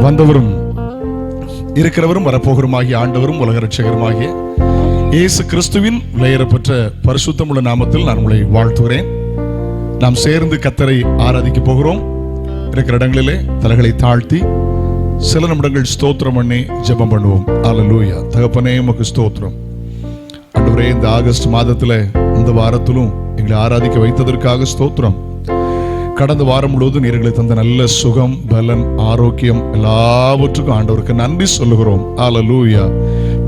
வந்தவரும் இருக்கிறவரும் வரப்போகிறமாகிய ஆண்டவரும் உலக ரட்சகருமாகிய இயேசு கிறிஸ்துவின் விலையேறப்பெற்ற பரிசுத்தமுள்ள நாமத்தில் நான் உங்களை வாழ்த்துகிறேன். நாம் சேர்ந்து கர்த்தரை ஆராதிக்க போகிறோம். இருக்கிற இடங்களிலே தலைகளை தாழ்த்தி சில நிமிடங்கள் ஸ்தோத்திரம் பண்ணி ஜெபம் பண்ணுவோம். அல்லேலூயா. தகப்பனே, உமக்கு ஸ்தோத்திரம். ஆண்டவரே, இந்த ஆகஸ்ட் மாதத்துல இந்த வாரத்திலும் எங்களை ஆராதிக்க வைத்ததற்காக ஸ்தோத்திரம். கடந்த வாரம் முழுவதும் நீர்களை தந்த நல்ல சுகம், பலன், ஆரோக்கியம் எல்லாவற்றுக்கும் ஆண்டவருக்கு நன்றி சொல்லுகிறோம். ஹல்லேலூயா.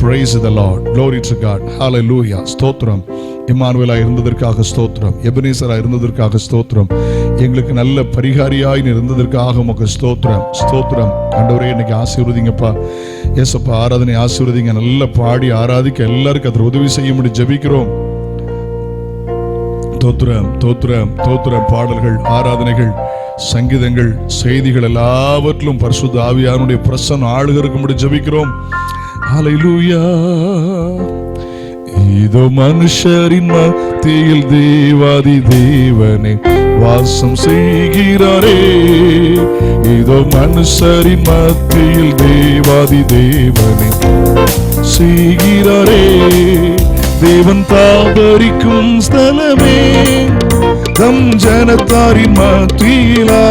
Praise the Lord. Glory to God. Hallelujah. ஸ்தோத்திரம். இம்மானுவேலா இருந்ததற்காக ஸ்தோத்திரம். எபனேசரா இருந்ததற்காக ஸ்தோத்திரம். எங்களுக்கு நல்ல பரிகாரியாய் இருந்ததற்காக உமக்கு ஸ்தோத்திரம். ஸ்தோத்திரம். ஆண்டவரே, இன்னைக்கு ஆசீர்வதிங்கப்பா. ஏசப்பா, ஆராதனை ஆசீர்வதிங்க. நல்ல பாடி ஆராதிக்க எல்லாருக்கும் அதில் உதவி செய்ய முடியும் ஜெபிக்கிறோம். தோத்திரம் தோத்திரம் தோத்திரம். பாடல்கள், ஆராதனைகள், சங்கீதங்கள், செய்திகள் எல்லாவற்றிலும் பரிசுத்த ஆவியானுடைய பிரசன்னம் ஆளுகிறதுக்கு ஜெபிக்கிறோம். ஹல்லேலூயா. இதோ மனுஷரின் மத்தியில் தேவாதி தேவனே வாசம் செய்கிறாரே. இதோ மனுஷரின் மத்தியில் தேவாதி தேவனே செய்கிறாரே. தேவன் தாபரிக்கும் ஸ்தலமே தம் ஜனத்தாரின் மத்தியிலா.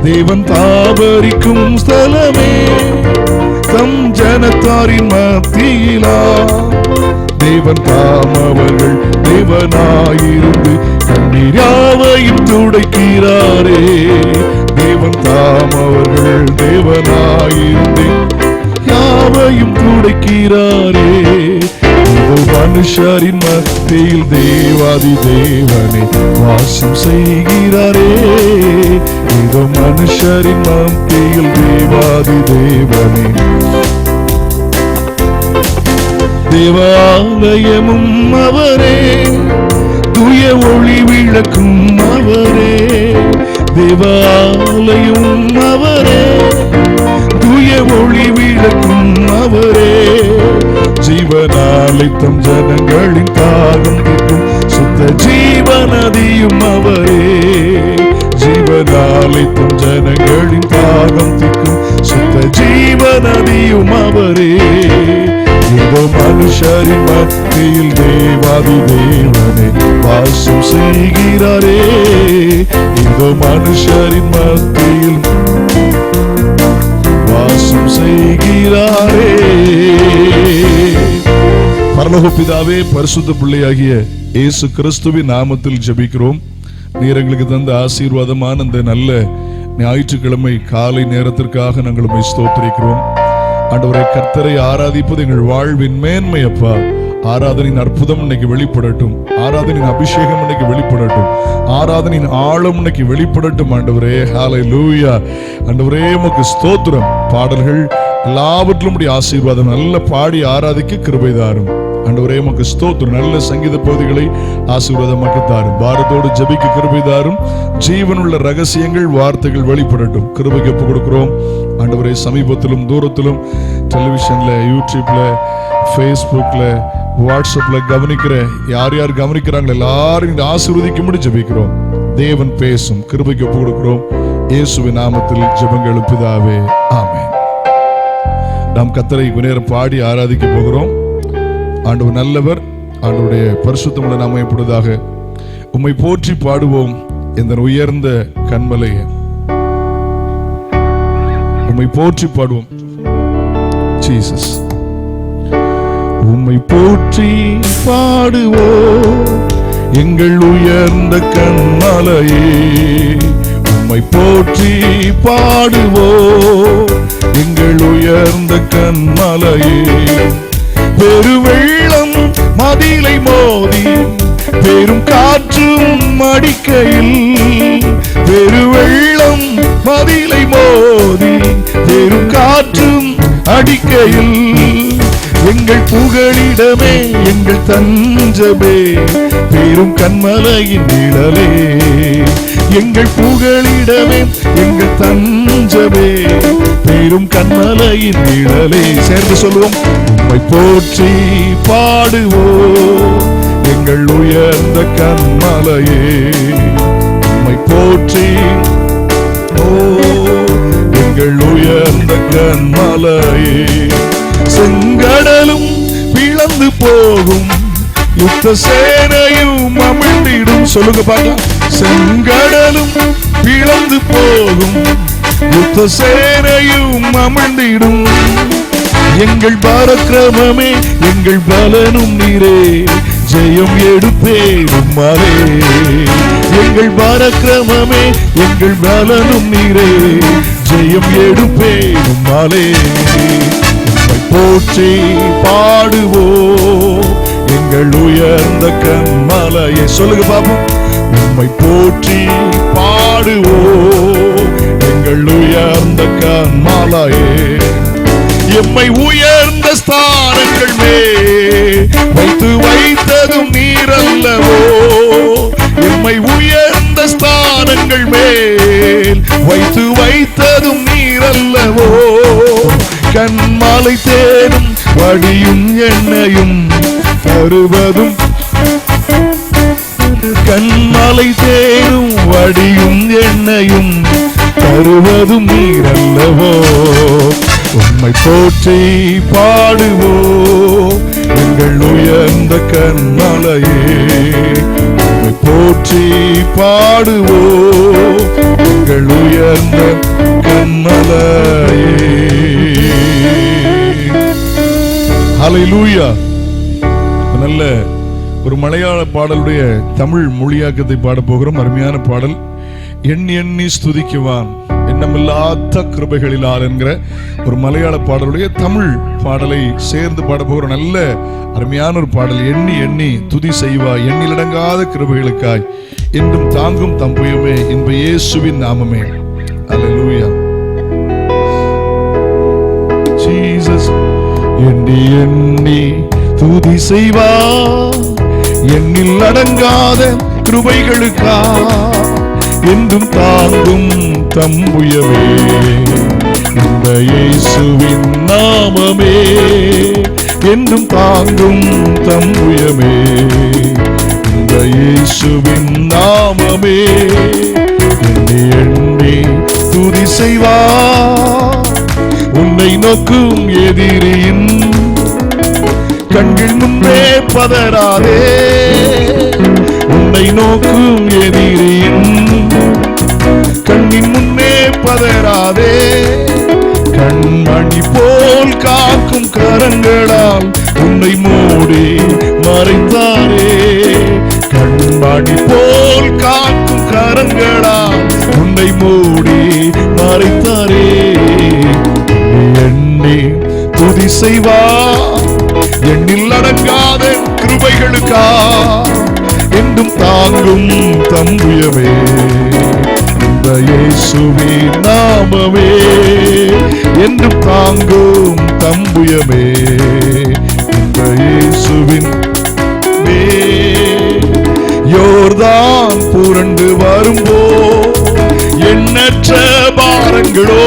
தேவன் தாபரிக்கும் ஸ்தலமே தம் ஜனத்தாரின் மத்தியிலா. தேவன் தாம் அவர்கள் தேவனாயிருந்து கண்ணீர் யாவையும் துடைக்கிறாரே. தேவன் தாம் அவர்கள் தேவனாயிருந்து யாவையும் துடைக்கிறாரே. மனுஷரின் மத்தியில் தேவாதி தேவனே வாசம் செய்கிறாரே. இதோ மனுஷரின் மத்தியில் தேவாதி தேவனே. தேவாலயமும் அவரே, தூய ஒளி விளக்கும் அவரே. தேவாலயம் அவரே, தூய ஒளி விளக்கும் அவரே. ஜீவனாலை தம் ஜனங்களின் தாகம் தீர்க்கும் சுத்த ஜீவநதியும் அவரே. ஜீவனாலை தம் ஜனங்களின் தாகம் தீர்க்கும் சுத்த ஜீவநதியும் அவரே. இதோ மனுஷரின் மத்தியில் தேவாதி தேவனே வாசம் செய்கிறாரே. இதோ மனுஷரின் மத்தியில் வாசம் செய்கிறாரே. பரலோக பிதாவே, பரிசுத்த பிள்ளையாகிய இயேசு கிறிஸ்துவின் நாமத்தில் ஜெபிக்கிறோம். நீர் எங்களுக்கு தந்த ஆசீர்வாதமான இந்த நல்ல ஞாயிற்றுக்கிழமை காலை நேரத்திற்காக நாங்கள் உம்மை ஸ்தோத்திரிக்கிறோம். ஆண்டவரே, கர்த்தரை ஆராதிப்பது எங்கள் வாழ்வின் மேன்மை அப்பா. ஆராதனின் அற்புதம் இன்னைக்கு வெளிப்படட்டும். ஆராதனின் அபிஷேகம் இன்னைக்கு வெளிப்படட்டும். ஆராதனின் ஆழம் இன்னைக்கு வெளிப்படட்டும். ஆண்டவரே, ஹல்லேலூயா. ஆண்டவரே, உமக்கு ஸ்தோத்திரம். பாடல்கள் எல்லாவற்றிலும் ஆசீர்வாதம். நல்ல பாடி ஆராதிக்க கிருபை தாரும். ஆண்டவரே, உமக்கு ஸ்தோத்திரம். நல்ல சங்கீத பகுதிகளை ஆசீர்வாதமாக்கி தாரும். பாரத்தோடு ஜெபிக்க கிருபை தாரும். ஜீவனுள்ள ரகசியங்கள், வார்த்தைகள் வெளிப்படட்டும். கிருபைக்கு ஒப்பு கொடுக்கிறோம். ஆண்டவரே, சமீபத்திலும் தூரத்திலும் டெலிவிஷன்ல, யூடியூப்ல, ஃபேஸ்புக்ல, வாட்ஸ்அப்ல கவனிக்கிற யார் யார் கவனிக்கிறாங்களோ எல்லாரும் ஆசீர்வதிக்கும்படி ஜெபிக்கிறோம். தேவன் பேசும். கிருபைக்கு ஒப்பு கொடுக்கிறோம். இயேசுவின் நாமத்தில் ஜெபங்கள் பிதாவே, ஆமென். நாம் கர்த்தரை நேரம் பாடி ஆராதிக்க போகிறோம். ஆண்டவர் நல்லவர். ஆண்டவருடைய பரிசுத்தமுள்ள நாமம் எப்பொழுதாக உம்மை போற்றி பாடுவோம். இந்த உயர்ந்த கன்மலையே உம்மை போற்றி பாடுவோம். ஜீசஸ். உம்மை போற்றி பாடுவோம் எங்கள் உயர்ந்த கன்மலையே. உம்மை போற்றி பாடுவோம் எங்கள் உயர்ந்த கன்மலையே. பெருவெள்ளம் மதிலை மோதி பெரும் காற்றும் அடிக்கையில். பெருவெள்ளம் மதிலை மோதி பெரும் காற்றும் அடிக்கையில். எங்கள் புகழிடமே, எங்கள் தஞ்சமே, பெரும் கன்மலையின் நிழலே. எங்கள் புகழிடமே, எங்கள் தஞ்சமே, பெரும் கன்மலையின் நிழலே. சேர்ந்து சொல்லுவோம். உம்மை போற்றி பாடுவோம் எங்கள் உயர்ந்த கன்மலையே. உம்மை போற்றி எங்கள் உயர்ந்த கன்மலையே. செங்கடலும் பிளந்து போகும், யுத்த சேனையும் அமிழ்ந்திடும். சொல்லுங்க பார்க்கலாம். செங்கடலும் பிளந்து போகும், யுத்த சேனையும் அமிழ்ந்திடும். எங்கள் பராக்கிரமமே எங்கள் பலனும் நீரே, ஜெயம் எடுப்பேரும் மாலே. எங்கள் பராக்கிரமமே எங்கள் பலனும் நீரே, ஜெயம் எடுப்பேரும் மாலே. உம்மை போற்றி பாடுவோம் எங்கள் உயர்ந்த கன்மலையே. சொல்லுங்க பாப்போம். உம்மை போற்றி பாடுவோம் எங்கள் உயர்ந்த கன்மலையே. எம்மை உயர்ந்த ஸ்தானங்கள் மேல் வைத்து வைத்ததும் நீர் அல்லவோ. எம்மை உயர்ந்த ஸ்தானங்கள் மேல் வைத்து வைத்ததும் நீர் அல்லவோ. கன்மலை தேனும் வடியும் எண்ணெயும் தருவதும், கன்மலை தேனும் வடியும் எண்ணெயும் தருவதும் நீர் அல்லவோ. உம்மை போற்றி பாடுவோம் எங்கள் உயர்ந்த கன்மலையே. உம்மை போற்றி பாடுவோம் எங்கள் உயர்ந்த கன்மலையே. ஹல்லேலூயா. நல்ல ஒரு மலையாள பாடலுடைய தமிழ் மொழியாக்கத்தை பாட போகிறோம். அருமையான பாடல். எண்ணி எண்ணி ஸ்துதிக்குவான் எண்ணமில்லாத கிருபைகளிலால் என்கிற ஒரு மலையாள பாடலுடைய தமிழ் பாடலை சேர்ந்து பாட போகிற நல்ல அருமையான ஒரு பாடல். எண்ணி எண்ணி துதி செய்வாய் எண்ணிலடங்காத கிருபைகளுக்காய் என்றும் தாங்கும் தம்புயமே இன்ப இயேசுவின் நாமமே. அல்லேலூயா. ஜீசஸ். எண்ணி எண்ணி துதி செய்வாய் எண்ணில் அடங்காத கிருபைகளுக்காய் என்றும் தாங்கும் தம்புயமே இந்த இயேசுவின் நாமமே. என்றும் தாங்கும் தம்புயமே இந்த இயேசுவின் நாமமே. எண்ணி எண்ணி துதி செய்வாய் உன்னை நோக்கும் எதிரியின் கண்கள் முன்பே பதறாதே. உன்னை நோக்கும் எதிரியின் கண்ணின் முன்னே பதறாதே. கண்மணி போல் காக்கும் கரங்களால் உன்னை மூடி மறைத்தாரே. கண்மணி போல் காக்கும் கரங்களால் உன்னை மூடி மறைத்தாரே. எண்ணி துதி செய்வாய் எண்ணில் அடங்காத கிருபைகளுக்கா என்றும் தாங்கும் தம்புயமே இந்த இயேசுவின் நாமமே. என்றும் தாங்கும் தம்புயமே இந்த இயேசுவின். யோர்தான் புரண்டு வரும்போ எண்ணற்ற பாரங்களோ.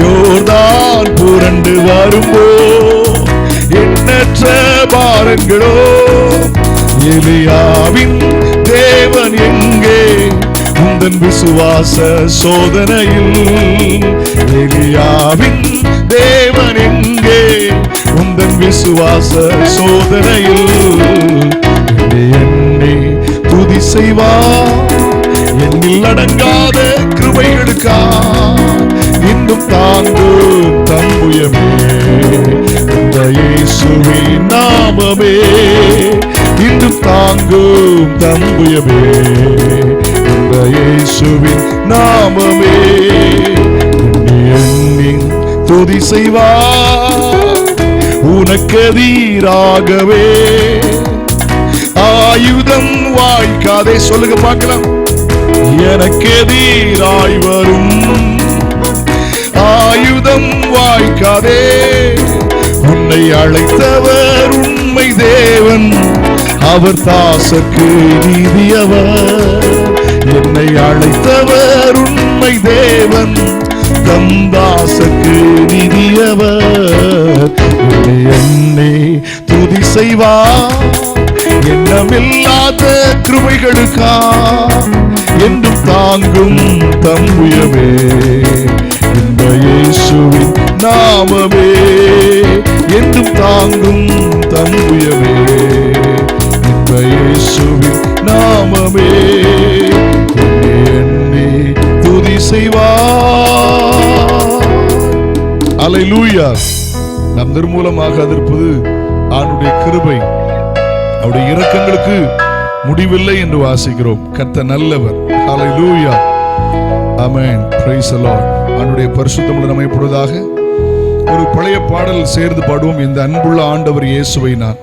யோர்தான் புரண்டு வரும்போ எண்ணற்ற பாரங்களோ. எலியாவின் தேவன் எங்கே உந்தன் விசுவாச சோதனையில். எலியாவின் தேவன் எங்கே உந்தன் விசுவாச சோதனையில். எண்ணி துதி செய்வாய் எண்ணில் அடங்காத கிருபைகளுக்கா இன்னும் தாங்கும் தம்புயமே இந்த இயேசுவின் நாமமே. இன்னும் தாங்கும் தம்புயமே இந்த இயேசுவின் நாமமே. எண்ணி துதி செய்வாய் உனக்கெதிராகவே ஆயுதம் வாய்க்காதே. சொல்லுங்க பார்க்கலாம். எனக்கெதிராய் வரும் ஆயுதம் வாய்க்காதே. உன்னை அழைத்தவர் உண்மை தேவன், அவர் தாசர்க்கு நீதியவர். என்னை அழைத்தவர் உண்மை தேவன், தம் தாசர்க்கு நீதியவர். என்னை துதி செய்வார் எண்ணமில்லாத கிருபைகளுக்கா என்றும் தாங்கும் தம்புயமே இயேசுவின் நாமமே என்றும் தாங்கும் தங்குயமே. இன்ப இயேசுவின் நாமமே எண்ணி துதி செய்வார். அல்லேலூயா. நாம் நிர்மூலமாக அதிர்ப்பது ஆண்டுடைய கிருபை, அவருடைய இரக்கங்களுக்கு முடிவில்லை என்று வாசிக்கிறோம். கர்த்தர் நல்லவர். ஹல்லேலூயா. ஆமென். Praise the lord. ஆண்டுடைய பரிசுத்தம் நம்மைப்படுவதாக. ஒரு பழைய பாடல் சேர்ந்து பாடுவோம். இந்த அன்புள்ள ஆண்டவர் இயேசுவை நான்,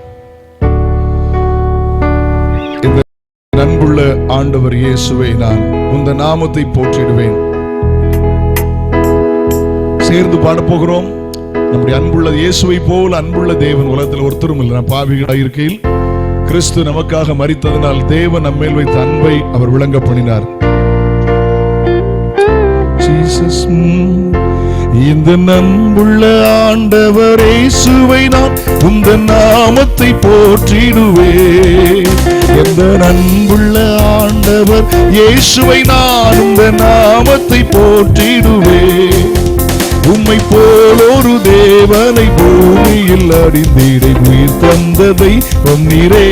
இந்த அன்புள்ள ஆண்டவர் இயேசுவை நான் உந்த நாமத்தை போற்றிடுவேன். சேர்ந்து பாட போகிறோம். நம்முடைய அன்புள்ள இயேசுவை போல அன்புள்ள தேவன் உலகத்தில் ஒருத்தரும் இல்லை. நாம் பாவிகளாக இருக்கையில் கிறிஸ்து நமக்காக மரித்ததனால் தேவன் நம்மேல் வைத்த அன்பை அவர் விளங்க பண்ணினார். இந்த அன்புள்ள ஆண்டவர் இயேசுவை நான் உந்த நாமத்தை போற்றிடுவேன். இந்த அன்புள்ள ஆண்டவர் இயேசுவை நான் உந்த நாமத்தை போற்றிடுவேன். உம்மை போல் ஒரு தேவனை பூமியில் அறிந்திடை உயிர் தந்த தெய்வம் நீரே.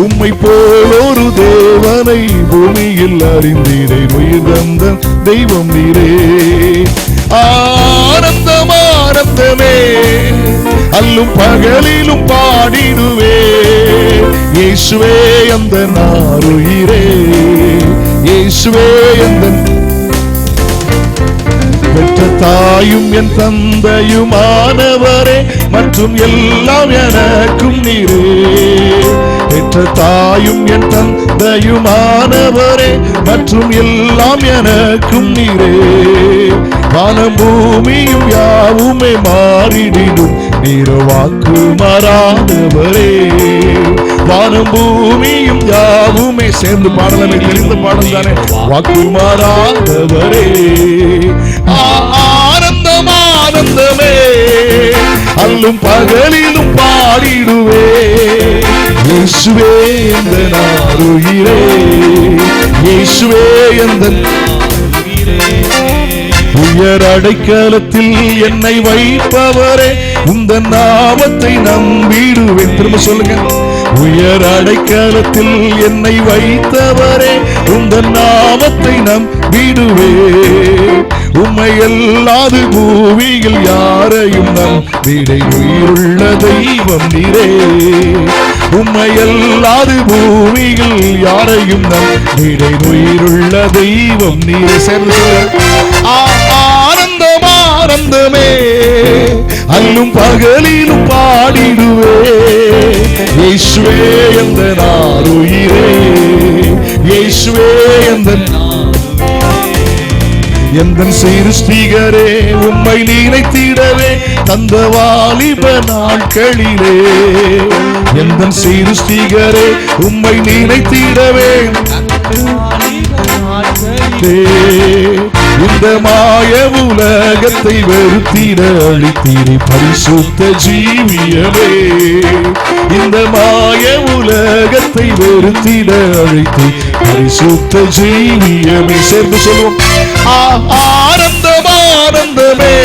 உம்மை போல் ஒரு தேவனை பூமியில் அறிந்திடை உயிர் தந்த தெய்வம் நீரே. ஆனந்தம் ஆனந்தமே அல்லும் பகலிலும் பாடிடுவே. இயேசுவே அந்த நாருயிரே, இயேசுவே அந்த பெற்ற தாயும் என் தந்தையுமானவரே மற்றும் எல்லாம் எனக்கும் நீரே. பெற்ற தாயும் என் தந்தையுமானவரே மற்றும் எல்லாம் எனக்கும் நீரே. வானம் பூமியும் யாவுமே மாறிடிடும் நீரோ வாக்கு மாறாதவரே. வானம் பூமியும் யாவுமே சேர்ந்து பாடலை தெரிந்த பாடல் தானே. வாக்கு மாறாதவரே. ஆனந்தம் ஆனந்தமே அல்லும் பகலிலும் பாடிடுவே. இயேசுவே எந்த நாருயிரே, இயேசுவே எந்த உயர் அடைக்கலத்தில் என்னை வைப்பவரே உந்த நாமத்தை நம்பிடுவேன். திரும்ப சொல்லுங்க. உயர் அடைக்கலத்தில் என்னை வைத்தவரே உந்த நாமத்தை நம்பிடுவே. உம்மை அல்லாது பூமியில் யாரையும் நம்பிடை உயிருள்ள தெய்வம் நீரே. உம்மை அல்லாது பூமியில் யாரையும் நம்பிடை உயிருள்ள தெய்வம் நீரே. சேர்ந்து ஆனந்தம் ஆனந்தமே அல்லும் பகலிலும் பாடிடுவே. இயேசுவே எந்த நாருயிரே, இயேசுவே எந்த எந்தன் சிருஷ்டிகரே உம்மை நினைத்திடவே தந்த வாலிப நாட்களிலே. எந்தன் சிருஷ்டிகரே உம்மை நினைத்திடவே இந்த மாய உலகத்தை வெறுத்திட அழித்தீரே பரிசுத்த ஜீவியமே. இந்த மாய உலகத்தை வெறுத்திட அழைத்து பரிசுத்த ஜீவியமே. சேர்ந்து சொல்லுவோம். ஆனந்தம் ஆனந்தமே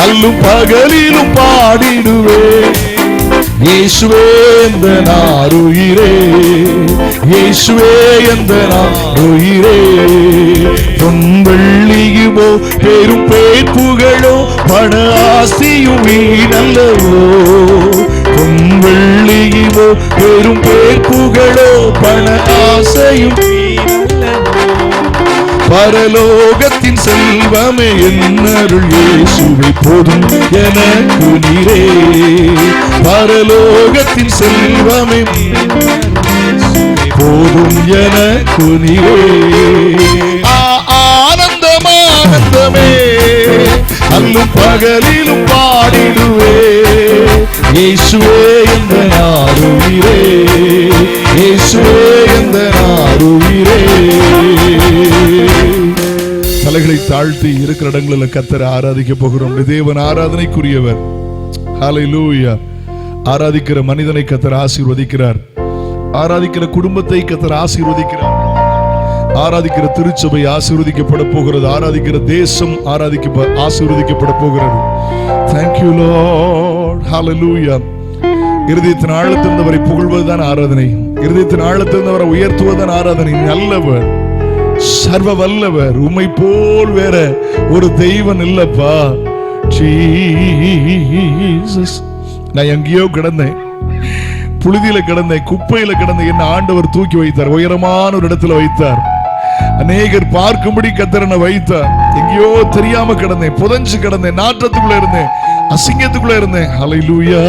அல்லும் பகலிலும் பாடிடுவே. இயேசுவே எந்த நாருயிரே, இயேசுவே எந்த நாருயிரே. பொன்வெள்ளியுமோ பெரும் பேர் புகழோ பண ஆசியும் வீணல்லவோ. பொன்வெள்ளியுமோ பெரும் பேர் புகழோ பண ஆசையும் பரலோகத்தின் செல்வமே என்னருள் இயேசுவை போதும் எனக்கு நீரே. பரலோகத்தின் செல்வமே போதும் எனக்கு நீரே. ஆனந்தம் ஆனந்தமே அல்லும் பகலிலும் பாடிடுவே. இயேசுவே எந்த நாருயிரே, இயேசுவே எந்த நாருயிரே. தலைகளை தாழ்த்தி இருக்கிற இடங்களில் கர்த்தரை ஆராதிக்க போகிறோம். தேவன் ஆராதனைக்குரியவர். ஹல்லேலூயா. ஆராதிக்கிற மனிதனை கர்த்தர் ஆசீர்வதிக்கிறார். ஆராதிக்கிற குடும்பத்தை கர்த்தர் ஆசீர்வதிக்கிறார். ஆராதிக்கிற திருச்சபை ஆசீர்வதிக்கப்பட போகிறது. ஆராதிக்கிற தேசம் ஆசீர்வதிக்கப்பட போகிறது. Thank you Lord. Hallelujah. இருதயத்தின் ஆழத்திலிருந்தவரை புகழ்வதுதான் ஆராதனை. இருதயத்தின் ஆழத்திலிருந்தவரை உயர்த்துவதுதான் ஆராதனை. நல்லவர், சர்வ வல்லவர், உம்மை போல் வேற ஒரு தெய்வம் இல்லப்பா. ஜீசஸ். நான் எங்கேயோ கிடந்தேன், புழுதியில கிடந்தேன், குப்பையில கிடந்தேன். என்ன ஆண்டவர் தூக்கி வைத்தார், உயரமான ஒரு இடத்துல வைத்தார். அநேகர் பார்க்கும்படி கர்த்தர் வைத்தார். எங்கேயோ தெரியாம கிடந்தேன், புதஞ்சு கிடந்தேன், நாற்றத்துக்குள்ள இருந்தேன், அசிங்கத்துக்குள்ள இருந்தேன். ஹல்லேலூயா.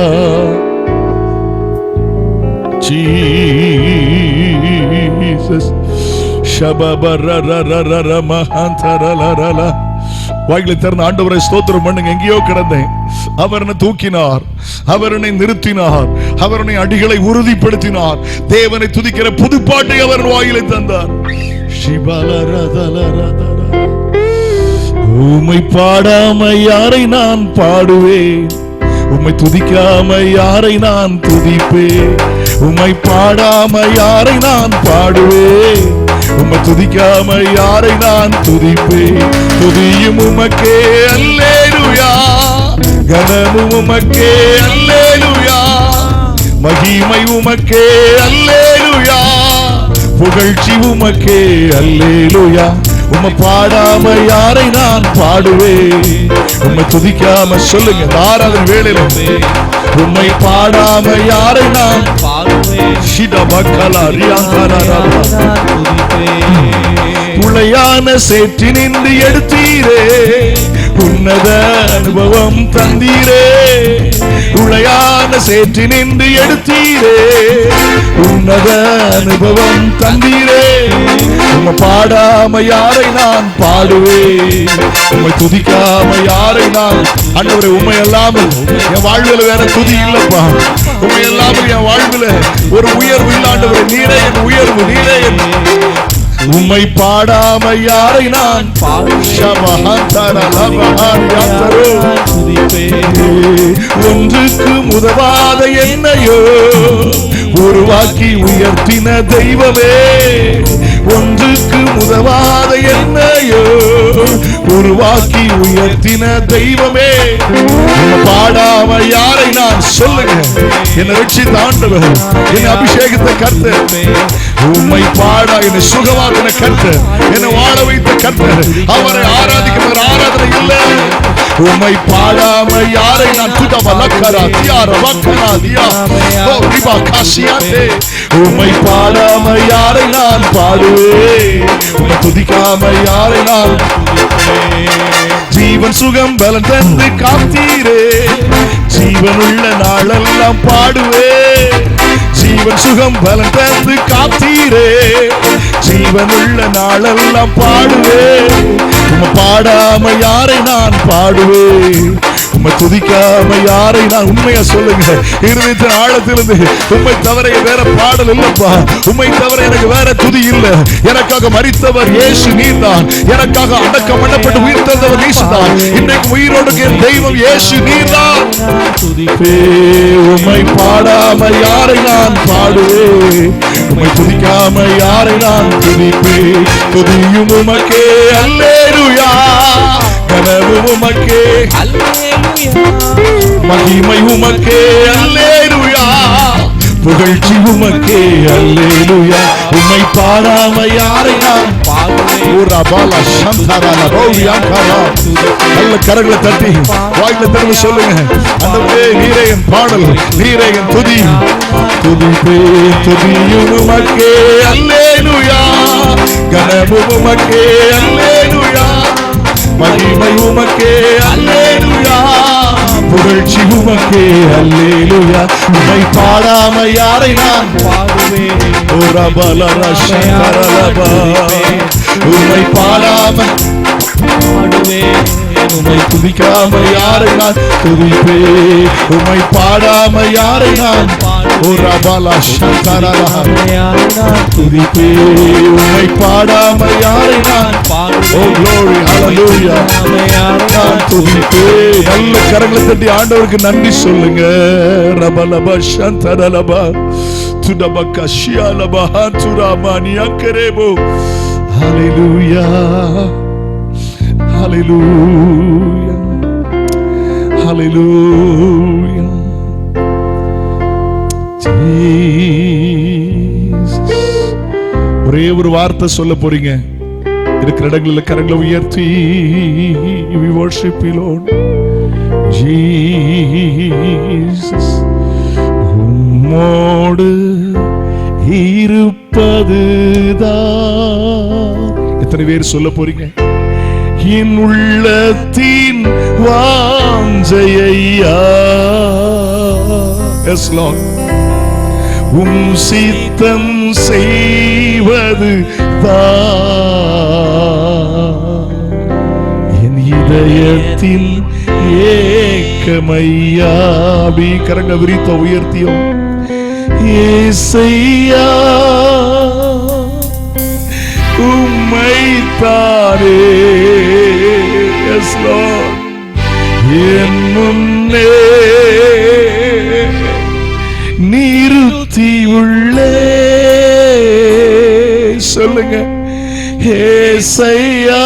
ஜீசஸ். வாய்களை திறந்து ஆண்டவரை ஸ்தோத்திரம் பண்ணுங்க. எங்கேயோ கிடந்தேன், அவர் என்னை தூக்கினார், அவர் என்னை நிறுத்தினார், அவர் என்னை அடிகளை உறுதிப்படுத்தினார். தேவனை துதிக்கிற புதுப்பாட்டை அவர் வாயிலை தந்தார். உம்மை பாடாம யாரை நான் பாடுவேன், உம்மை துதிக்காம யாரை நான் துதிப்பேன். உம்மை பாடாம யாரை நான் பாடுவேன், உம்மை துதிக்காம யாரை நான் துதிப்பேன். துதியும் உமக்கே அல்லேலூயா, கனமும் உமக்கே அல்லேலூயா, மகிமை உமக்கே அல்லேலூயா, புகழ்ச்சி உமக்கே அல்லேலூயா. உம்மை பாடாம யாரை நான் பாடுவேன், உம்மை துதிக்காம சொல்லுங்க ஆராதனை வேளையில. உம்மை பாடாம யாரை நான் பாடுவேன். துளையான சேற்றினின்று எடுத்தீரே, உன்னத அனுபவம் தந்தீரே. துளையான சேற்றினின்று எடுத்தீரே, உன்னத அனுபவம் தந்தீரே. உம்மை பாடாம யாரை நான் பாடுவேன், உம்மை துதிக்காம யாரை நான். ஆண்டவரே, உம்மை இல்லாமல் என் வாழ்வில் வேற துதி இல்லப்பா. உம்மை இல்லாமல் என் வாழ்வில் ஒரு உயர்வு இல்ல ஆண்டவரே. நீரே என் உயர்வு, நீரே என். உம்மை பாடாம யாரை நான் ஒன்றுக்கு உதவாத என்னையோ உருவாக்கி உயர்த்தின தெய்வமே. ஒன்றுக்கு உதவாத என்னையோ உருவாக்கி உயர்த்தின தெய்வமே. பாடாம யாரை நான் சொல்லுங்க. என்னை ரட்சித்த ஆண்டவர், என்னை அபிஷேகித்த கர்த்தர், உம்மை பாடா என்னை சுகமாக்கின கர்த்தர், என்னை வாழ வைத்த கர்த்தர், அவரை ஆராதிக்கிற ஆராதனை இல்ல. உம்மை பாடாம யாரை நான் உம்மை பாடாம யாரை நான் பாடுவேன், உம்மை துதிக்காம யாரை நான். ஜீவன் சுகம் பலன் தந்து காத்தீரே, ஜீவனுள்ள நாளெல்லாம் பாடுவே. ஜீவன் சுகம் பலன் தந்து காத்தீரே, ஜீவனுள்ள நாளெல்லாம் பாடுவே. உம்மை பாடாம யாரை நான் பாடுவேன், உம்மை துதிக்காம யாரை நான். உண்மையா சொல்லுங்க, இருதயத்தின் ஆழத்திலிருந்து உம்மை தவிர வேற பாடல் இல்லப்பா. உம்மை தவிர எனக்கு வேற துதி இல்ல. எனக்காக மரித்தவர் இயேசு நீர்தான், எனக்காக அடக்கம் பண்ணப்பட்டு உயிர் தந்தவர் நீசுதான். இன்னைக்கு உயிரோடு என் தெய்வம் இயேசு நீர்தான். துதிப்பே உம்மை பாடாம யாரை நான் பாடுவேன், உம்மை துதிக்காம யாரை நான் துதிப்பேன். துதியும் உமக்கே அல்லேலூயா, கனவும் உமக்கே அல்லேலூயா, மகிமை உமக்கே அல்லேலூயா, புகழ்ச்சி உமக்கே அல்லேலூயா. உம்மை பாடாம யாரை நான் பாடுவேன். நல்ல கரங்களை தட்டி வாயில திறந்து சொல்லுங்க. அந்தவே நீரே என் பாடல், நீரே என் துதி. துதிப்பே துதியும் உமக்கே அல்லேலூயா, கனவும் உமக்கே அல்லேலூயா, மகிமை உமக்கே அல்லேலூயா, புகழ்ச்சி உமக்கே அல்லேலூயா. உம்மை பாடாம யாரை நான் பாடுவேன். உம்மை பாடாம பாடுவேன், உம்மை துதிக்காம யாரை நான் துதிப்பேன். உம்மை பாடாம யாரை நான் துதிப்பேன். உம்மை பாடாம யாரை நான். ஓ glory hallelujah, நான் துதிப்பேன். நல்ல கரங்களை தட்டி ஆண்டவருக்கு நன்றி சொல்லுங்க. ரபலப சந்தரலப துடபக ஷியாலப ஹந்துராமானியா கரேபோ. ஹalleluya ஹalleluya ஹalleluya. ஒரே ஒரு வார்த்தை சொல்ல போறீங்க. இருக்கிற இடங்களில் கரங்களை உயர்த்தி we worship you Lord Jesus. உம்மோடு இருப்பதுதான். எத்தனை பேர் சொல்ல போறீங்க? என் உள்ளத்தின் வாஞ்சையா. Yes Lord. உம் சித்தம் செய்வது என் இதயத்தில் ஏக்கமையா. அப்படி கரங்க விரித்த உயர்த்தியும் ஏசையா உம்மைத்தானே. Yes Lord. என் முன்னே நிறுத்தி உள்ளே. சொல்லுங்க ஏசையா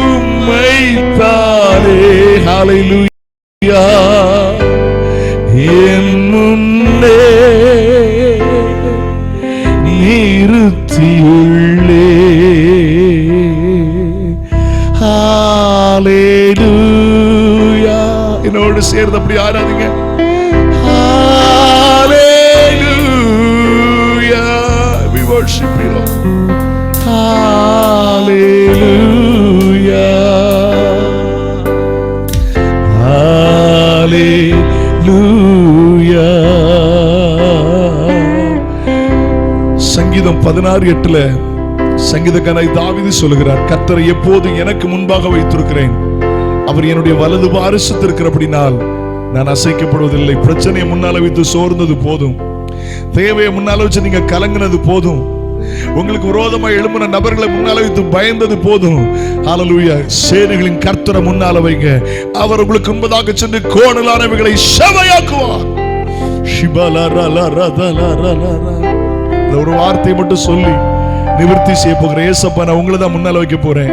உம்மைத்தானே. ஹalleluya. என் முன்னே நிறுத்தி உள்ளே. ஹalleluya. என்னோடு சேர்ந்து அப்படி ஆராதிங்க. ஹalleluya. We worship you Lord. ஹalleluya. ஹalleluya. சங்கீதம் 16:8 சங்கீதக்காரன் தாவீது சொல்லுகிறார், கர்த்தரை எப்போதும் எனக்கு முன்பாக வைத்திருக்கிறேன், அவர் என்னுடைய வலது பாரிசத்திருக்கிறபடினால் நான் அசைக்கப்படுவதில்லை. பிரச்சனையை முன்னால வைத்து சோர்ந்தது போதும், தேவையை முன்னால வச்சு நீங்க கலங்கினது போதும், உங்களுக்கு விரோதமாக எழும்பின நபர்களை முன்னால வைத்து பயந்தது போதும். ஹalleluya. சேனைகளின் கர்த்தரை முன்னால வைங்க, அவர் உங்களுக்கு முன்பதாக சென்று கோணலானவைகளை செவையாக்குவார். ஒரு வார்த்தை மட்டும் சொல்லி நிவர்த்தி செய்ய போகிற ஏசப்பா, நான் உங்களை தான் முன்னால வைக்க போறேன்.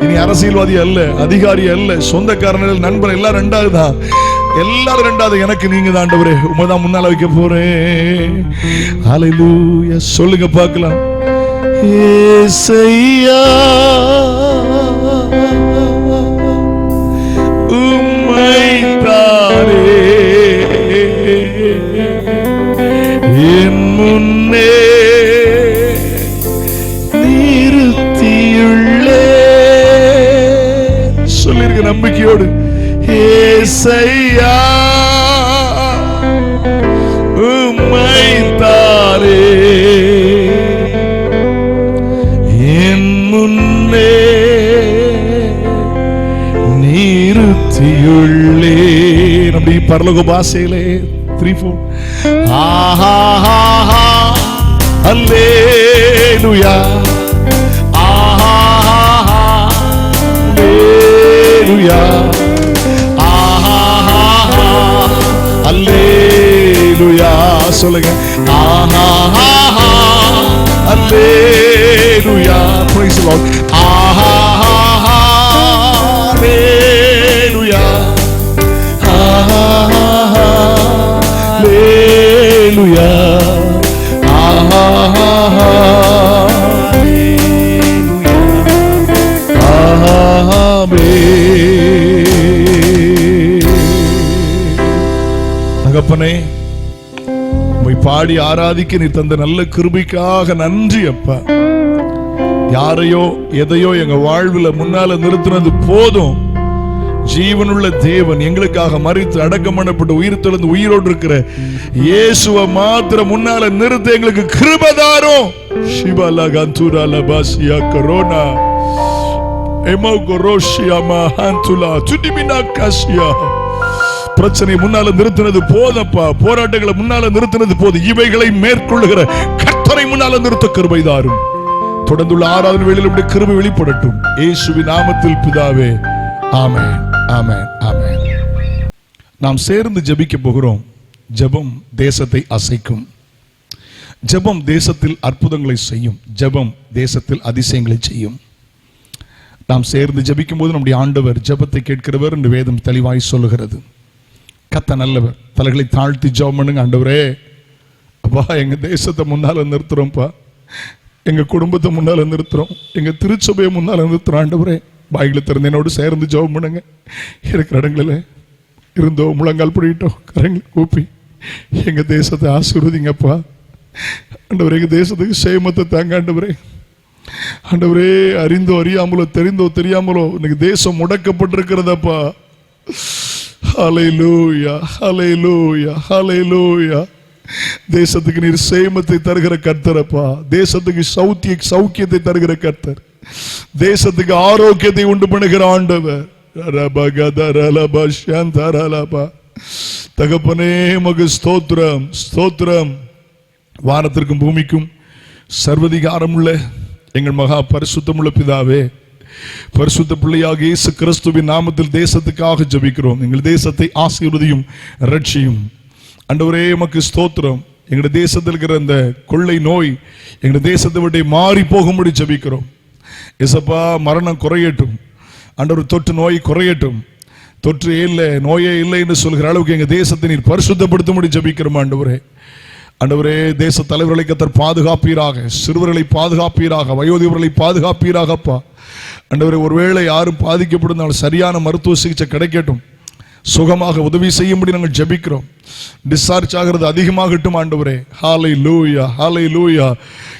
இனி அரசியல்வாதி அல்ல, அதிகாரி அல்ல, சொந்தக்காரர்கள், நண்பர் எல்லாம் ரெண்டாவதுதான். எல்லாரும் ரெண்டாவது, எனக்கு நீங்க தான் ஆண்டவரே, உண்மைதான் முன்னால வைக்க போறேன். ஹalleluya. சொல்லுங்க பார்க்கலாம். ஏசையா உம்மைத்தானே என் முன்னே நிறுத்தியுள்ளே. சொல்லிருக்க நம்பிக்கையோடு. ஏசையா உம்மைத்தானே என் முன்னே நிறுத்தியுள்ளே. நம்முடைய பரலோக பாஷையிலே 3-4 ஆஹா அல்லேலூயா ஆஹா அல்லேலூயா ஆஹா அல்லேலூயா. சொல்லுங்க ஆஹா அல்லேலூயா. praise the Lord. ஆஹா அல்லேலூயா ஆஹா அல்லேலூயா ஆஹா அல்லேலூயா ஆமென். தகப்பனே, உம்மை பாடி ஆராதிக்க நீ தந்த நல்ல கிருபைக்காக நன்றி அப்பா. யாரையோ எதையோ எங்க வாழ்வுல முன்னால நிறுத்தினது போதும். ஜீவனுள்ள தேவன் எங்களுக்காக மரித்து அடக்கம் பண்ணப்பட்டு உயிர் தெழுந்து உயிரோடு இருக்கிற இயேசுவை மாத்திரம் முன்னால நிறுத்த எங்களுக்கு கிருபை தாரும். ஷிபாலா கந்துரா லபாசியா கரோனா எமோ கோரோஷியா மஹந்துலா சுடிமினா காசியா. பிரச்சனை முன்னால நிறுத்தினது போதப்பா, போராட்டங்களை முன்னால நிறுத்தினது போது. இவைகளை மேற்கொள்ளுகிற கர்த்தரை முன்னால நிறுத்த கிருபை தாரும். தொடர்ந்துள்ள ஆராதனை வேளையில் உம்முடைய கிருபை வெளிப்படட்டும். இயேசுவின் நாமத்தில் பிதாவே, ஆமென் ஆமென் ஆமென். நாம் சேர்ந்து ஜெபிக்க போகிறோம். ஜெபம் தேசத்தை அசைக்கும். ஜெபம் தேசத்தில் அற்புதங்களை செய்யும். ஜெபம் தேசத்தில் அதிசயங்களை செய்யும். நாம் சேர்ந்து ஜெபிக்கும் போது நம்முடைய ஆண்டவர் ஜெபத்தை கேட்கிறவர் என்று வேதம் தெளிவாய் சொல்லுகிறது. கர்த்தர் நல்லவர். தலைகளை தாழ்த்தி ஜெபம் பண்ணுங்க. ஆண்டவரே, அப்பா, எங்க தேசத்தை முன்னால நிறுத்துறோம்ப்பா, எங்க குடும்பத்தை முன்னால நிறுத்துறோம், எங்க திருச்சபையை முன்னால நிறுத்துறோம். ஆண்டவரே, வாய்களை திறந்து என்னோடு சேர்ந்து ஜெபம் பண்ணுங்க. இருக்கிற இடங்களில் இருந்தோ முழங்கால் பிடிக்கிட்டோம், கரங்களை கூப்பி எங்க தேசத்தை ஆசீர்வதிங்கப்பா. ஆண்டவரே, எங்க தேசத்துக்கு சேமத்தை தாங்க. ஆண்டவரே, ஆண்டவரே, அறிந்தோ அறியாமலோ தெரிந்தோ தெரியாமலோ இன்னைக்கு தேசம் முடக்கப்பட்டிருக்கிறதப்பா. ஹல்லேலூயா, ஹல்லேலூயா, ஹல்லேலூயா. தேசத்துக்கு நீர் சேமத்தை தருகிற கர்த்தரப்பா. தேசத்துக்கு சௌக்கியத்தை தருகிற கர்த்தர். தேசத்துக்கு ஆரோக்கியத்தை உண்டு பண்ணுகிற ஆண்டவர். தகப்பனே, மகு ஸ்தோத்திரம், ஸ்தோத்திரம். வானத்திற்கும் பூமிக்கும் சர்வதிகாரம் உள்ள எங்கள் மகா பரிசுத்தமுள்ள பிதாவே, பரிசுத்த பிள்ளையாக இயேசு கிறிஸ்துவின் நாமத்தில் தேசத்துக்காக ஜெபிக்கிறோம். எங்கள் தேசத்தை ஆசீர்வதியும், ரட்சியும். ஆண்டவரே, மக்கு ஸ்தோத்திரம். எங்களுடைய தேசத்தில் இருக்கிற அந்த கொள்ளை நோய் எங்களுடைய தேசத்தை விட்டு மாறி போகும்படி ஜெபிக்கிறோம். இயேசப்பா, மரணம் குறையட்டும். ஆண்டவர், தொற்று நோய் குறையட்டும். தொற்று இல்லை, நோயே இல்லை என்று சொல்கிற அளவுக்கு எங்கள் தேசத்தை நீர் பரிசுத்தப்படுத்தும்படி ஜெபிக்கிறோம். ஆண்டவரே, ஆண்டவரே, தேச தலைவர்களை கர்த்தர் பாதுகாப்பீராக, சிறுவர்களை பாதுகாப்பீராக, வயோதிபர்களை பாதுகாப்பீராகப்பா. ஆண்டவரே, ஒருவேளை யாரும் பாதிக்கப்பட்டிருந்தாலும் சரியான மருத்துவ சிகிச்சை கிடைக்கட்டும், சுகமாக உதவி செய்யும்படி நாங்கள் ஜெபிக்கிறோம். டிஸ்சார்ஜ் ஆகிறது அதிகமாகட்டும். ஆண்டவரே, ஹல்லேலூயா, ஹல்லேலூயா.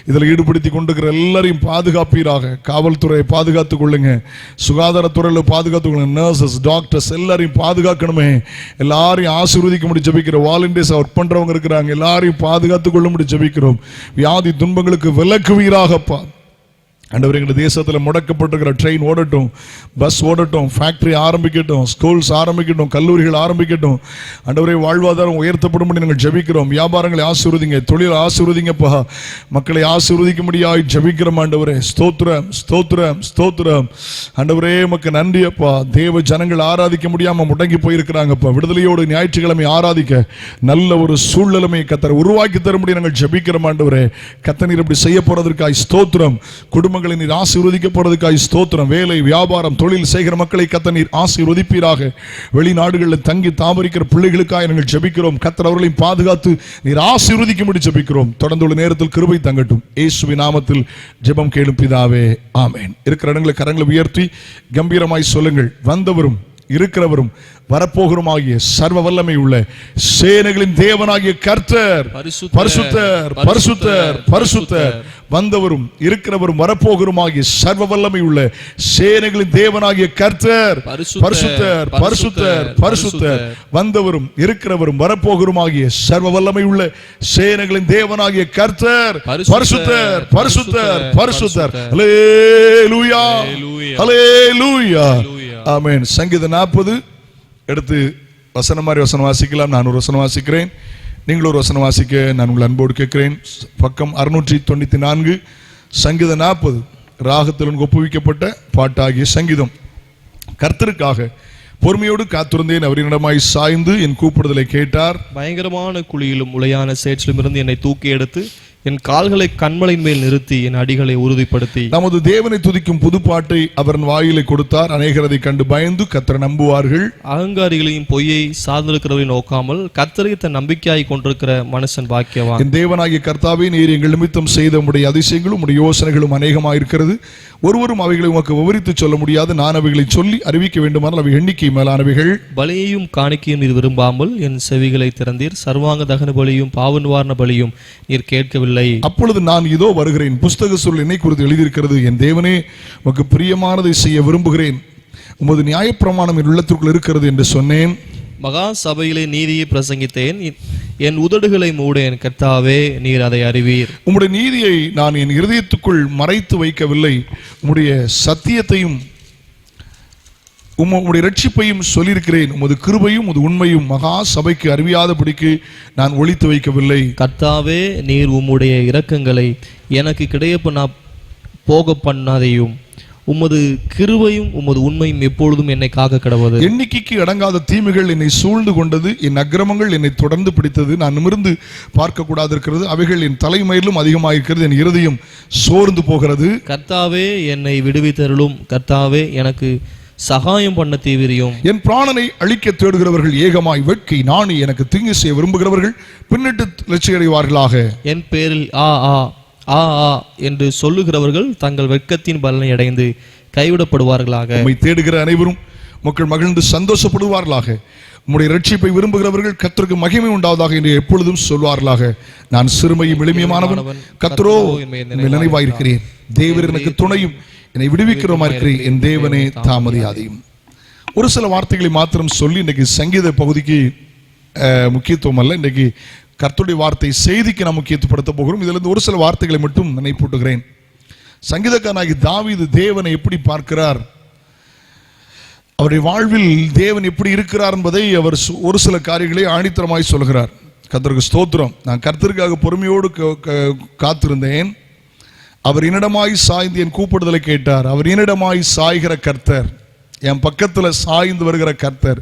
இதில் ஈடுபடுத்தி கொண்டிருக்கிற எல்லாரையும் பாதுகாப்பீராக. காவல்துறையை பாதுகாத்துக் கொள்ளுங்க, சுகாதாரத்துறையில் பாதுகாத்துக் கொள்ளுங்க, நர்சஸ், டாக்டர்ஸ் எல்லாரையும் பாதுகாக்கணுமே. எல்லாரையும் ஆசீர்வதிக்க முடியும் ஜெபிக்கிறோம். வாலண்டியர்ஸ் ஒர்க் பண்றவங்க இருக்கிறாங்க, எல்லாரையும் பாதுகாத்துக் கொள்ள முடியும் ஜெபிக்கிறோம். வியாதி துன்பங்களுக்கு விலக்குவீராகப்பா. ஆண்டவரே, எங்கள் தேசத்தில் முடக்கப்பட்டிருக்கிற ட்ரெயின் ஓடட்டும், பஸ் ஓடட்டும், ஃபேக்டரி ஆரம்பிக்கட்டும், ஸ்கூல்ஸ் ஆரம்பிக்கட்டும், கல்லூரிகள் ஆரம்பிக்கட்டும். ஆண்டவரே, வாழ்வாதாரம் உயர்த்தப்படும்படி நாங்கள் ஜெபிக்கிறோம். வியாபாரங்களை ஆசீர்வதிங்க, தொழில் ஆசீர்வதிங்கப்பா. மக்களை ஆசீர்வதிக்க முடியாது ஜெபிக்கிறோம். ஆண்டவரே, ஸ்தோத்திரம், ஸ்தோத்திரம், ஸ்தோத்திரம். ஆண்டவரே, மக்கு நன்றி அப்பா. தேவ ஜனங்கள் ஆராதிக்க முடியாம முடங்கி போயிருக்கிறாங்கப்பா. விடுதலையோடு ஞாயிற்றுக்கிழமை ஆராதிக்க நல்ல ஒரு சூழ்நிலைமை கர்த்தர் உருவாக்கி தரும்படி நாங்கள் ஜெபிக்கிறோம். ஆண்டவரே, கர்த்தர் நீர் இப்படி செய்ய போறதற்காய் ஸ்தோத்திரம். குடும்பங்களை நீர் ஆசீர்வதிக்க போறதுக்காய் ஸ்தோத்திரம். வேலை, வியாபாரம், தொழில் செய்கிற மக்களை கர்த்தர் நீர் ஆசீர்வதிப்பீராக. வெளிநாடுகளில் தங்கி தாமரிக்கிற பிள்ளைகளுக்காக நாங்கள் ஜெபிக்கிறோம். கர்த்தர் அவர்களையும் பாதுகாத்து நீர் ஆசீர்வதிக்கும்படி ஜெபிக்கிறோம். தொடர்ந்து உள்ள நேரத்தில் கிருபை தங்கட்டும். இயேசுவின் நாமத்தில் ஜெபம் கேளும் பிதாவே, ஆமென். இருக்கிற இடங்களை கரங்களை உயர்த்தி கம்பீரமாய் சொல்லுங்கள். வந்தவரும் இருக்கிறவரும் வரப்போகிறோமாகிய சர்வ வல்லமை உள்ள சேனைகளின் தேவனாகிய கர்த்தர் பரிசுத்தர், பரிசுத்தர், பரிசுத்தர். வந்தவரும் இருக்கிறவரும் வரப்போகிறோமாகிய சர்வ வல்லமை உள்ள சேனைகளின் தேவனாகிய கர்த்தர் பரிசுத்தர், பரிசுத்தர், பரிசுத்தர். வந்தவரும் இருக்கிறவரும் வரப்போகிறோமாகிய சர்வ வல்லமை உள்ள சேனைகளின் தேவனாகிய கர்த்தர் பரிசுத்தர், பரிசுத்தர், பரிசுத்தர். ஹல்லேலூயா, ஹல்லேலூயா, ஆமென். சங்கீதம் 40 எடுத்து வசனம் மாதிரி வசனம் வாசிக்கலாம். நான் ஒரு வசனம் வாசிக்கிறேன், நீங்கள் ஒரு வசனம் வாசிக்க நான் உங்கள் அன்போடு கேட்கிறேன். பக்கம் 694, சங்கீதம் 40, ராகத்தில் ஒப்புவிக்கப்பட்ட பாட்டாகிய சங்கீதம். கர்த்தருக்காக பொறுமையோடு காத்திருந்தேன், அவரிடமாய் சாய்ந்து என் கூப்பிடுதலை கேட்டார். பயங்கரமான குழியிலும் உளையான சேற்றிலும் இருந்து என்னை தூக்கி எடுத்து என் கால்களை கண்மலையின் மேல் நிறுத்தி என் அடிகளை உறுதிப்படுத்தி நமது தேவனை துதிக்கும் புதுப்பாட்டை அவரின் வாயிலை கொடுத்தார். அநேகர் அதை கண்டு பயந்து கர்த்தரை நம்புவார்கள். அகங்காரிகளையும் பொய்யை சார்ந்திருக்கிறவரை நோக்காமல் கர்த்தரை தன் நம்பிக்கையாய் கொண்டிருக்கிற மனுஷன் பாக்கியவான். என் தேவனாகிய கர்த்தாவே, நீர் எங்கள் நிமித்தம் செய்த உம்முடைய அதிசயங்களும் உம்முடைய யோசனைகளும் அநேகமாயிருக்கிறது. ஒருவரும் அவைகளை உமக்கு விவரித்து சொல்ல முடியாது. நான் அவைகளை சொல்லி அறிவிக்க வேண்டுமானால் அவை எண்ணிக்கை மேலானவைகள். பலியையும் காணிக்கையும் நீர் விரும்பாமல் என் செவிகளை திறந்தீர். சர்வாங்க தகன பலியும் பாவ நிவாரண பலியும் நீர் கேட்கவில்லை. அப்பொழுது நான் இதோ வருகிறேன். புஸ்தக சொல் என்னை குறித்து எழுதியிருக்கிறது. என் தேவனே, உமக்கு பிரியமானதை செய்ய விரும்புகிறேன். உமது நியாயப்பிரமாணம் என் உள்ளத்திற்குள் இருக்கிறது என்று சொன்னேன். மகா சபையிலே நீதியை பிரசங்கித்தேன். என் உதடுகளை மூடேன். கர்த்தாவே, நீர் அதை அறிவீர். உம்முடைய நீதியை நான் என் இருதயத்துக்குள் மறைத்து வைக்கவில்லை. உம்முடைய சத்தியத்தையும் உம்முடைய ரட்சிப்பையும் சொல்லியிருக்கிறேன். உமது கிருபையும் உமது உண்மையும் மகா சபைக்கு அறிவியாதபடிக்கு நான் ஒளித்து வைக்கவில்லை. கர்த்தாவே, நீர் உம்முடைய இரக்கங்களை எனக்கு கிடையப்ப போக பண்ணாதையும் உமது கிருபையும் உமது உண்மையும் எப்பொழுதும் என்னை காக்க கடவது. எண்ணிக்கைக்கு அடங்காத தீமைகள் என்னை சூழ்ந்து கொண்டது, என் அக்கிரமங்கள் என்னை தொடர்ந்து பிடித்தது. நான் நிமிர்ந்து பார்க்க கூடாது இருக்கிறது, அவைகள் என் தலைமயிலும் அதிகமாயிருக்கிறது, என் இருதயம் சோர்ந்து போகிறது. கர்த்தாவே என்னை விடுவித்தருளும், கர்த்தாவே எனக்கு சகாயம் பண்ண தீவிரியும். என் பிராணனை அழிக்க தேடுகிறவர்கள் ஏகமாய் வெட்கி நாணி எனக்கு தீங்கு செய்ய விரும்புகிறவர்கள் பின்னிட்டு லட்சியடைவார்களாக. என் பேரில் ஆ ஆ ஆ ஆ என்று சொல்லுகிறவர்கள் தங்கள் வெட்கத்தின் பலனை அடைந்து கைவிடப்படுவார்களாக. உம்மை தேடுகிற அனைவரும் மக்கள் மகிழ்ந்து சந்தோஷப்படுவார்களாக. உம்முடைய ரட்சிப்பை விரும்புகிறவர்கள் கர்த்தருக்கு மகிமை உண்டாவதாக என்று எப்பொழுதும் சொல்வார்களாக. நான் சிறுமையும் எளிமையுமானவன், கர்த்தரோ நினைவாயிருக்கிறேன். தேவர் எனக்கு துணையும் என்னை விடுவிக்கிறோமா இருக்கிறேன். என் தேவனே தாமதியாதையும். ஒரு சில வார்த்தைகளை மாத்திரம் சொல்லி இன்னைக்கு சங்கீத பகுதிக்கு முக்கியத்துவம் அல்ல, இன்னைக்கு கர்த்தருடைய வார்த்தை செய்திக்கு நாம் முக்கியத்துவப்படுத்த போகிறோம். இதுல இருந்து ஒரு சில வார்த்தைகளை மட்டும் நினைப்பூட்டுகிறேன். சங்கீதக்காரனாகி தாவீது தேவனை எப்படி பார்க்கிறார், அவருடைய வாழ்வில் தேவன் எப்படி இருக்கிறார் என்பதை அவர் ஒரு சில காரியங்களை ஆணித்தரமாய் சொல்கிறார். கர்த்தருக்கு ஸ்தோத்திரம். நான் கர்த்தருக்காக பொறுமையோடு காத்திருந்தேன். அவர் என்னிடமாய் சாய்ந்து என் கூப்பிடுதலை கேட்டார். அவர் என்னிடமாய் சாய்கிற கர்த்தர், என் பக்கத்துல சாய்ந்து வருகிற கர்த்தர்.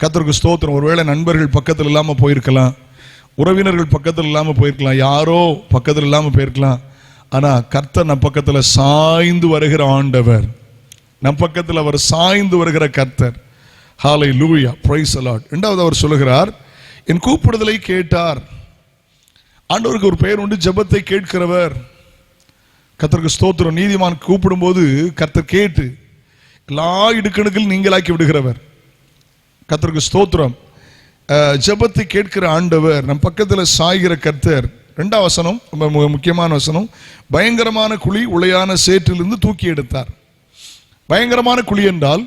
கர்த்தருக்கு ஸ்தோத்திரம். ஒருவேளை நண்பர்கள் பக்கத்தில் இல்லாம போயிருக்கலாம், உறவினர்கள் பக்கத்தில் இல்லாம போயிருக்கலாம், யாரோ பக்கத்தில் இல்லாம போயிருக்கலாம். ஆனா கர்த்தர் நம் பக்கத்துல சாய்ந்து வருகிற ஆண்டவர், நம் பக்கத்தில் அவர் சாய்ந்து வருகிற கர்த்தர். ஹல்லேலூயா, பிரைஸ் தி லார்ட். இரண்டாவது அவர் சொல்லுகிறார், என் கூப்பிடுதலை கேட்டார். ஆண்டவருக்கு ஒரு பெயர் உண்டு, ஜெபத்தை கேட்கிறவர். கர்த்தருக்கு ஸ்தோத்திரம். நீதிமான் கூப்பிடும் போது கர்த்தர் கேட்டு எல்லா இடுக்கணுக்கள் நீங்களாக்கி விடுகிறவர். கர்த்தருக்கு ஸ்தோத்திரம். ஜெபத்தை கேட்கிற ஆண்டவர், நம் பக்கத்தில் சாய்கிற கர்த்தர். இரண்டாவது வசனம் ரொம்ப முக்கியமான வசனம். பயங்கரமான குழி உளையான சேற்றிலிருந்து தூக்கி எடுத்தார். பயங்கரமான குழி என்றால்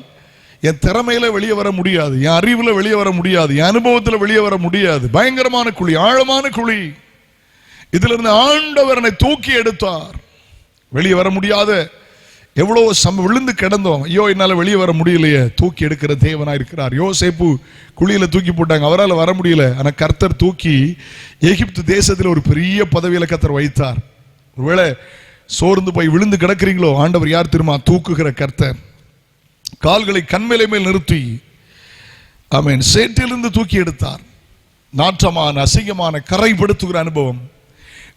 என் திறமையில வெளியே வர முடியாது, என் அறிவுல வெளியே வர முடியாது, என் அனுபவத்தில் வெளியே வர முடியாது. பயங்கரமான குழி, ஆழமான குழி. இதுல இருந்து ஆண்டவர் என்னை தூக்கி எடுத்தார். வெளியே வர முடியாத எவ்வளவு விழுந்து கிடந்தோம், ஐயோ என்னால வெளியே வர முடியலையே, தூக்கி எடுக்கிற தேவனா இருக்கிறார். யோசேப்பு குழியில தூக்கி போட்டாங்க, அவரால் வர முடியல. ஆனா கர்த்தர் தூக்கி எகிப்து தேசத்தில் ஒரு பெரிய பதவியில கர்த்தர் வைத்தார். ஒருவேளை சோர்ந்து போய் விழுந்து கிடக்கிறீங்களோ, ஆண்டவர் யார் தெரியுமா? தூக்குகிற கர்த்தர். கால்களை கண்மேலை மேல் நிறுத்தி ஆமென் சேற்றிலிருந்து தூக்கி எடுத்தார். நாற்றமான அசிங்கமான கரைப்படுத்துகிற அனுபவம்,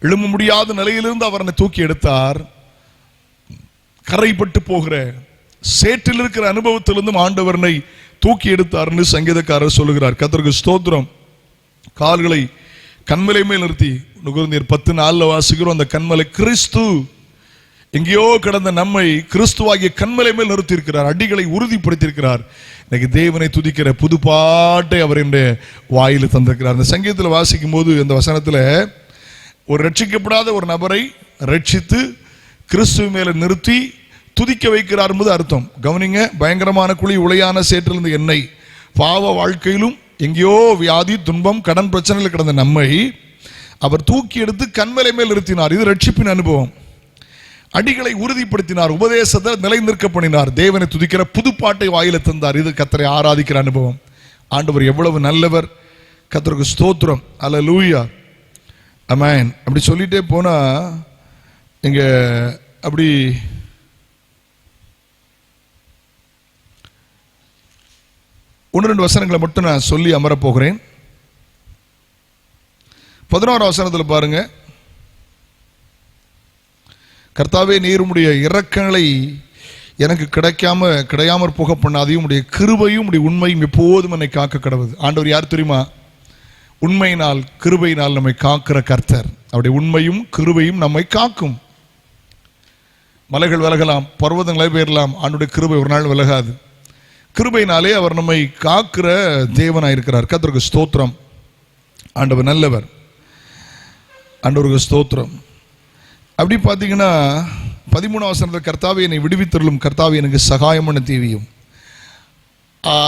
எழும்ப முடியாத நிலையிலிருந்து அவரை தூக்கி எடுத்தார். கரைப்பட்டு போகிற சேற்றில் இருக்கிற அனுபவத்திலிருந்தும் ஆண்டவரனை தூக்கி எடுத்தார்னு சங்கீதக்காரர் சொல்லுகிறார். கர்த்தருக்கு ஸ்தோத்திரம். கால்களை கண்மலை மேல் நிறுத்தி, நுகர்ந்தீர் 10:4 வாசிக்கிறோம், அந்த கண்மலை கிறிஸ்து. எங்கேயோ கடந்த நம்மை கிறிஸ்துவாகிய கண்மலை மேல் நிறுத்தி இருக்கிறார், அடிகளை உறுதிப்படுத்தியிருக்கிறார். இன்னைக்கு தேவனை துதிக்கிற புது பாட்டை அவர் என்னுடைய வாயில தந்திருக்கிறார். அந்த சங்கீதத்தில் வாசிக்கும் போது அந்த வசனத்துல ஒரு ரட்சிக்கப்படாத ஒரு நபரை ரட்சித்து கிறிஸ்துவ மேல நிறுத்தி துதிக்க வைக்கிறார் என்பது அர்த்தம். கவனிங்க, பயங்கரமான குழி உளையான சேற்றிலிருந்து என்னை, பாவ வாழ்க்கையிலும் எங்கேயோ வியாதி துன்பம் கடன் பிரச்சனையில் கிடந்த நம்மை அவர் தூக்கி எடுத்து கண்மலை மேல் நிறுத்தினார். இது ரட்சிப்பின் அனுபவம். அடிகளை உறுதிப்படுத்தினார், உபதேசத்தை நிலை நிற்க பண்ணினார், தேவனை துதிக்கிற புது பாட்டை வாயில தந்தார். இது கர்த்தரை ஆராதிக்கிற அனுபவம். ஆண்டவர் எவ்வளவு நல்லவர். கர்த்தருக்கு ஸ்தோத்திரம். அல்லேலூயா, ஆமென். அப்படி சொல்லிட்டே போனா இங்க அப்படி ஒன்று ரெண்டு வசனங்களை மட்டும் நான் சொல்லி அமர போகிறேன். 11ஆம் வசனத்தில் பாருங்க, கர்த்தாவே நீர் உம்முடைய இரக்கங்களை எனக்கு கிடையாமற் போக பண்ணாதையும், உடைய கிருபையும் உடைய உண்மையும் எப்போதும் என்னை காக்க கடவுது. ஆண்டவர் யார் தெரியுமா? உண்மையினால் கிருபையினால் நம்மை காக்கிற கர்த்தர். அவருடைய உண்மையும் கிருபையும் நம்மை காக்கும். மலைகள் விலகலாம், பர்வதங்களை பெயரலாம், ஆண்டுடைய கிருபை ஒரு நாள் விலகாது. கிருபையினாலே அவர் நம்மை காக்கிற தேவனாயிருக்கிறார். கர்த்தருக்கு ஸ்தோத்திரம். ஆண்டவர் நல்லவர். ஆண்டவருக்கு ஸ்தோத்திரம். அப்படி பார்த்தீங்கன்னா 13ஆம் வசனத்தில் கர்த்தாவே என்னை விடுவித்தருளும், கர்த்தாவே எனக்கு சகாயம் பண்ண தீவியும்.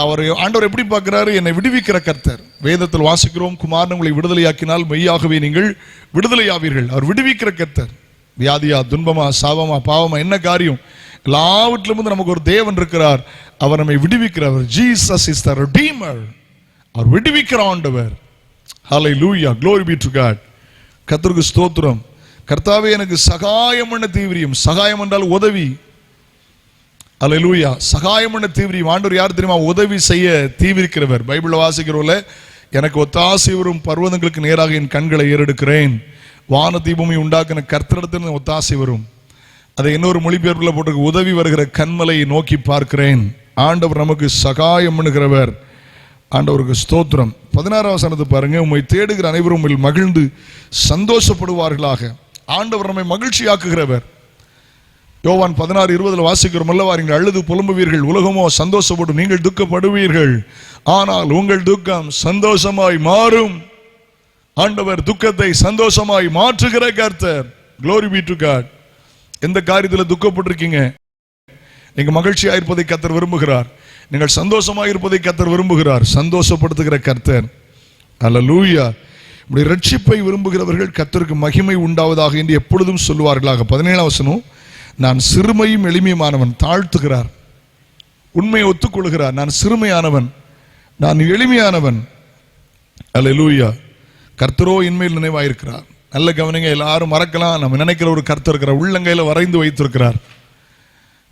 அவர் ஆண்டவர் எப்படி பார்க்கிறாரு? என்னை விடுவிக்கிற கர்த்தர். வேதத்தில் வாசிக்கிறோம், குமாரன் உங்களை விடுதலையாக்கினால் மெய்யாகவே நீங்கள் விடுதலையாவீர்கள். அவர் விடுவிக்கிற கர்த்தர். வியாதியா, துன்பமா, சாபமா, பாவமா, என்ன காரியம் எல்லாவற்றிலும் நமக்கு ஒரு தேவன் இருக்கிறார். அவர் நம்மை விடுவிக்கிறவர். Jesus is the redeemer. அவர் விடுவிக்கிற ஆண்டவர். ஹல்லேலூயா, glory be to God. கர்த்தருக்கு ஸ்தோத்திரம். கர்த்தாவே எனக்கு சகாயம் பண்ண தீவிரியம். சகாயம் என்றால் உதவி. அல்லேலூயா. சகாயம் பண்ண தீவிரி. ஆண்டவர் யார் தெரியுமா? உதவி செய்ய தீவிரிக்கிறவர். பைபிள்ல வாசிக்கிறோம்ல, எனக்கு ஒத்தாசை வரும் பர்வதங்களுக்கு நேராக என் கண்களை ஏறெடுக்கிறேன். வான தீபூமி உண்டாக்கின கர்த்தரிடத்தில் ஒத்தாசை வரும். அதை இன்னொரு மொழிபெயர்ப்புல போட்டு உதவி வருகிற கண்மலையை நோக்கி பார்க்கிறேன். ஆண்டவர் நமக்கு சகாயம் பண்ணுகிறவர். ஆண்டவருக்கு ஸ்தோத்திரம். 16ஆம் வசனத்தை பாருங்க. உம்மை தேடுகிற அனைவரும் உம்மில் மகிழ்ந்து சந்தோஷப்படுவார்களாக. ஆண்டவர் நம்மை மகிழ்ச்சியாக்குகிறவர். யோவான் 16:20 வாசிக்கிறோம் அல்லவா, நீங்கள் அழுது புலம்புவீர்கள், உலகமோ சந்தோஷப்படும், நீங்கள் துக்கப்படுவீர்கள், ஆனால் உங்கள் துக்கம் சந்தோஷமாய் மாறும். ஆண்டவர் துக்கத்தை சந்தோஷமாய் மாற்றுகிற கர்த்தர். Glory be to God. எந்த காரியத்தில் துக்கப்பட்டிருக்கீங்க, நீங்க மகிழ்ச்சியா இருப்பதை கர்த்தர் விரும்புகிறார். நீங்கள் சந்தோஷமாக இருப்பதை கர்த்தர் விரும்புகிறார். சந்தோஷப்படுத்துகிற கர்த்தர். அல்லேலூயா. இப்படி ரட்சிப்பை விரும்புகிறவர்கள் கர்த்தருக்கு மகிமை உண்டாவதாக என்று எப்பொழுதும் சொல்லுவார்களாக. 17ஆம் வசனம், நான் சிறுமையும் எளிமையுமானவன். தாழ்த்துகிறார், உண்மையை ஒத்துக்கொள்கிறார். நான் சிறுமையானவன், நான் எளிமையானவன். அல்லேலூயா. கர்த்தரோ இன்மையில் நினைவாயிருக்கிறார். நல்ல கவனிங்க, எல்லாரும் மறக்கலாம். நம்ம நினைக்கிற ஒரு கர்த்தர் இருக்கிறார், உள்ளங்கையில வரைந்து வைத்திருக்கிறார்.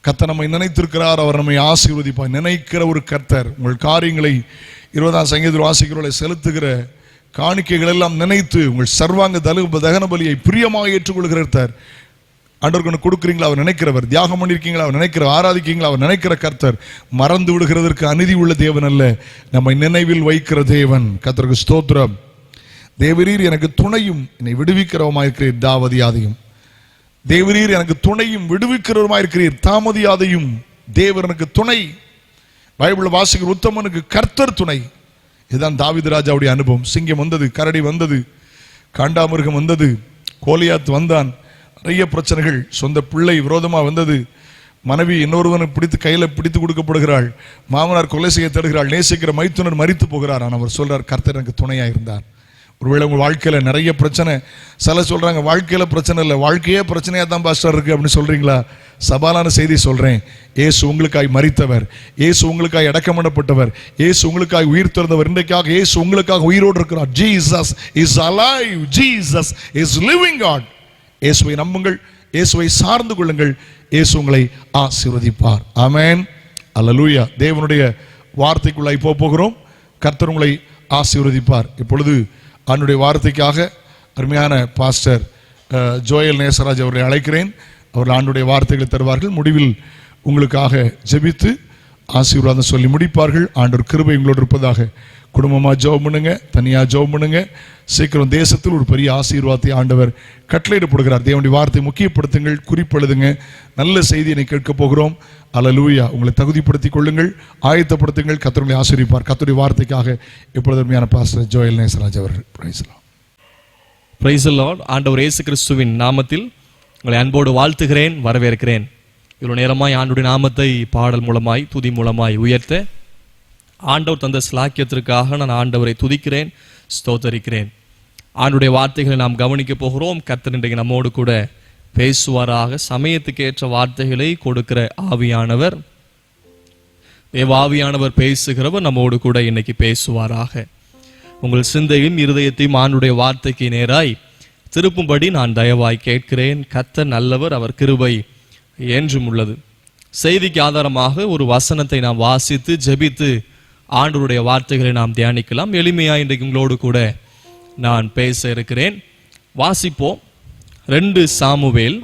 கர்த்தர் நம்மை நினைத்திருக்கிறார், அவர் நம்மை ஆசீர்வதிப்பார். நினைக்கிற ஒரு கர்த்தர். உங்கள் காரியங்களை 20ஆம் சங்கீதத்தில் வாசிக்கிறவர்களை செலுத்துகிற காணிக்கைகள் எல்லாம் நினைத்து உங்கள் சர்வாங்க தகன பலியை பிரியமாக ஏற்றுக்கொள்கிற கர்த்தர். ஆண்டவருக்கு கொடுக்குறீங்களா, அவர் நினைக்கிறவர். தியாகம் பண்ணிருக்கீங்களா, அவர் நினைக்கிற. ஆராதிக்கீங்களா, அவர் நினைக்கிற கர்த்தர். மறந்து விடுகிறதற்கு அநீதி உள்ள தேவன் அல்ல, நம்மை நினைவில் வைக்கிற தேவன். கர்த்தருக்கு ஸ்தோத்திரம். தேவரீர் எனக்கு துணையும் என்னை விடுவிக்கிறவமாயிருக்கிறீர், தாமதியாதையும். தேவரீர் எனக்கு துணையும் விடுவிக்கிறவருமாயிருக்கிறீர், தாமதியாதையும். தேவர் எனக்கு துணை. பைபிள் வாசிக்கிற உத்தமனுக்கு கர்த்தர் துணை. இதுதான் தாவீது ராஜாவுடைய அனுபவம். சிங்கம் வந்தது, கரடி வந்தது, காண்டாமிருகம் வந்தது, கோலியாத் வந்தான், நிறைய பிரச்சனைகள். சொந்த பிள்ளை விரோதமா வந்தது, மனைவி இன்னொருவனை பிடித்து கையில பிடித்து கொடுக்கப்படுகிறாள், மாமனார் கொலை செய்ய தருகிறாள், நேசிக்கிற மைத்துனர் மரித்து போகிறார். ஆனால் அவர் சொல்றார், கர்த்தர் எனக்கு துணையா இருந்தார். ஒருவேளை உங்கள் வாழ்க்கையில நிறைய பிரச்சனை. சில சொல்றாங்க வாழ்க்கையில பிரச்சனை இல்லை, வாழ்க்கையே பிரச்சனையா தான் பாஸ்டர் இருக்கு அப்படின்னு சொல்றீங்களா? சவாலான செய்தி சொல்றேன். இயேசு உங்களுக்காய் மரித்தவர், இயேசு உங்களுக்காய் அடக்கம் பண்ணப்பட்டவர், இயேசு உங்களுக்காய் உயிர் திறந்தவர். இன்றைக்காக இயேசு உங்களுக்காக உயிரோடு இருக்கிறார். Jesus is alive, Jesus is living God. இயேசுவை நம்புங்கள், இயேசுவை சார்ந்து கொள்ளுங்கள், இயேசு உங்களை ஆசீர்வதிப்பார். ஆமென். அல்லேலூயா. தேவனுடைய வார்த்தைக்குள்ளாய் போகிறோம். கர்த்தர் உங்களை ஆசீர்வதிப்பார். இப்பொழுது அவனுடைய வார்த்தைக்காக அருமையான பாஸ்டர் ஜோயல் நேசராஜ் அவர்களை அழைக்கிறேன். அவர்கள் ஆண்டுடைய வார்த்தைகளை தருவார்கள். முடிவில் உங்களுக்காக ஜெபித்து ஆசீர்வாதம் சொல்லி முடிப்பார்கள். ஆண்டவர் கிருபை உங்களோடு இருப்பதாக. குடும்பமா ஜெபம் பண்ணுங்க, தனியா ஜெபம் பண்ணுங்க. சீக்கிரம் தேசத்தில் ஒரு பெரிய ஆசீர்வாதத்தை ஆண்டவர் கட்டளையிடப்படுகிறார். தேவனுடைய வார்த்தை முக்கியப்படுத்துங்கள், குறிப்பெழுதுங்க. நல்ல செய்தியை கேட்க போகிறோம். அல்லேலூயா. உங்களை தகுதிப்படுத்திக் கொள்ளுங்கள், ஆயத்தப்படுத்துங்கள். கர்த்தரை ஆசீர்வதிப்பார். கர்த்தருடைய வார்த்தைக்காக இப்பொழுது அருமையான பாஸ்டர் ஜோயல் நேசராஜ் அவர்கள். Price the Lord. ஆண்டவர் இயேசு கிறிஸ்துவின் நாமத்தில் உங்களை அன்போடு வாழ்த்துகிறேன், வரவேற்கிறேன். இவ்வளவு நேரமாய் ஆண்டுடைய நாமத்தை பாடல் மூலமாய் துதி மூலமாய் உயர்த்த ஆண்டவர் தந்த ஸ்லாக்கியத்திற்காக நான் ஆண்டவரை துதிக்கிறேன், ஸ்தோத்தரிக்கிறேன். ஆண்டுடைய வார்த்தைகளை நாம் கவனிக்க போகிறோம். கர்த்தர் இன்றைக்கு நம்மோடு கூட பேசுவாராக. சமயத்துக்கேற்ற வார்த்தைகளை கொடுக்கிற ஆவியானவர், ஆவியானவர் பேசுகிறவர் நம்மோடு கூட இன்னைக்கு பேசுவாராக. உங்கள் சிந்தையும் இருதயத்தையும் ஆண்டுடைய வார்த்தைக்கு நேராய் திருப்பும்படி நான் தயவாய் கேட்கிறேன். கர்த்தர் நல்லவர், அவர் கிருபை என்றும் உள்ளது. செய்திக்கு ஆதாரமாக ஒரு வசனத்தை நாம் வாசித்து ஜெபித்து ஆண்டவருடைய வார்த்தைகளை நாம் தியானிக்கலாம். எளிமையாக இன்றைக்கு உங்களோடு கூட நான் பேச இருக்கிறேன். வாசிப்போம். 2 சாமுவேல்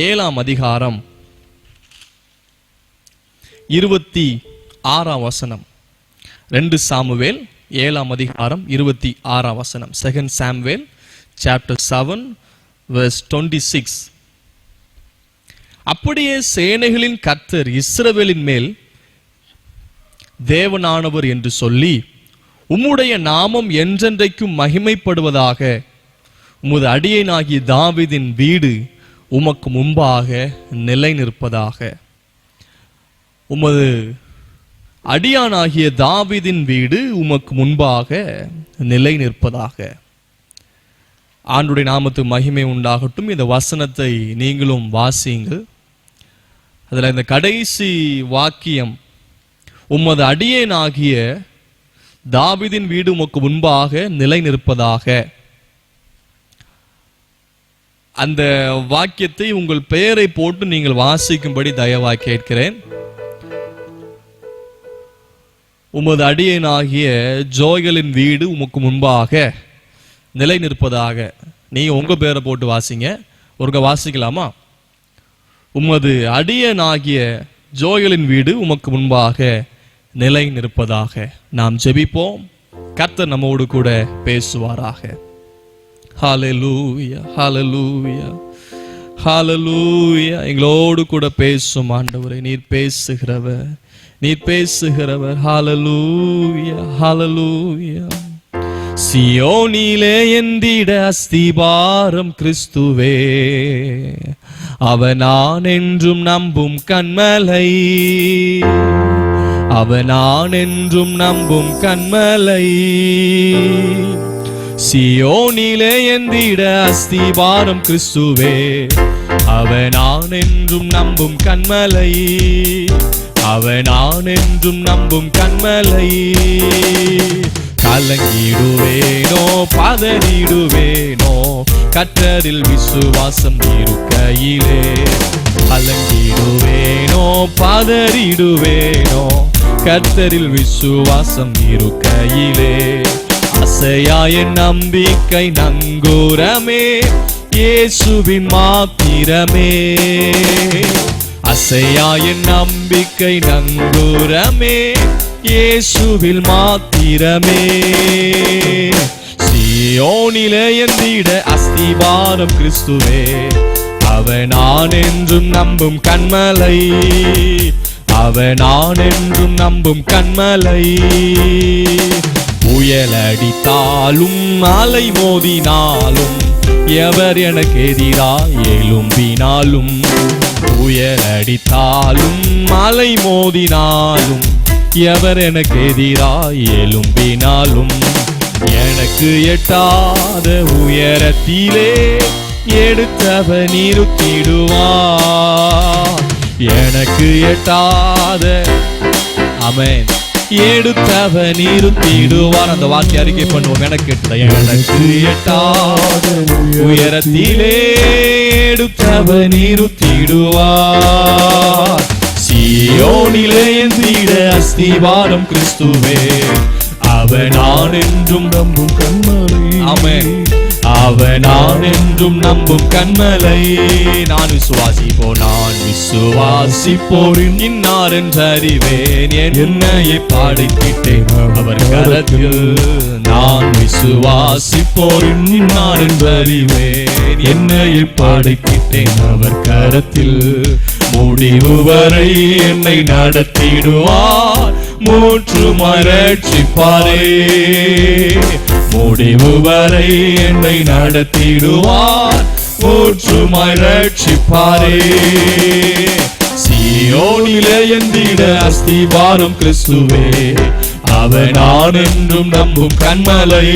7ஆம் அதிகாரம் 26ஆம் வசனம். 2 சாமுவேல் 7ஆம் அதிகாரம் 26ஆம் வசனம். 2 சாமுவேல் chapter 7 verse 26. அப்படியே சேனைகளின் கர்த்தர் இஸ்ரவேலின் மேல் தேவனானவர் என்று சொல்லி உம்முடைய நாமம் என்றென்றைக்கும் மகிமைப்படுவதாக. உமது அடியேனாகிய தாவீதின் வீடு உமக்கு முன்பாக நிலை நிற்பதாக. உமது அடியானாகிய தாவீதின் வீடு உமக்கு முன்பாக நிலை நிற்பதாக. ஆண்டுடைய நாமத்துக்கு மகிமை உண்டாகட்டும். இந்த வசனத்தை நீங்களும் வாசியுங்கள். அதில் இந்த கடைசி வாக்கியம், உமது அடியேனாகிய தாவீதின் வீடு உமக்கு முன்பாக நிலை நிற்பதாக. அந்த வாக்கியத்தை உங்கள் பெயரை போட்டு நீங்கள் வாசிக்கும்படி தயவாய் கேட்கிறேன். உமது அடியேனாகிய ஜோயலின் வீடு உமக்கு முன்பாக நிலை நிற்பதாக. நீங்க உங்க பேரை போட்டு வாசிங்க. ஒருக்க வாசிக்கலாமா? உமது அடியேனாகிய ஜோயலின் வீடு உமக்கு முன்பாக நிலை நிற்பதாக. நாம் ஜெபிப்போம். கர்த்தர் நம்மோடு கூட பேசுவாராக. ஹல்லேலூயா, ஹல்லேலூயா, ஹல்லேலூயா. எங்களோடு கூட பேசும் ஆண்டவரே, நீர் பேசுகிறவர், நீர் பேசுகிறவர். ஹல்லேலூயா, ஹல்லேலூயா. சியோனிலே எந்திட அஸ்திபாரம் கிறிஸ்துவே, அவர் நான் என்றும் நம்பும் கன்மலை, அவர் நான் என்றும் நம்பும் கன்மலை. சியோனிலே எந்திட அஸ்திபாரம் கிறிஸ்துவே, அவர் நான் என்றும் நம்பும் கன்மலை, அவர் நான் என்றும் நம்பும் கன்மலை. கலங்கிடுவேனோ பதறிடுவேனோ கர்த்தரில் விசுவாசம் இருக்கையிலே. கலங்கிடுவேனோ பதறிடுவேனோ கர்த்தரில் விசுவாசம் இருக்கையிலே. அசையாய நம்பிக்கை நங்கூரமே, இயேசுவின் மாத்திரமே. அசையாய நம்பிக்கை நங்கூரமே, இயேசுவில் மாத்திரமே. சியோனிலே எந்திட அஸ்திபாரம் கிறிஸ்துவே, அவர் நான் என்றும் நம்பும் கன்மலை, அவர் நான் என்றும் நம்பும் கன்மலை. புயலடித்தாலும் அலை மோதினாலும் எவர் எனக்கு எதிராய் எழும்பினாலும், புயலடித்தாலும் அலை மோதினாலும் எவர் எனக்கு எதிராய் எழும்பினாலும், எனக்கு எட்டாத உயரத்திலே எடுத்தவர் நிறுத்திடுவார். எனக்கு எட்டாத ஆமென் எடுத்தவர் நிறுத்திடுவார். அந்த வார்த்தை அறிக்கை பண்ணுவோம். எனக்கு எட்டாத உயரத்திலே எடுத்தவர் நிறுத்திடுவார். சியோனிலே எந்திட அஸ்திபாரம் கிறிஸ்துவே, அவர் நான் என்றும் நம்பும் கன்மலை. ஆமென். அவர் நான் என்றும் நம்பும் கன்மலை. நான் விசுவாசிப்போரின் இன்னார் என்றறிவேன், என்னையை பாடிக்கிட்டேன் அவர் கரத்தில். நான் விசுவாசிப்போரின் இன்னார் என்றறிவேன், என்னையை பாடிக்கிட்டேன் அவர் கரத்தில். முடிவு வரை என்னை நடத்திடுவார், மூற்றுமாய் ரட்சிப்பாரே. முடிவு வரை என்னை நடத்திடுவார், மூற்றுமாய் ரட்சிப்பாரே. சியோனிலே எந்திட அஸ்திபாரம் கிறிஸ்துவே, அவர் நான் என்றும் நம்பும் கன்மலை,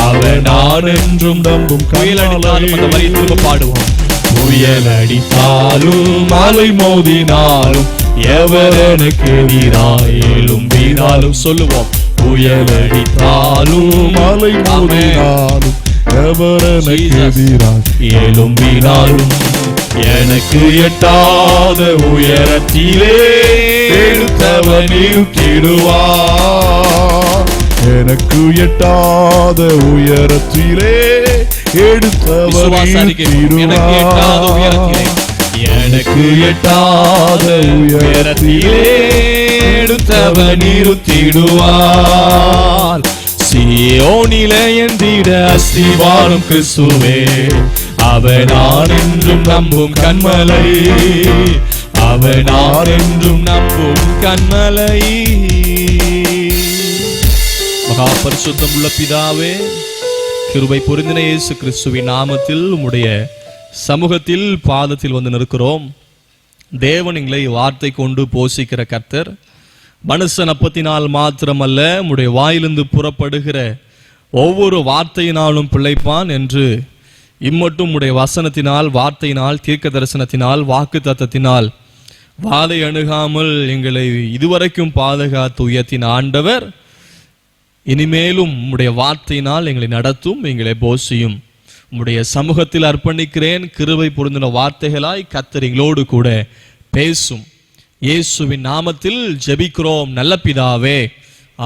அவர் நான் என்றும் நம்பும் கன்மலை. அந்த வரி திரும்ப பாடுவோம். புயலடித்தாலும் மலை மோதினாலும் எவர் எனக்கு எதிராய் எழும்பினாலும் சொல்லுவோம். புயலடித்தாலும் மலை மோதினாலும் எவர் எனக்கு எதிராய் எழும்பினாலும், எனக்கு எட்டாத உயரத்திலே எடுத்தவர் நிறுத்திடுவார். எனக்கு எட்டாத உயரத்திலே எடுத்தவர் நிறுத்திடுவார். எனக்கு எட்டாத உயரத்திலே எடுத்தவர் நிறுத்திடுவார். சியோனிலே எந்திட அஸ்திபாரம் கிறிஸ்துவே, அவர் நான் என்றும் நம்பும் கன்மலை, அவர் நான் என்றும் நம்பும் கன்மலை. மகா பரிசுத்தம் உள்ள பிதாவே, கிருபை பொருந்தின இயேசு கிறிஸ்துவின் நாமத்தில் உம்முடைய சமூகத்தில் பாதத்தில் வந்து நிற்கிறோம். தேவன் எங்களை வார்த்தை கொண்டு போஷிக்கிற கர்த்தர். மனுஷன் அப்பத்தினால் மாத்திரமல்ல, உம்முடைய வாயிலிருந்து புறப்படுகிற ஒவ்வொரு வார்த்தையினாலும் பிழைப்பான் என்று இம்மட்டும் உம்முடைய வசனத்தினால், வார்த்தையினால், தீர்க்க தரிசனத்தினால், வாக்கு தத்தத்தினால் வாதை அணுகாமல் எங்களை இதுவரைக்கும் பாதுகாத்து உயர்த்தின ஆண்டவர், இனிமேலும் உம்முடைய வார்த்தையினால் எங்களை நடத்தும், எங்களை போஷியும். உம்முடைய சமூகத்தில் அர்ப்பணிக்கிறேன். கிருபை பொருந்தின வார்த்தைகளாய் கர்த்தர் எங்களோடு கூட பேசும். இயேசுவின் நாமத்தில் ஜெபிக்கிறோம் நல்ல பிதாவே.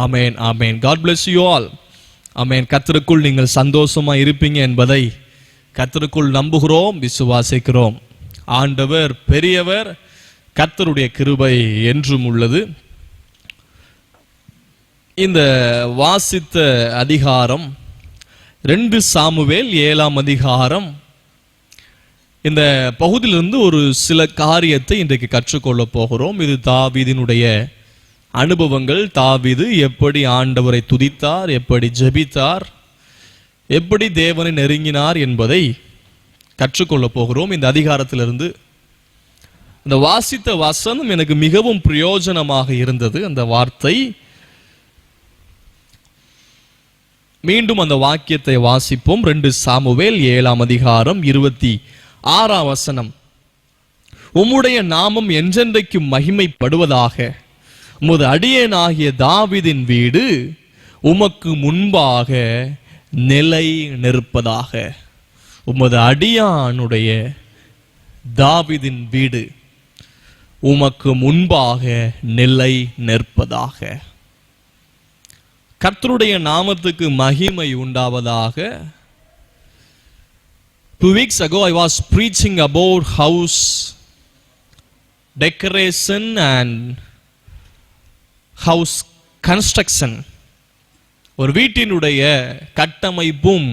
ஆமேன், ஆமேன். God bless you all. ஆமேன். கர்த்தருக்குள் நீங்கள் சந்தோஷமா இருப்பீங்க என்பதை கர்த்தருக்குள் நம்புகிறோம், விசுவாசிக்கிறோம். ஆண்டவர் பெரியவர், கர்த்தருடைய கிருபை என்றும் உள்ளது. இந்த வாசித்த அதிகாரம் 2 சாமுவேல் 7ஆம் அதிகாரம். இந்த பகுதியிலிருந்து ஒரு சில காரியத்தை இன்றைக்கு கற்றுக்கொள்ள போகிறோம். இது தாவீதினுடைய அனுபவங்கள். தாவீது எப்படி ஆண்டவரை துதித்தார், எப்படி ஜெபித்தார், எப்படி தேவனை நெருங்கினார் என்பதை கற்றுக்கொள்ள போகிறோம். இந்த அதிகாரத்திலிருந்து இந்த வாசித்த வசனம் எனக்கு மிகவும் பிரயோஜனமாக இருந்தது. அந்த வார்த்தை மீண்டும் அந்த வாக்கியத்தை வாசிப்போம். 2 சாமுவேல் 7ஆம் அதிகாரம் 26ஆம் வசனம். உம்முடைய நாமம் என்றென்றைக்கு மகிமைப்படுவதாக, உமது அடியேனாகிய தாவீதின் வீடு உமக்கு முன்பாக நிலை நிற்பதாக. உமது அடியானுடைய தாவீதின் வீடு உமக்கு முன்பாக நிலை நிற்பதாக. கர்த்தருடைய நாமத்துக்கு மகிமை உண்டாவதாக. 2 weeks ago I was preaching about house decoration and house construction. ஒரு வீட்டினுடைய கட்டமைப்பும்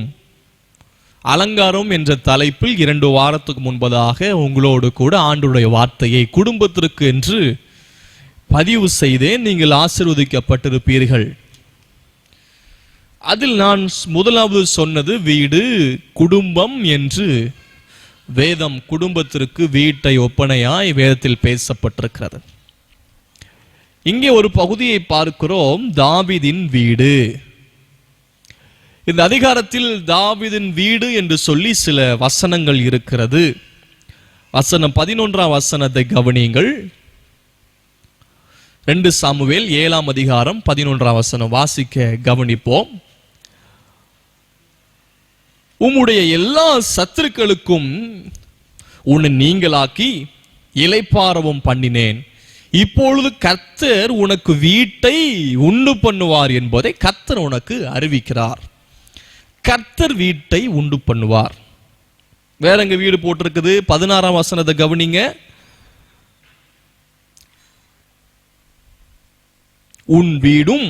அலங்காரம் என்ற தலைப்பில் 2 வாரத்துக்கு முன்பதாக உங்களோடு கூட ஆண்டவருடைய வார்த்தையை குடும்பத்திற்கு என்று பதிவு செய்தேன். நீங்கள் ஆசீர்வதிக்கப்பட்டிருப்பீர்கள். அதில் நான் முதலாவது சொன்னது வீடு, குடும்பம் என்று. வேதம் குடும்பத்திற்கு வீட்டை ஒப்பனையாய் வேதத்தில் பேசப்பட்டிருக்கிறது. இங்கே ஒரு பகுதியை பார்க்கிறோம், தாவீதின் வீடு. இந்த அதிகாரத்தில் தாவீதின் வீடு என்று சொல்லி சில வசனங்கள் இருக்கிறது. வசனம் 11ஆம் வசனத்தை கவனியுங்கள். 2 சாமுவேல் 7ஆம் அதிகாரம் 11ஆம் வசனம் வாசிக்க கவனிப்போம். உம்முடைய எல்லா சத்துருக்களுக்கும் உன்னை நீங்களாக்கி இளைப்பாறவும் பண்ணினேன். இப்பொழுது கர்த்தர் உனக்கு வீட்டை உண்டு பண்ணுவார் என்பதை கர்த்தர் உனக்கு அறிவிக்கிறார். கர்த்தர் வீட்டை உண்டு பண்ணுவார். வேற எங்க வீடு போட்டிருக்குது? 16ஆம் வசனத்தை கவனிங்க. உன் வீடும்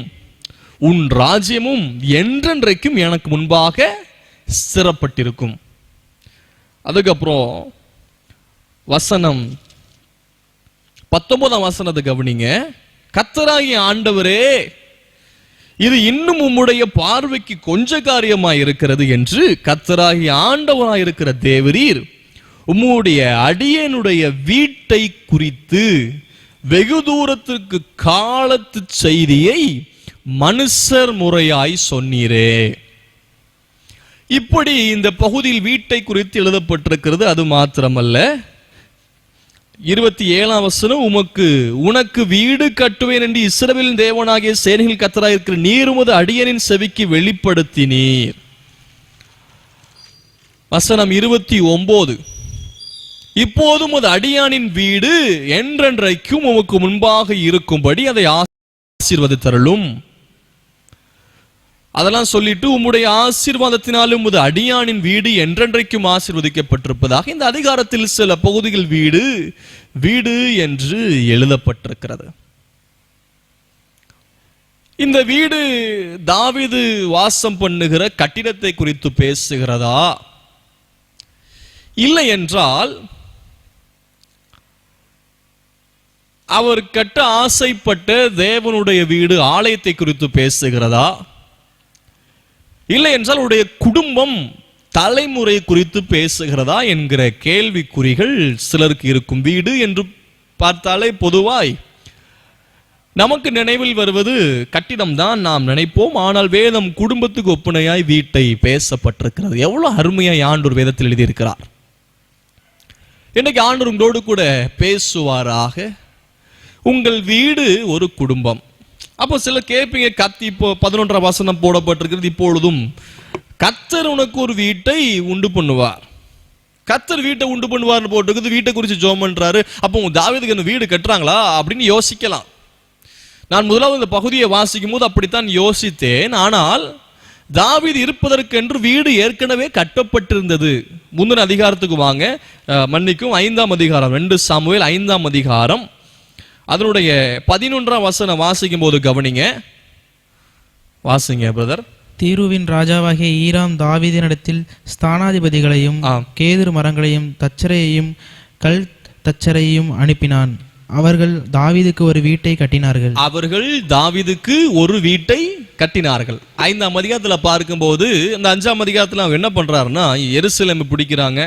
உன் ராஜ்யமும் என்றென்றைக்கும் எனக்கு முன்பாக ஸ்திரப்பட்டிருக்கும். அதுக்கப்புறம் வசனம் 19ஆம் வசனத்தை கவனிங்க. கர்த்தராகிய ஆண்டவரே, இது இன்னும் உம்முடைய பார்வைக்கு கொஞ்ச காரியமாய் இருக்கிறது என்று கர்த்தராகிய ஆண்டவராய் இருக்கிற தேவரீர் உம்முடைய அடியேனுடைய வீட்டை குறித்து வெகு தூரத்திற்கு காலத்து செய்தியை மனுஷர் முறையாய் சொன்னீரே. இப்படி இந்த பகுதியில் வீட்டை குறித்து எழுதப்பட்டிருக்கிறது. அது மாத்திரமல்ல, 27ஆம் வசனம், உனக்கு வீடு கட்டுவேன் என்று இஸ்ரவேலின் தேவனாகிய சேனைகளின் கர்த்தராய் இருக்கிற நீர் உமது அடியனின் செவிக்கு வெளிப்படுத்தினீர். வசனம் 29, இப்போதும் உமது அடியானின் வீடு என்றென்றைக்கும் உமக்கு முன்பாக இருக்கும்படி அதை ஆசீர்வதித்தருளும். அதெல்லாம் சொல்லிட்டு உம்முடைய ஆசீர்வாதத்தினாலும் உமது அடியானின் வீடு என்றென்றைக்கும் ஆசீர்வதிக்கப்பட்டிருப்பதாக இந்த அதிகாரத்தில் சில பகுதிகள் வீடு வீடு என்று எழுதப்பட்டிருக்கிறது. இந்த வீடு தாவீது வாசம் பண்ணுகிற கட்டிடத்தை குறித்து பேசுகிறதா? இல்லை என்றால் அவர் கட்ட ஆசைப்பட்ட தேவனுடைய வீடு ஆலயத்தை குறித்து பேசுகிறதா? இல்லை என்றால் அவருடைய குடும்பம் தலைமுறை குறித்து பேசுகிறதா என்கிற கேள்விக்குறிகள் சிலருக்கு இருக்கும். வீடு என்று பார்த்தாலே பொதுவாய் நமக்கு நினைவில் வருவது கட்டிடம் தான் நாம் நினைப்போம். ஆனால் வேதம் குடும்பத்துக்கு ஒப்புணையாய் வீட்டை பேசப்பட்டிருக்கிறது. எவ்வளவு அருமையாய் ஆண்டவர் வேதத்தில் எழுதியிருக்கிறார். இன்னைக்கு ஆண்டவர் உங்களோடு கூட பேசுவாராக. உங்கள் வீடு ஒரு குடும்பம். அப்போ சில கேட்பீங்க, கத்தி இப்போ 11ஆம் வசனம் போடப்பட்டிருக்கிறது, இப்பொழுதும் கர்த்தர் உனக்கு ஒரு வீட்டை உண்டு பண்ணுவார். கர்த்தர் வீட்டை உண்டு பண்ணுவார்னு போட்டுக்குது, வீட்டை குறித்து ஜெபம் பண்றாரு. அப்போ தாவீதுக்கு அந்த வீடு கட்டுறாங்களா அப்படின்னு யோசிக்கலாம். நான் முதலாவது இந்த பகுதியை வாசிக்கும் போது அப்படித்தான் யோசித்தேன். ஆனால் தாவீது இருப்பதற்கென்று வீடு ஏற்கனவே கட்டப்பட்டிருந்தது. முந்தின அதிகாரத்துக்கு வாங்க, மன்னிக்கும் 5ஆம் அதிகாரம், 2 சாமுவேல் 5ஆம் அதிகாரம், அதனுடைய 11ஆம் வசனம் வாசிக்கும் போது கவனிங்க. வாசிங்க பிரதர். தீருவின் ராஜாவாகிய ஈராம் தாவீதினிடத்தில் ஸ்தானாதிபதிகளையும் கேதுரு மரங்களையும் தச்சரையையும் கல் தச்சரையையும் அனுப்பினான். அவர்கள் தாவீதுக்கு ஒரு வீட்டை கட்டினார்கள். அவர்கள் தாவீதுக்கு ஒரு வீட்டை கட்டினார்கள். 5ஆம் அதிகாரத்துல பார்க்கும்போது, இந்த 5ஆம் அதிகாரத்துல அவங்க என்ன பண்றாருன்னா, எருசலேமை பிடிக்கிறாங்க,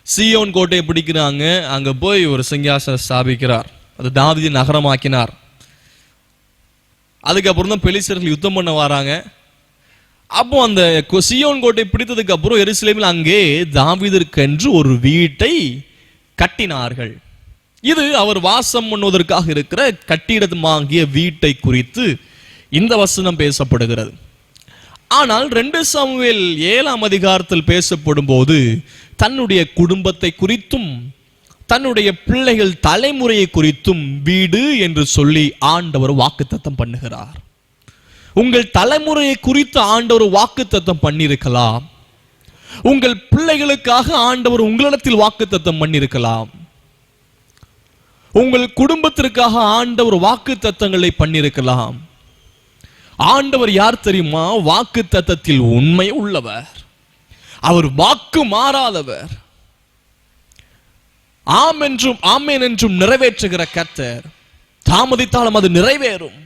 சீயோன் கோட்டையை பிடிக்கிறாங்க, அங்க போய் ஒரு சிங்காசனம் ஸ்தாபிக்கிறார், அது தாவீது நகரமாக்கினார். அதுக்கப்புறம் தான் பெலிஸ்தர்கள் யுத்தம் பண்ண வராங்க. அப்போ அந்த சீயோன் கோட்டை பிடித்ததுக்கு அப்புறம் எருசலேமில் அங்கே தாவீதிற்கென்று ஒரு வீட்டை கட்டினார்கள். இது அவர் வாசம் பண்ணுவதற்காக இருக்கிற கட்டிடமாகிய வீட்டை குறித்து இந்த வசனம் பேசப்படுகிறது. ஆனால் 2 சாமுவேல் 7ஆம் அதிகாரத்தில் பேசப்படும் போது தன்னுடைய குடும்பத்தை குறித்தும் தன்னுடைய பிள்ளைகள் தலைமுறையை குறித்தும் வீடு என்று சொல்லி ஆண்டவர் வாக்குத்தத்தம் பண்ணுகிறார். உங்கள் தலைமுறையை குறித்து ஆண்டவர் வாக்குத்தத்தம் பண்ணியிருக்கலாம். உங்கள் பிள்ளைகளுக்காக ஆண்டவர் உங்களிடத்தில் வாக்குத்தத்தம் பண்ணியிருக்கலாம். உங்கள் குடும்பத்திற்காக ஆண்டவர் வாக்குத்தத்தங்களை பண்ணியிருக்கலாம். ஆண்டவர் யார் தெரியுமா? வாக்குத்தத்தத்தில் உண்மை உள்ளவர். அவர் வாக்கு மாறாதவர். ஆம் என்றும் ஆமேன் என்றும் நிறைவேற்றுகிற கர்த்தர். தாமதித்தாலும் அது நிறைவேறும்.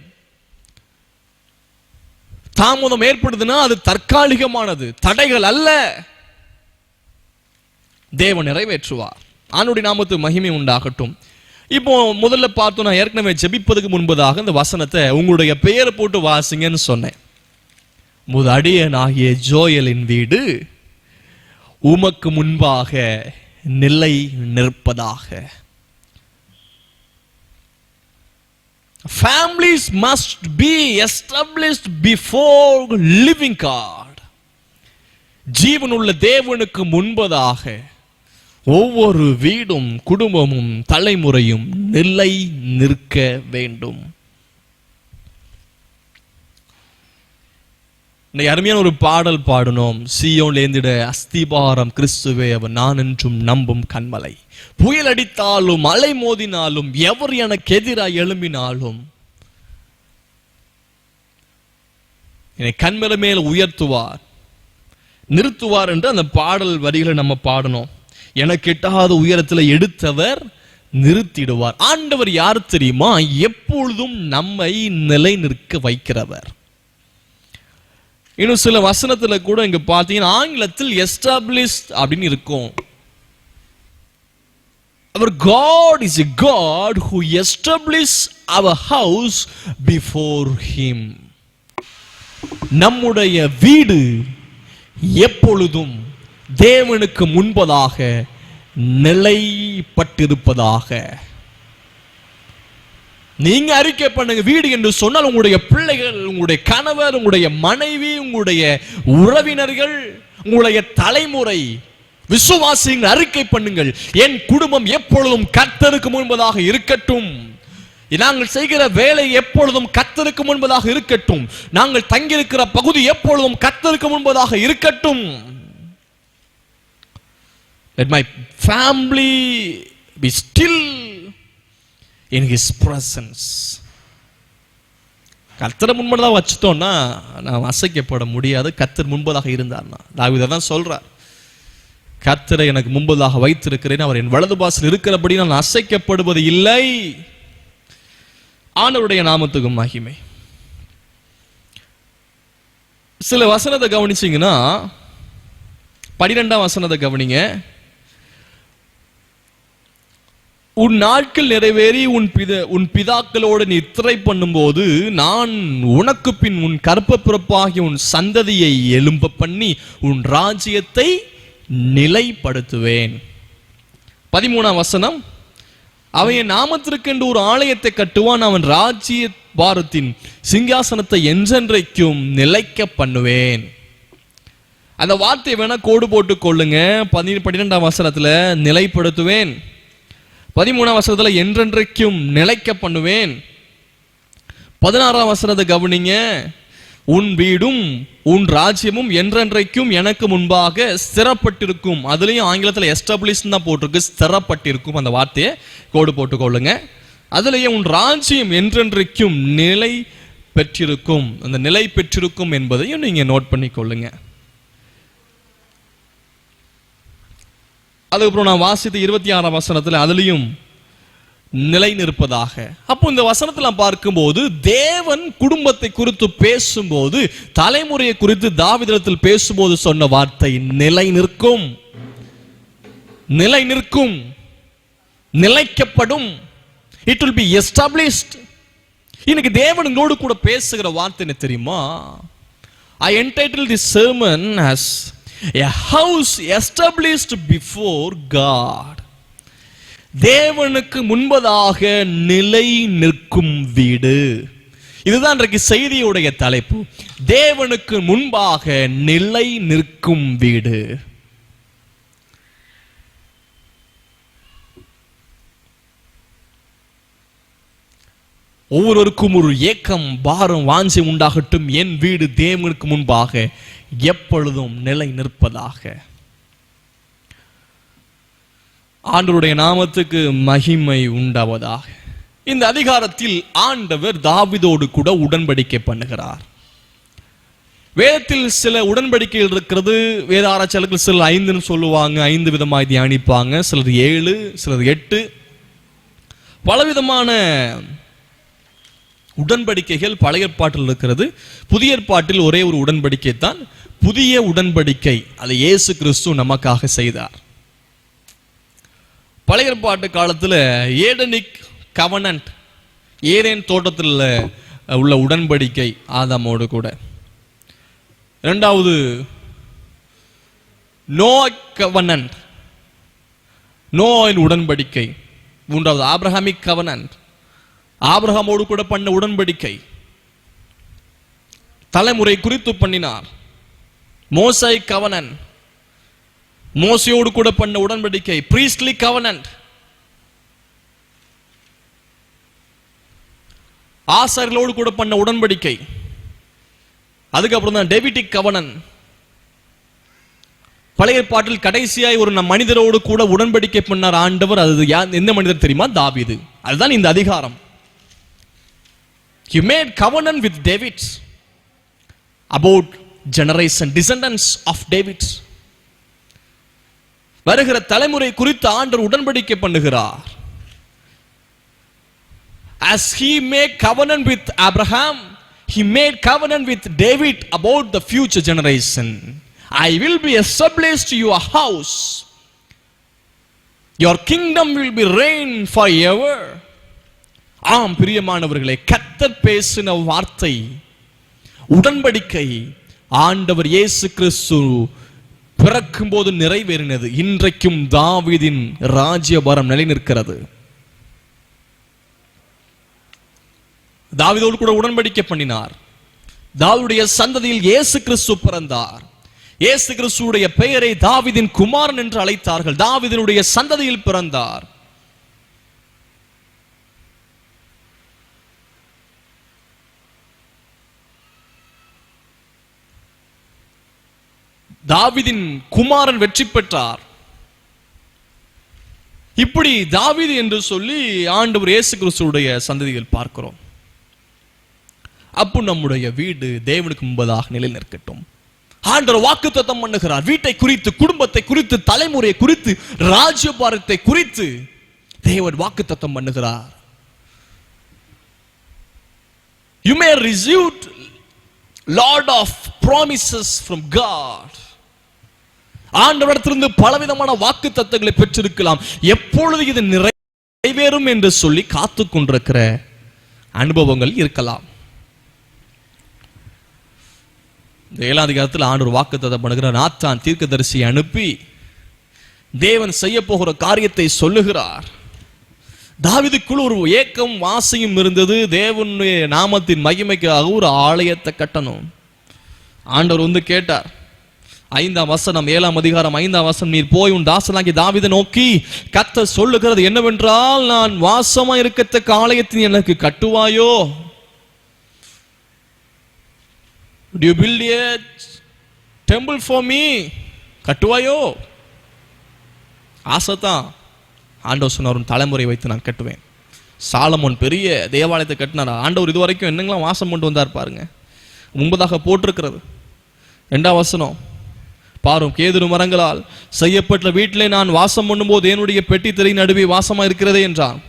தாமதம் ஏற்படுதுன்னா அது தற்காலிகமானது, தடைகள் அல்ல. தேவன் நிறைவேற்றுவார். ஆண்டவருடைய நாமத்துக்கு மகிமை உண்டாகட்டும். இப்போ முதல்ல பார்த்தோம், நான் ஏற்கனவே ஜெபிப்பதுக்கு முன்பதாக இந்த வசனத்தை உங்களுடைய பெயரை போட்டு வாசிங்கன்னு சொன்னேன். அடியனாகிய ஜோயலின் வீடு உமக்கு முன்பாக நிலை நிற்பதாக. Families must be established before living God. ஜீவனுள்ள தேவனுக்கு முன்பதாக ஒவ்வொரு வீடும் குடும்பமும் தலைமுறையும் நிலை நிற்க வேண்டும். அருமையான ஒரு பாடல் பாடணும். சீயோன் ஏந்திட அஸ்திபாரம் கிறிஸ்துவே அவர், நான் என்றும் நம்பும் கண்மலை. புயல் அடித்தாலும் அலை மோதினாலும் எவர் எனக்கு எதிராக எழும்பினாலும் என்னை கண்மலை மேல் உயர்த்துவார், நிறுத்துவார் என்று அந்த பாடல் வரிகளை நம்ம பாடணும். எனக்கு எட்டாத உயரத்தில் எடுத்தவர் நிறுத்திடுவார். ஆண்டவர் யார் தெரியுமா? எப்பொழுதும் நம்மை நிலை நிற்க வைக்கிறவர். இன்னும் சில வசனத்துல கூட இங்க பாத்தீங்கன்னா ஆங்கிலத்தில் எஸ்டாப்ளிஷ்ட் அப்படின்னு இருக்கும். Our God is a God who establishes our house before him. நம்முடைய வீடு எப்பொழுதும் தேவனுக்கு முன்பதாக நிலைப்பட்டிருப்பதாக. நீங்க அறிக்கை பண்ணுங்க. வீடு என்று சொன்னால் உங்களுடைய பிள்ளைகள், உங்களுடைய கணவர், உங்களுடைய மனைவி, உங்களுடைய உறவினர்கள், உங்களுடைய தலைமுறை விசுவாசிகள் அறிக்கை பண்ணுங்கள். என் குடும்பம் எப்பொழுதும் கர்த்தருக்கு முன்பதாக இருக்கட்டும். நாங்கள் செய்கிற வேலை எப்பொழுதும் கர்த்தருக்கு முன்பதாக இருக்கட்டும். நாங்கள் தங்கியிருக்கிற பகுதி எப்பொழுதும் கர்த்தருக்கு முன்பதாக இருக்கட்டும். Let my family be still in his presence. கர்த்தர் முன்பதாக வச்சுட்டோம்னா நாம் அசைக்கப்பட முடியாது. கர்த்தர் முன்பதாக இருந்தார்னா, தாவீது தான் சொல்றார், கர்த்தரை எனக்கு முன்பதாக வைத்திருக்கிறேன், அவர் என் வலது பாசில் இருக்கிறபடி நான் அசைக்கப்படுவது இல்லை. ஆண்டவருடைய நாமத்துக்கு மகிமை. சில வசனத்தை கவனிச்சீங்கன்னா 12ஆம் வசனத்தை கவனிங்க. உன் நாட்கள் நிறைவேறி உன் பிதாக்களோடு நீ திரை பண்ணும்போது நான் உனக்கு பின் உன் கற்ப பிறப்பாகிய உன் சந்ததியை எழும்ப பண்ணி உன் ராஜ்யத்தை நிலைப்படுத்துவேன். 13ஆம் வசனம், அவன் என் நாமத்திற்கென்று ஒரு ஆலயத்தை கட்டுவான், அவன் ராஜ்ய பாரத்தின் சிங்காசனத்தை என்றென்றைக்கும் நிலைக்க பண்ணுவேன். அந்த வார்த்தையை வேணா கோடு போட்டு கொள்ளுங்க. 12ஆம் வசனத்துல நிலைப்படுத்துவேன், 13ஆம் வசனத்துல என்றென்றைக்கும் நிலைக்க பண்ணுவேன், 16ஆம் வசனத்தை கவனிங்க, உன் வீடும் உன் ராஜ்யமும் என்றென்றைக்கும் எனக்கு முன்பாக ஸ்திரப்பட்டிருக்கும். அதுலயும் ஆங்கிலத்தில் எஸ்டாப்ளிஷ் தான் போட்டிருக்கு, ஸ்திரப்பட்டிருக்கும். அந்த வார்த்தையை கோடு போட்டுக் கொள்ளுங்க. அதுலயே உன் ராஜ்யம் என்றென்றைக்கும் நிலை பெற்றிருக்கும். அந்த நிலை பெற்றிருக்கும் என்பதையும் நீங்க நோட் பண்ணி கொள்ளுங்க. அதுக்கப்புறம் நான் வாசித்த 26ஆம் வசனத்துல அதுலயும் நிலை நிற்பதாக. அப்போ இந்த வசனத்துல பார்க்கும்போது தேவன் குடும்பத்தை குறித்து பேசும்போது, தலைமுறையை குறித்து தாவீதிடத்தில் பேசும்போது சொன்ன வார்த்தை நிலை நிற்கும், நிலை நிற்கும், நிலைக்கப்படும். It will be established. இன்னைக்கு தேவன் உங்களோடு கூட பேசுகிற வார்த்தை என்ன தெரியுமா? I entitled this sermon as a house established before God. தேவனுக்கு முன்பதாக நிலை நிற்கும் வீடு. இதுதான் இன்றைக்கு செய்தியுடைய தலைப்பு. தேவனுக்கு முன்பாக நிலை நிற்கும் வீடு. ஒவ்வொருவருக்கும் ஒரு ஏக்கம், பாரம், வாஞ்சை உண்டாகட்டும். என் வீடு தேவனுக்கு முன்பாக எப்பொழுதும் நிலை நிற்பதாக. ஆண்டவருடைய நாமத்துக்கு மகிமை உண்டாவதாக. இந்த அதிகாரத்தில் ஆண்டவர் தாவீதோடு கூட உடன்படிக்கை பண்ணுகிறார். வேதத்தில் சில உடன்படிக்கைகள் இருக்கிறது. வேத ஆராய்ச்சியாளர்கள் சிலர் 5ன்னு சொல்லுவாங்க, 5 விதமாய் தியானிப்பாங்க. சிலர் 7, சிலர் 8, பலவிதமான உடன்படிக்கைகள் பழைய ஏற்பாட்டில் இருக்கிறது. புதிய ஏற்பாட்டில் ஒரே ஒரு உடன்படிக்கை தான் புதிய உடன்படிக்கை. அதை இயேசு கிறிஸ்து நமக்காக செய்தார். பழைய ஏற்பாட்டு காலத்தில் ஏடனிக் கவனன்ட், ஏதேன் தோட்டத்தில் உள்ள உடன்படிக்கை ஆதாமோடு கூட. இரண்டாவது நோய் கவனன்ட், நோயின் உடன்படிக்கை. மூன்றாவது ஆபிரகாமிக் கவனன்ட், ஆபிரகாமோடு கூட பண்ண உடன்படிக்கை, தலைமுறை குறித்து பண்ணினார். மோசை கவனன்ட், மோசையோடு கூட பண்ண உடன்படிக்கை, பிரீஸ்ட்லி கவனன்ட். ஆசாரியர்களோடு கூட பண்ண உடன்படிக்கை. அதுக்கப்புறம் தான் டேவிடிக் கவனன்ட். பழைய ஏற்பாட்டில் கடைசியாய் ஒரு மனிதரோடு கூட உடன்படிக்கை பண்ணார் ஆண்டவர். அது எந்த மனிதர் தெரியுமா? தாவீது. அதுதான் இந்த அதிகாரம். He made covenant with David about generation, descendants of David. வருகிற தலைமுறை குறித்து ஆண்டவர் உடன்படிக்கை பண்ணுகிறார். As he made covenant with Abraham, he made covenant with David about the future generation. I will be established your house, your kingdom will be reign forever. ஆம் பிரியமானவர்களே, கர்த்தர் பேசின வார்த்தை, உடன்படிக்கை ஆண்டவர் இயேசு கிறிஸ்து பிறக்கும் போது நிறைவேறினது. இன்றைக்கும் தாவீதின் ராஜ்யபாரம் நிலை நிற்கிறது. தாவீதோடு கூட உடன்படிக்கை பண்ணினார். தாவீதுடைய சந்ததியில் இயேசு கிறிஸ்து பிறந்தார். இயேசு கிறிஸ்துவுடைய பெயரை தாவீதின் குமாரன் என்று அழைத்தார்கள். தாவீதினுடைய சந்ததியில் பிறந்தார். தாவீதின் குமாரன் வெற்றி பெற்றார். இப்படி தாவீது என்று சொல்லி ஆண்டவர் இயேசு கிறிஸ்துவுடைய சந்ததிகள் பார்க்கிறோம். அப்போ நம்முடைய வீடு தேவனுக்கு முன்பதாக நிலை நிற்கட்டும். ஆண்டவர் வாக்குத்தத்தம் பண்ணுகிறார். வீட்டை குறித்து, குடும்பத்தை குறித்து, தலைமுறையை குறித்து, ராஜ்யபாரத்தை குறித்து தேவன் வாக்குத்தத்தம் பண்ணுகிறார். You may receive lot of promises from God. ஆண்டவரிடத்திலிருந்து பலவிதமான வாக்கு தத்தங்களை பெற்றிருக்கலாம். எப்பொழுது இது நிறைவேறும் என்று சொல்லி காத்து கொண்டிருக்கிற அனுபவங்கள் இருக்கலாம். இந்த 7ஆம் அதிகாரத்தில் ஆண்டவர் வாக்கு தத்தம் பண்ணுகிறார். நாத்தான் தீர்க்கதரிசியை அனுப்பி தேவன் செய்ய போகிற காரியத்தை சொல்லுகிறார். தாவீதுக்குள் ஒரு ஏக்கம், ஆசையும் இருந்தது. தேவனுடைய நாமத்தின் மகிமைக்காக ஒரு ஆலயத்தை கட்டணும். ஆண்டவர் வந்து கேட்டார். 5ஆம் வசனம் 7ஆம் அதிகாரம் 5ஆம் வசனம், நீர் போய் உன் தாசனாகிய தாவீதை நோக்கி கர்த்தர் சொல்லுகிறது என்னவென்றால், நான் வாசமா இருக்கத்தக்க ஆலயத்தை எனக்கு கட்டுவாயோ? Do you build a temple for me? கட்டுவாயோ? ஆசைதான். ஆண்டவர் சொன்னார், உன் தலைமுறை வைத்து நான் கட்டுவேன். சாலமோன் பெரிய தேவாலயத்தை கட்டினார். ஆண்டவர் இதுவரைக்கும் என்னங்களாம் வாசம் கொண்டு வந்தார் பாருங்க. முன்பதாக போட்டிருக்கிறது. 2ஆம் வசனம் பாரும், கேதுரு மரங்களால் செய்யப்பட்ட வீட்டிலே நான் வாசம் பண்ணும்போது என்னுடைய பெட்டி திரை நடுவே வாசமா இருக்கிறதே என்றான்.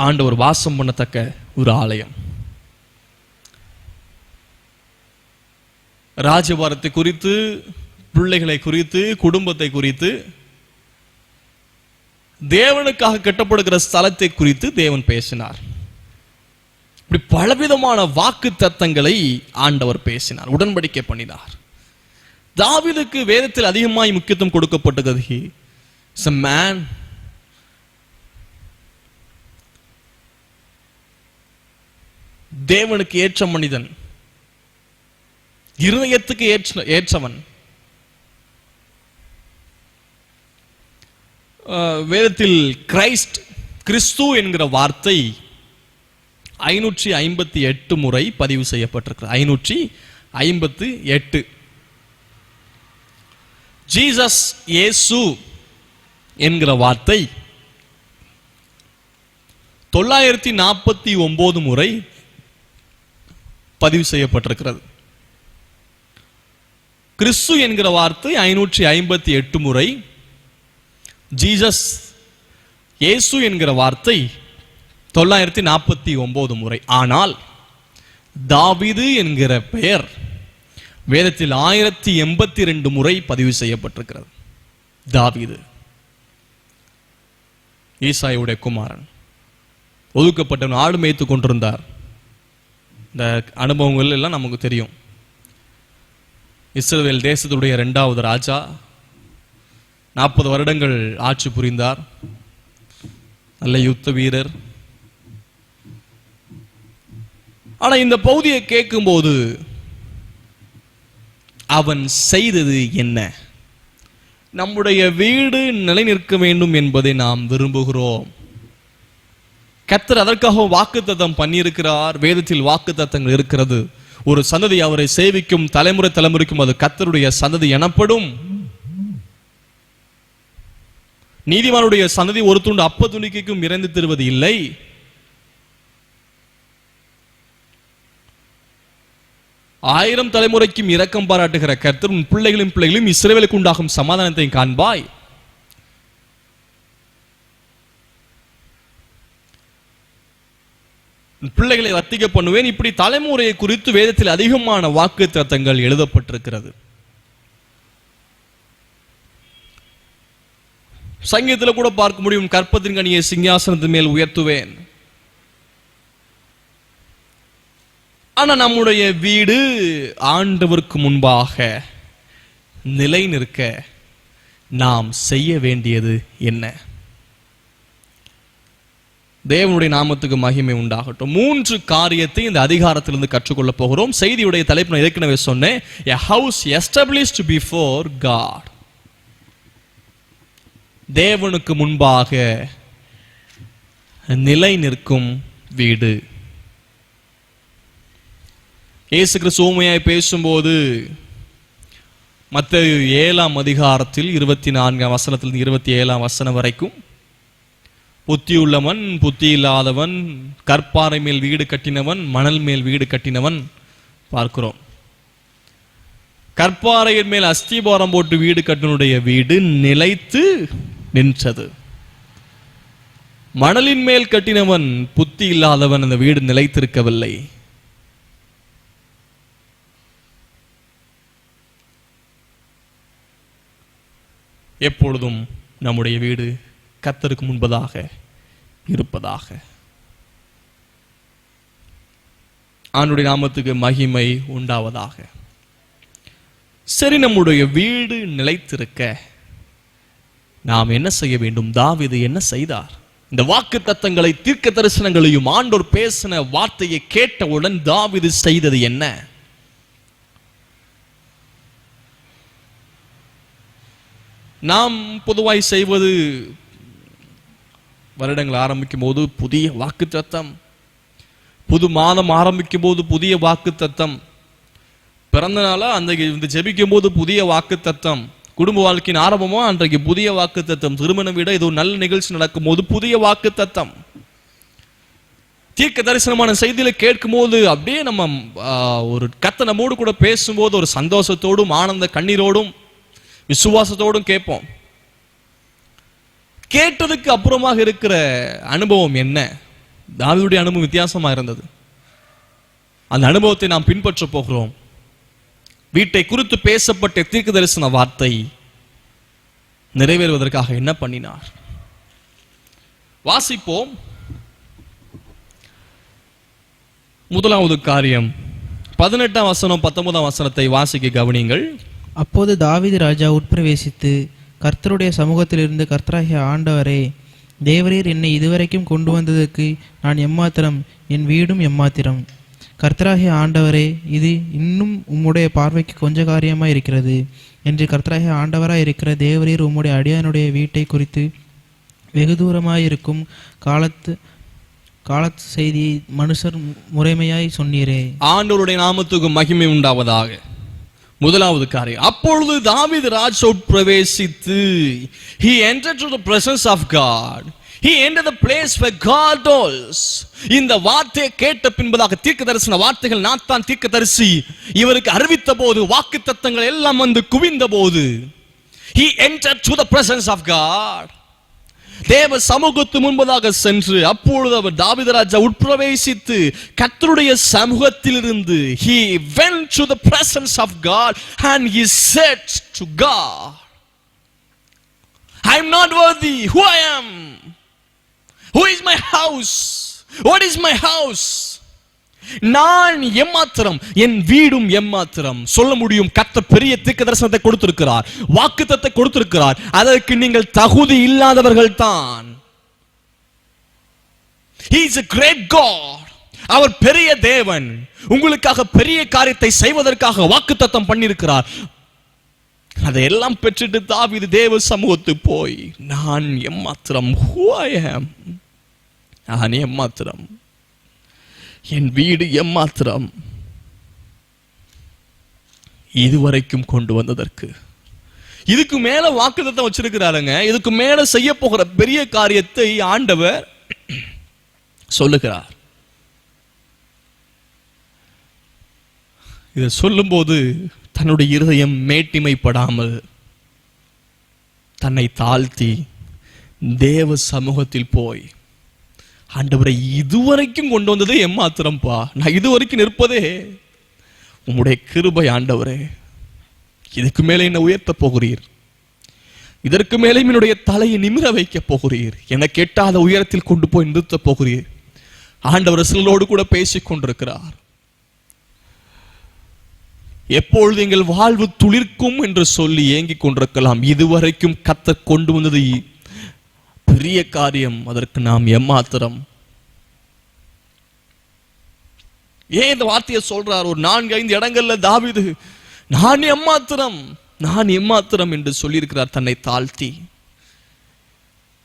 ஆண்டவர் வாசம் பண்ணத்தக்க ஒரு ஆலயம். ராஜபாரத்தை குறித்து, பிள்ளைகளை குறித்து, குடும்பத்தை குறித்து, தேவனுக்காக கட்டப்படுகிற ஸ்தலத்தை குறித்து தேவன் பேசினார். இப்படி பலவிதமான வாக்கு தத்தங்களை ஆண்டவர் பேசினார், உடன்படிக்கை பண்ணினார். தாவீதுக்கு வேதத்தில் அதிகமாய் முக்கியத்துவம் கொடுக்கப்பட்டது. He is a man. தேவனுக்கு ஏற்ற மனிதன், இருதயத்துக்கு ஏற்றவன். வேதத்தில் கிறிஸ்து என்கிற வார்த்தை 558 முறை பதிவு செய்யப்பட்டிருக்கிறது. 558. ஜீசஸ், இயேசு என்கிற வார்த்தை 949 முறை பதிவு செய்யப்பட்டிருக்கிறது. கிறிஸ்து என்கிற வார்த்தை 558 முறை, ஜீசஸ், இயேசு என்கிற வார்த்தை 949 முறை. ஆனால் தாவீது என்கிற பெயர் வேதத்தில் 1082 முறை பதிவு செய்யப்பட்டிருக்கிறது. தாவீது ஈசாயுடைய குமாரன், ஒதுக்கப்பட்டவன், ஆடு மேய்த்து கொண்டிருந்தார். இந்த அனுபவங்கள் எல்லாம் நமக்கு தெரியும். இஸ்ரவேல் தேசத்துடைய 2வது ராஜா, 40 வருடங்கள் ஆட்சி புரிந்தார். நல்ல யுத்த வீரர். ஆனா இந்த பகுதியை கேட்கும்போது அவன் செய்தது என்ன? நம்முடைய வீடு நிலை நிற்க வேண்டும் என்பதை நாம் விரும்புகிறோம். கர்த்தர் அதற்காக வாக்குத்தத்தம் பண்ணியிருக்கிறார். வேதத்தில் வாக்குத்தத்தங்கள் இருக்கிறது. ஒரு சந்ததி அவரை சேவிக்கும், தலைமுறை தலைமுறைக்கும் அது கர்த்தருடைய சந்ததி எனப்படும். நீதிமானுடைய சந்ததி ஒரு துண்டு அப்ப துணிக்கைக்கும் இறந்து தருவது இல்லை. ஆயிரம் தலைமுறைக்கும் இரக்கம் பாராட்டுகிற கர்த்தர், உன் பிள்ளைகளும் இஸ்ரவேலுக்கு உண்டாகும் சமாதானத்தை காண்பாய். பிள்ளைகளை வர்த்திக்க பண்ணுவேன். இப்படி தலைமுறையை குறித்து வேதத்தில் அதிகமான வாக்கு தத்தங்கள் எழுதப்பட்டிருக்கிறது. சங்கீதத்தில் கூட பார்க்க முடியும், கற்பத்தின் கனியை சிங்காசனத்தின் மேல் உயர்த்துவேன். ஆனா நம்முடைய வீடு ஆண்டவருக்கு முன்பாக நிலை நிற்க நாம் செய்ய வேண்டியது என்ன? தேவனுடைய நாமத்துக்கு மகிமை உண்டாகட்டும். 3 காரியத்தை இந்த அதிகாரத்திலிருந்து கற்றுக்கொள்ள போகிறோம். செய்தியுடைய தலைப்பு நான் ஏற்கனவே சொன்னேன், a house established before God. தேவனுக்கு முன்பாக நிலை நிற்கும் வீடு. இயேசு கிறிஸ்து ஊமையாய் பேசும்போது மத்தேயு 7ஆம் அதிகாரத்தில் 24ஆம் வசனத்திலிருந்து 27ஆம் வசனம் வரைக்கும், புத்தியுள்ளவன், புத்தி இல்லாதவன், கற்பாறை மேல் வீடு கட்டினவன், மணல் மேல் வீடு கட்டினவன் பார்க்கிறோம். கற்பாறையின் மேல் அஸ்திபாரம் போட்டு வீடு கட்டினுடைய வீடு நிலைத்து நின்றது. மணலின் மேல் கட்டினவன், புத்தி இல்லாதவன், அந்த வீடு நிலைத்திருக்கவில்லை. எப்பொழுதும் நம்முடைய வீடு கர்த்தருக்கு முன்பதாக இருப்பதாக. ஆண்டவருடைய நாமத்துக்கு மகிமை உண்டாவதாக. சரி, நம்முடைய வீடு நிலைத்திருக்க நாம் என்ன செய்ய வேண்டும்? தாவீது என்ன செய்தார்? இந்த வாக்கு தத்தங்களை, தீர்க்க தரிசனங்களையும் ஆண்டவர் பேசின வார்த்தையை கேட்டவுடன் தாவீது செய்தது என்ன? நாம் பொதுவாய் செய்வது வருடங்கள் ஆரம்பிக்கும் போது புதிய வாக்குத்தத்தம், புது மாதம் ஆரம்பிக்கும் போது புதிய வாக்குத்தத்தம், பிறந்த நாளா அந்த ஜெபிக்கும் போது புதிய வாக்குத்தத்தம், குடும்ப வாழ்க்கையின் ஆரம்பமோ அன்றைக்கு புதிய வாக்குத்தத்தம், திருமணம் விட இது ஒரு நல்ல நிகழ்ச்சி நடக்கும் போது புதிய வாக்குத்தத்தம், தீர்க்க தரிசனமான செய்தியில கேட்கும் போது அப்படியே நம்ம ஒரு கர்த்தர் நம்மோடு கூட பேசும்போது ஒரு சந்தோஷத்தோடும் ஆனந்த கண்ணீரோடும் விசுவாசத்தோடும் கேட்போம். கேட்டதுக்கு அப்புறமாக இருக்கிற அனுபவம் என்ன? தாவீதுடைய அனுபவம் வித்தியாசமா இருந்தது. அந்த அனுபவத்தை நாம் பின்பற்ற போகிறோம். வீட்டை குறித்து பேசப்பட்ட தீர்க்க தரிசன வார்த்தை நிறைவேறுவதற்காக என்ன பண்ணினார்? வாசிப்போம். முதலாவது காரியம் 18ஆம் வசனம் 19ஆம் வசனத்தை வாசிக்க கவனிங்கள். அப்போது தாவீது ராஜா உட்பிரவேசித்து கர்த்தருடைய சமூகத்திலிருந்து, கர்த்தராகிய ஆண்டவரே, தேவரீர் என்னை இதுவரைக்கும் கொண்டு வந்ததற்கு நான் எம்மாத்திரம், என் வீடும் எம்மாத்திரம். கர்த்தராகிய ஆண்டவரே, இது இன்னும் உம்முடைய பார்வைக்கு கொஞ்ச காரியமாய் இருக்கிறது என்று கர்த்தராகிய ஆண்டவராய் இருக்கிற தேவரீர் உம்முடைய அடியானுடைய வீட்டை குறித்து வெகு தூரமாயிருக்கும் காலத்து செய்தியை மனுஷர் முறைமையாய் சொன்னீரே. ஆண்டவருடைய நாமத்துக்கு மகிமை உண்டாவதாக. முதலாவது காரியம், அப்பொழுது தாவீது ராஜா பிரவேசித்து, he entered to the presence of God, he entered the place where God dwells. இந்த வார்த்தையை கேட்ட பின்பதாக தீர்க்க தரிசன வார்த்தைகள் நாத்தான் தீர்க்கதரிசி இவருக்கு அறிவித்த போது, வாக்குத்தத்தங்கள் எல்லாம் வந்து குவிந்த போது, he entered to the presence of God, தேவ சமூகத்து முன்பதாக சென்று, அப்பொழுது அவர் தாவீது ராஜா உட்பிரவேசித்து கர்த்தருடைய சமூகத்திலிருந்து, he went to the presence of God and he said to God, I am not worthy. Who I am? Who is my house? What is my house? நான் எம்மாத்திரம், என் வீடும் எம்மாத்திரம். சொல்ல முடியும், கர்த்தர் பெரிய தீர்க்க தரிசனத்தை கொடுத்திருக்கிறார், வாக்குத்தத்தத்தை கொடுத்திருக்கிறார், அதற்கு நீங்கள் தகுதி இல்லாதவர்கள் தான். He is a great God. அவர் பெரிய தேவன், உங்களுக்காக பெரிய காரியத்தை செய்வதற்காக வாக்குத்தத்தம் பண்ணியிருக்கிறார். அதையெல்லாம் பெற்றுட்டு தாவீது தேவ சமூகத்துக்கு போய், நான் எம்மாத்திரம், who I am, நான் எம்மாத்திரம், என் வீடு எம்மாத்திரம். இதுவரைக்கும் கொண்டு வந்ததற்கு இதுக்கு மேல வாக்குத்தத்தம் வச்சிருக்கிறாருங்க. இதுக்கு மேல செய்ய போகிற பெரிய காரியத்தை ஆண்டவர் சொல்லுகிறார். இதை சொல்லும் போது தன்னுடைய இருதயம் மேட்டிமைப்படாமல் தன்னை தாழ்த்தி தேவ சமூகத்தில் போய், ஆண்டவரை இதுவரைக்கும் கொண்டு வந்ததே எம்மாத்திரம்பா, நான் இதுவரைக்கும் நிற்பதே உம்முடைய கிருபை ஆண்டவரே, இதுக்கு மேலே என்ன உயர்த்த போகிறீர், இதற்கு மேலே என்னுடைய தலையை நிமிர வைக்க போகிறீர், எனக்கு எட்டாத உயரத்தில் கொண்டு போய் நிறுத்த போகிறீர். ஆண்டவர் சிலரோடு கூட பேசிக் கொண்டிருக்கிறார். எப்பொழுது எங்கள் வாழ்வு துளிர்க்கும் என்று சொல்லி ஏங்கிக் கொண்டிருக்கலாம். இதுவரைக்கும் கர்த்தர் கொண்டு வந்தது பெரிய காரியம், அதற்கு நாம் எம்மாத்திரம். ஏன் இந்த வார்த்தையை சொல்றார்? ஒரு 4-5 இடங்கள்ல தாவீது நான் எம்மாத்திரம், நான் எம்மாத்திரம் என்று சொல்லியிருக்கிறார், தன்னை தாழ்த்தி.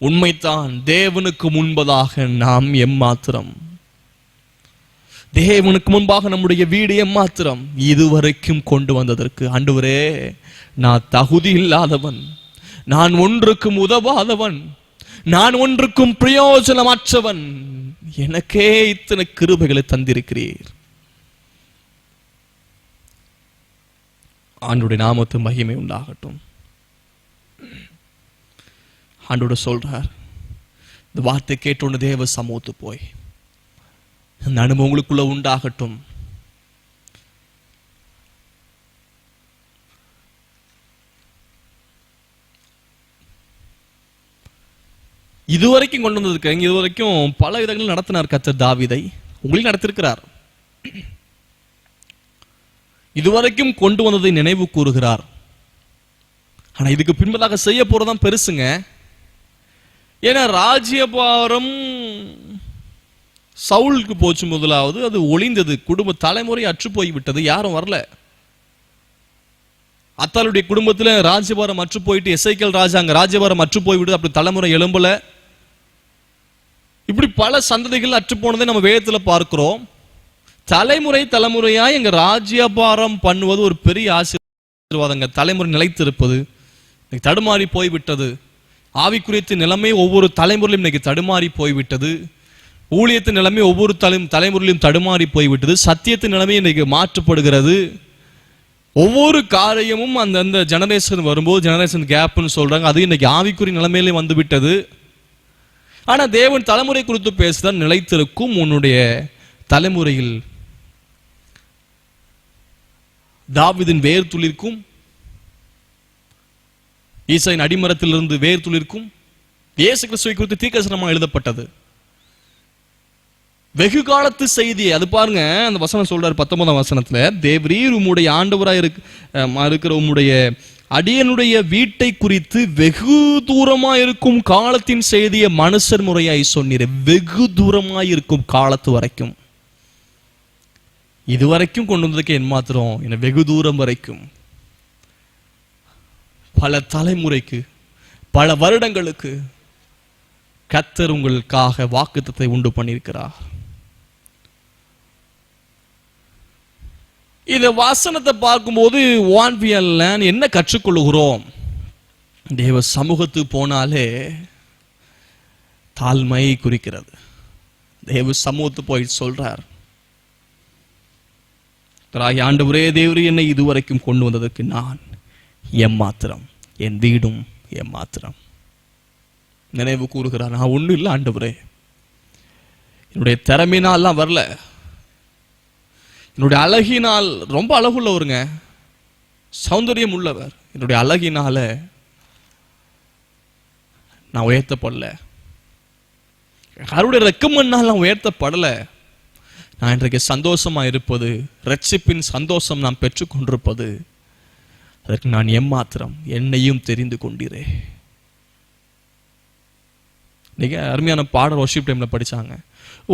உண்மைதான், தேவனுக்கு முன்பதாக நாம் எம்மாத்திரம், தேவனுக்கு முன்பாக நம்முடைய வீடு எம்மாத்திரம். இதுவரைக்கும் கொண்டு வந்ததற்கு ஆண்டவரே, நான் தகுதி இல்லாதவன், நான் ஒன்றுக்கும் உதவாதவன், நான் ஒன்றுக்கும் பிரயோஜனமற்றவன், எனக்கே இத்தனை கிருபைகளை தந்திருக்கிறீர். ஆண்டவருடைய நாமத்துக்கு மகிமை உண்டாகட்டும். ஆண்டவர் சொல்றார், இந்த வார்த்தை கேட்டோன்னு தேவ சமூகத்து போய் அந்த அனுபவம் உங்களுக்குள்ள உண்டாகட்டும். இதுவரைக்கும் கொண்டு வந்ததுக்கு இதுவரைக்கும் பல விதங்கள் நடத்தினார் கர்த்தர் தாவீதை, உங்களையும் நடத்திருக்கிறார். இதுவரைக்கும் கொண்டு வந்ததை நினைவு கூறுகிறார். ஆனா இதுக்கு பின்பதாக செய்ய போறதான் பெருசுங்க. ஏன்னா ராஜ்யபாரம் சவுலுக்கு போச்சு முதலாவது, அது ஒளிந்தது, குடும்ப தலைமுறை அற்று போய் விட்டது, யாரும் வரல. அத்தாளுடைய குடும்பத்துல ராஜ்யபாரம் அற்று போயிட்டு எசேக்கியேல் ராஜா அங்க ராஜ்யபாரம் அற்று போய்விடுது, அப்படி தலைமுறை எழும்பல. இப்படி பல சந்ததிகள் அற்று போனதை நம்ம வேதத்துல பார்க்கிறோம். தலைமுறையா எங்க ராஜ்யபாரம் பண்ணுவது ஒரு பெரிய ஆசீர்வாதங்க. தலைமுறை நிலைத்திருப்பது இன்னைக்கு தடுமாறி போய்விட்டது. ஆவிக்குரியத்தின் நிலைமை ஒவ்வொரு தலைமுறையிலும் இன்னைக்கு தடுமாறி போய்விட்டது. ஊழியத்தின் நிலைமை ஒவ்வொரு தலைமுறையிலும் தடுமாறி போய்விட்டது. சத்தியத்தின் நிலைமை இன்னைக்கு மாற்றப்படுகிறது. ஒவ்வொரு காரியமும் அந்த ஜெனரேஷன் வரும்போது ஜெனரேஷன் கேப்னு சொல்றாங்க. அது இன்னைக்கு ஆவிக்குரிய நிலைமையிலே வந்து விட்டது. ஆனா தேவன் தலைமுறை குறித்து பேசுதான், நிலைத்திருக்கும் உன்னுடைய தலைமுறையில் தாவீதின் வேர் துளிர்க்கும், ஈசாயின் அடிமரத்திலிருந்து வேர் துளிர்க்கும். இயேசு கிறிஸ்துவை குறித்து தீர்க்கதரிசனமாக எழுதப்பட்டது. வெகு காலத்து செய்தி அது பாருங்க. அந்த வசனம் சொல்றாரு 19ஆம் வசனத்துல, தேவரீர் உம்முடைய ஆண்டவராய் இருக்கிற உம்முடைய அடியனுடைய வீட்டை குறித்து வெகு தூரமா இருக்கும் காலத்தின் செய்தியை மனுஷர் முறையாய் சொன்னீர். வெகு தூரமாய் இருக்கும் காலத்து வரைக்கும், இதுவரைக்கும் கொண்டு வந்ததுக்கு என் மாத்திரம் என்ன, வெகு தூரம் வரைக்கும், பல தலைமுறைக்கு, பல வருடங்களுக்கு கர்த்தர் உங்களுக்காக வாக்குத்தத்தத்தை உண்டு பண்ணியிருக்கிறார். இந்த வசனத்தை பார்க்கும்போது என்ன கற்றுக்கொள்கிறோம்? தேவ சமூகத்துக்கு போனாலே தாழ்மை குறிக்கிறது. தேவ சமூகத்து போய் சொல்றார், ஆண்டவரே தேவரே, என்னை இதுவரைக்கும் கொண்டு வந்ததற்கு நான் எம்மாத்திரம், என் வீடும் எம்மாத்திரம். நினைவு கூறுகிறார், நான் ஒன்றும் இல்லை ஆண்டவரே, என்னுடைய திறமையினாலாம் வரல, என்னுடைய அழகினால், ரொம்ப அழகுள்ளவருங்க, சௌந்தரியம் உள்ளவர், என்னுடைய அழகினால நான் உயர்த்தப்படல, யாருடைய ரெக்கமெண்டால் நான் உயர்த்தப்படல. நான் இன்றைக்கு சந்தோஷமா இருப்பது, ரட்சிப்பின் சந்தோஷம் நான் பெற்றுக்கொண்டிருப்பது, அதற்கு நான் எம்மாத்திரம், என்னையும் தெரிந்து கொண்டீரே. நீங்க அருமையான பாடல் வொர்ஷிப் டைம்ல படிச்சாங்க.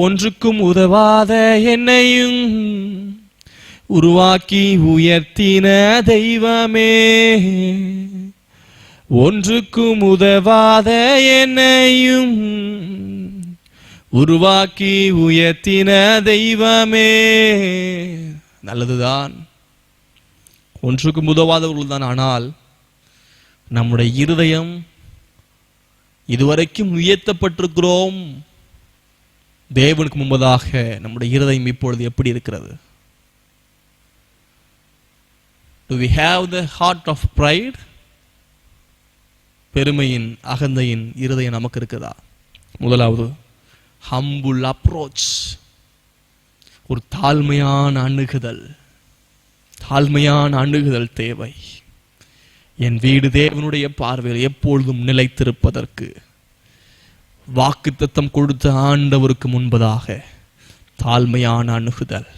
ஒன்றுக்கும் உதவாத என்னையும் உருவாக்கி உயர்த்தின தெய்வமே, ஒன்றுக்கும் உதவாத என்னையும் உருவாக்கி உயர்த்தின தெய்வமே. நல்லதுதான், ஒன்றுக்கும் உதவாதவர்கள் தான். ஆனால் நம்முடைய இருதயம், இதுவரைக்கும் உயர்த்தப்பட்டிருக்கிறோம் தேவனுக்கு முன்பதாக, நம்முடைய இருதயம் இப்பொழுது எப்படி இருக்கிறது? Do we have the heart of pride? பெருமையின், அகந்தையின் இருதயம் நமக்கு இருக்குதா? முதலாவது humble approach, ஒரு தாழ்மையான அணுகுதல். தாழ்மையான அணுகுதல் தேவை. என் வீடு தேவனுடைய பார்வையில் எப்பொழுதும் நிலைத்திருப்பதற்கு வாக்குத்தத்தம் கொடுத்த ஆண்டவருக்கு முன்பதாக தாழ்மையான அணுகுதல்.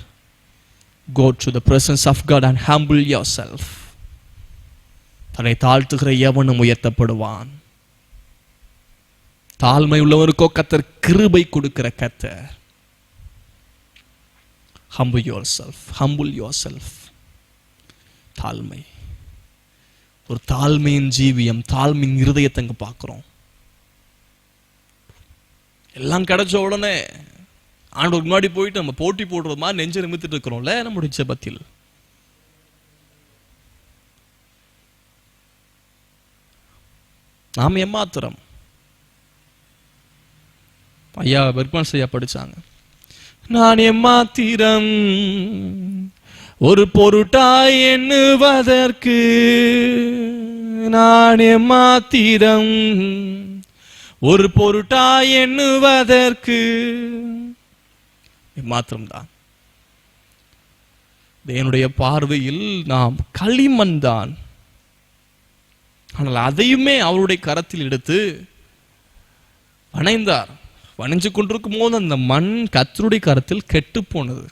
Go to the presence of God and humble yourself. தன்னை தாழ்த்துகிற எவனும் உயர்த்தப்படுவான். தாழ்மை உள்ளவருக்கோ கர்த்தர் கிருபை கொடுக்கிற கர்த்தர். Humble yourself, humble yourself. தாழ்மை, ஒரு தாழ்மையின் ஜீவியம், தாழ்மையின் இருதயத்தை அங்க பார்க்கிறோம். எல்லாம் கிடைச்ச உடனே ஆண்டவருக்கு முன்னாடி போயிட்டு நம்ம போட்டி போடுறது மாதிரி நெஞ்ச நிமித்திட்டு இருக்கிறோம்ல நம்முடைய ஜெபத்தில். நாம் எம்மாத்திரம். ஐயா பெர்க்மன்ஸ் ஐயா படிச்சாங்க, நான் எம்மாத்திரம் ஒரு பொருட்டாய் எண்ணுவதற்கு, நான் எம்மாத்திரம் ஒரு பொருட்டாய் எண்ணுவதற்கு. மாத்திரம்தான். என்னுடைய பார்வையில் நாம் களிமண் தான். ஆனால் அதையுமே அவருடைய கரத்தில் எடுத்து வணைந்தார். வணைஞ்சு கொண்டிருக்கும் போது அந்த மண் கர்த்தருடைய கரத்தில் கெட்டு போனது.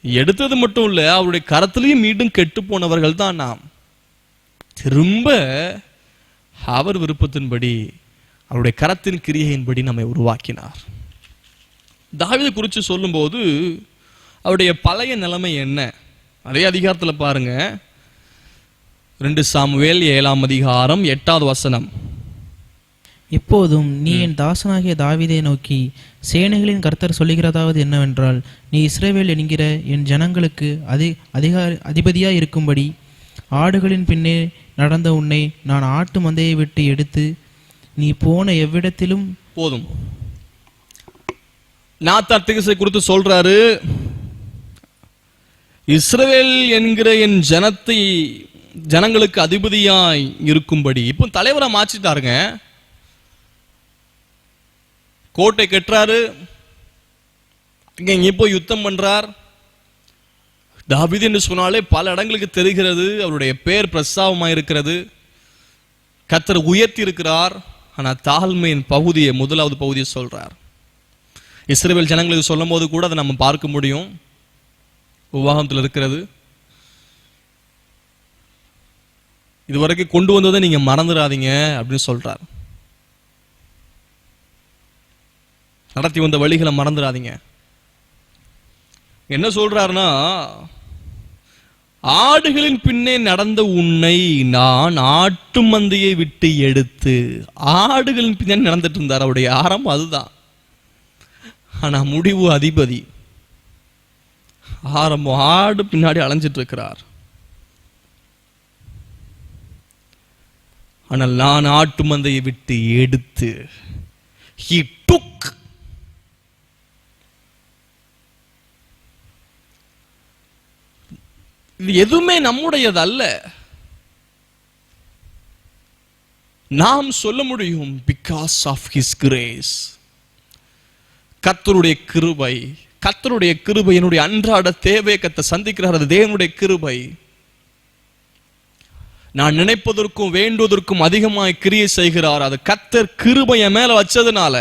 எடுத்தது மட்டும் இல்ல, அவருடைய கரத்திலையும் மீண்டும் கெட்டு போனவர்கள் தான் நாம். திரும்ப அவர் விருப்பத்தின்படி, அவருடைய கரத்தின் கிரியையின்படி நம்மை உருவாக்கினார். தாவீதை குறித்து சொல்லும் போது அவருடைய பழைய நிலைமை என்ன? அதே அதிகாரத்துல பாருங்க, 2 சாமுவேல் 7ஆம் அதிகாரம் 8வது வசனம். இப்போதும் நீ என் தாசனாகிய தாவீதை நோக்கி, சேனைகளின் கர்த்தர் சொல்லுகிறதாவது என்னவென்றால், நீ இஸ்ரவேல் என்கிற என் ஜனங்களுக்கு அதிபதியாய் இருக்கும்படி ஆடுகளின் பின்னே நடந்த உன்னை நான் ஆட்டு மந்தையை விட்டு எடுத்து நீ போன எவ்விடத்திலும். போதும். நாத்தான் தீர்க்கதரிசி குறித்து சொல்றாரு, இஸ்ரவேல் என்கிற என் ஜனங்களுக்கு அதிபதியாய் இருக்கும்படி. இப்போ தலைவரை மாற்றிட்டாருங்க. கோட்டை கட்டுறாரு, இங்க போய் யுத்தம் பண்றார். தாவீது என்று சொன்னாலே பல இடங்களுக்கு தெரிகிறது, அவருடைய பேர் பிரஸ்தாபமாக இருக்கிறது, கர்த்தர் உயர்த்தி இருக்கிறார். ஆனா தாழ்மையின் பகுதியை, முதலாவது பகுதியை சொல்றார். இஸ்ரவேல் ஜனங்களுக்கு சொல்லும் போது கூட அதை நம்ம பார்க்க முடியும், உபாகமத்தில் இருக்கிறது. இதுவரைக்கும் கொண்டு வந்ததை நீங்க மறந்துடாதீங்க அப்படின்னு சொல்றார். நடத்தி வந்த வழிகளை மறந்துடாதீங்க. என்ன சொல்றாருன்னா, ஆடுகளின் பின்னே நடந்த உன்னை நான் ஆட்டு மந்தையை விட்டு எடுத்து. ஆடுகளின் பின்னே நடந்துட்டு இருந்தார். அவருடைய ஆரம்பம் அதுதான், ஆனா முடிவு அதிபதி. ஆரம்பம் ஆடு பின்னாடி அலைஞ்சிட்டு இருக்கிறார். ஆனால் நான் ஆட்டு மந்தையை விட்டு எடுத்து. He took. இது எதுவுமே நம்முடையது அல்ல. நாம் சொல்ல முடியும், பிகாஸ் ஆஃப் ஹிஸ் கிரேஸ். கர்த்தருடைய கிருபை, கர்த்தருடைய கிருபை என்னுடைய அன்றாட தேவையை கர்த்தர் சந்திக்கிறார். அது தேவனுடைய கிருபை. நான் நினைப்பதற்கும் வேண்டுவதற்கும் அதிகமாய் கிரியை செய்கிறார். அது கர்த்தர் கிருபை என் மேல வச்சதுனால.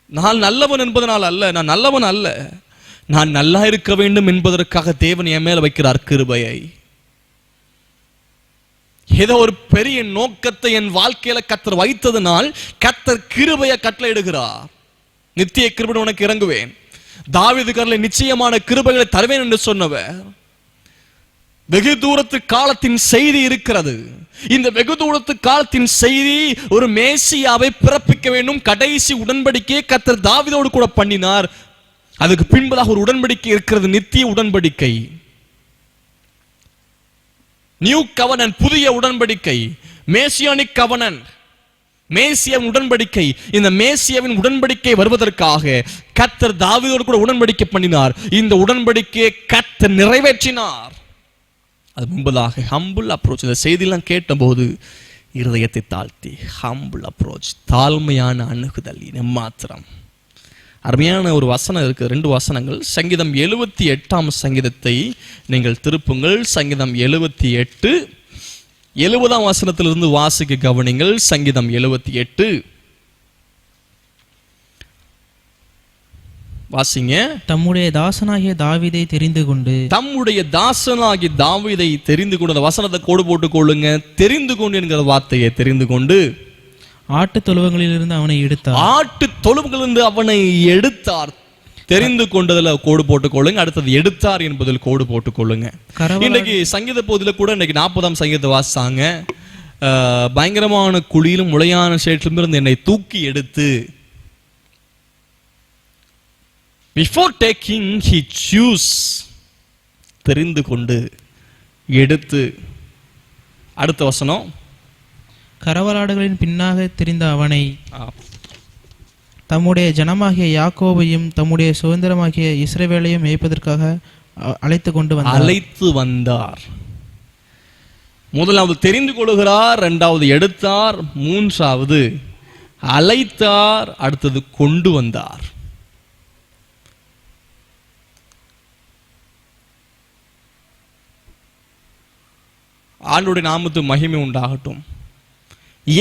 நான் நல்லவன் என்பதனால் அல்ல, நான் நல்லவன் அல்ல, நான் நல்லா இருக்க வேண்டும் என்பதற்காக தேவன் என் மேல வைக்கிறார் கிருபையை. ஏதோ ஒரு பெரிய நோக்கத்தை என் வாழ்க்கையில கர்த்தர் வைத்ததனால் கர்த்தர் கிருபையை கட்டளையிடுகிறார். நித்திய கிருபை உனக்கு இறங்குவேன், தாவீது கர்லை நிச்சயமான கிருபைகளை தருவேன் என்று சொன்னவர். வெகு தூரத்து காலத்தின் செய்தி இருக்கிறது. இந்த வெகு தூரத்து காலத்தின் செய்தி ஒரு மேசியாவை பிறப்பிக்க வேண்டும். கடைசி உடன்படிக்கையை கர்த்தர் தாவீதோடு கூட பண்ணினார். அதுக்கு பின்பதாக ஒரு உடன்படிக்கை இருக்கிறது, நித்திய உடன்படிக்கை, நியூ கவர்னன்ட், புதிய உடன்படிக்கை, மேசியானிக் கவர்னன்ட், மேசியாவின் உடன்படிக்கை. இந்த மேசியாவின் உடன்படிக்கை வருவதற்காக கர்த்தர் தாவீதோடு கூட உடன்படிக்கை பண்ணினார். இந்த உடன்படிக்கையை கர்த்தர் நிறைவேற்றினார். அது முன்பதாக ஹம்பிள் அப்ரோச். இந்த செய்தியெல்லாம் கேட்டபோது இருதயத்தை தாழ்த்தி, ஹம்பிள் அப்ரோச், தாழ்மையான அணுகுதல் மாத்திரம். அருமையான ஒரு வசனம் இருக்கு, 2 வசனங்கள். சங்கீதம் 78ஆம் சங்கீதத்தை நீங்கள் திருப்புங்கள். சங்கீதம் 78 70ஆம் வசனத்திலிருந்து வாசிக்க கவனிங்கள். சங்கீதம் 78 வாசிங்க. தம்முடைய தாசனாகிய தாவீதை தெரிந்து கொண்டு. தம்முடைய தாசனாகிய தாவீதை தெரிந்து கொண்டு. அந்த வசனத்தை கோடு போட்டுக் கொள்ளுங்க. தெரிந்து கொண்டு என்கிற வார்த்தையை தெரிந்து கொண்டு. ஆட்டு தொழுவங்களிலிருந்து அவனை எடுத்தார். ஆட்டு தொழுவங்களிலிருந்து அவனை எடுத்தார். தெரிந்து கொண்டதுல கோடு போட்டுக் கொள்ளுங்க. அடுத்தது எடுத்தார் என்பதில் கோடு போட்டுக் கொள்ளுங்க. இன்னைக்கு சங்கீத பகுதியில கூட இன்னைக்கு 40ஆம் சங்கீதத்தை வாசிச்சாங்க. பயங்கரமான குழியிலும் முளையான சேற்றிலும் இருந்து என்னை தூக்கி எடுத்து. Before taking he chose. தெரிந்து கொண்டு, எடுத்து. அடுத்த வசனம். கரவலாடுகளின் பின்னாக தெரிந்த அவனை தம்முடைய ஜனமாகிய யாக்கோபையும் தம்முடைய சுதந்திரமாகிய இஸ்ரவேலையும் மேய்ப்பதற்காக அழைத்து வந்தார். முதலாவது தெரிந்து கொள்கிறார், 2வது எடுத்தார், 3வது அழைத்தார், அடுத்தது கொண்டு வந்தார். ஆண்டவருடைய நாமத்துக்கு மகிமை உண்டாகட்டும்.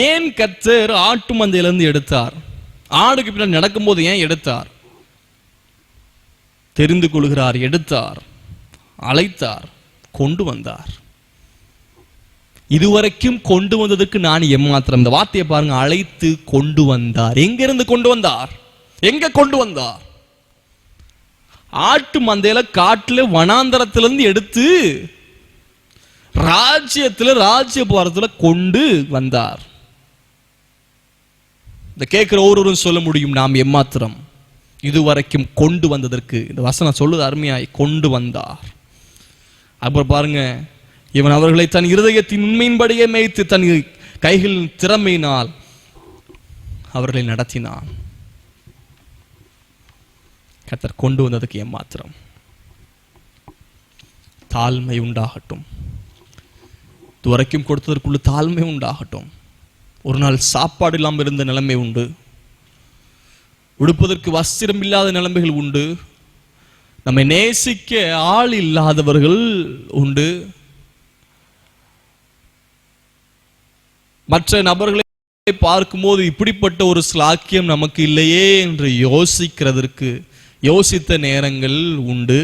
ஏன் கர்த்தர் ஆட்டு மந்தையிலிருந்து எடுத்தார்? ஆடுக்கு பின்னால் நடக்கும்போது ஏன் எடுத்தார்? தெரிந்து கொள்கிறார், எடுத்தார், அழைத்தார், கொண்டு வந்தார். இதுவரைக்கும் கொண்டு வந்ததுக்கு நான் எம்மாத்திரம். இந்த வார்த்தையை பாருங்க, அழைத்து கொண்டு வந்தார். எங்கிருந்து கொண்டு வந்தார்? எங்க கொண்டு வந்தார்? ஆட்டு மந்தையில காட்டுல வனாந்தரத்திலிருந்து எடுத்து ராஜ்யபாரத்துல கொண்டு வந்தார். இந்த கேட்கிற ஒருவரும் சொல்ல முடியும், நாம் எம்மாத்திரம் இதுவரைக்கும் கொண்டு வந்ததற்கு. இந்த வசனம் சொல்லுது அருமையாய், கொண்டு வந்தார். அப்புறம் பாருங்க, இவன் அவர்களை தன் இருதயத்தின் உண்மையின்படியே மேய்த்து தன் கைகளின் திறமையினால் அவர்களை நடத்தினான். கர்த்தர் கொண்டு வந்ததுக்கு எம்மாத்திரம். தாழ்மை உண்டாகட்டும். இதுவரைக்கும் கொடுத்ததற்குள்ள தாழ்மை உண்டாகட்டும். ஒரு நாள் சாப்பாடு இல்லாமல் இருந்த நிலைமை உண்டு, உடுப்பதற்கு வஸ்திரம் இல்லாத நிலைமைகள் உண்டு, நம்மை நேசிக்க ஆள் இல்லாதவர்கள் உண்டு, மற்ற நபர்களை பார்க்கும்போது இப்படிப்பட்ட ஒரு ஸ்லாக்கியம் நமக்கு இல்லையே என்று யோசித்த நேரங்கள் உண்டு.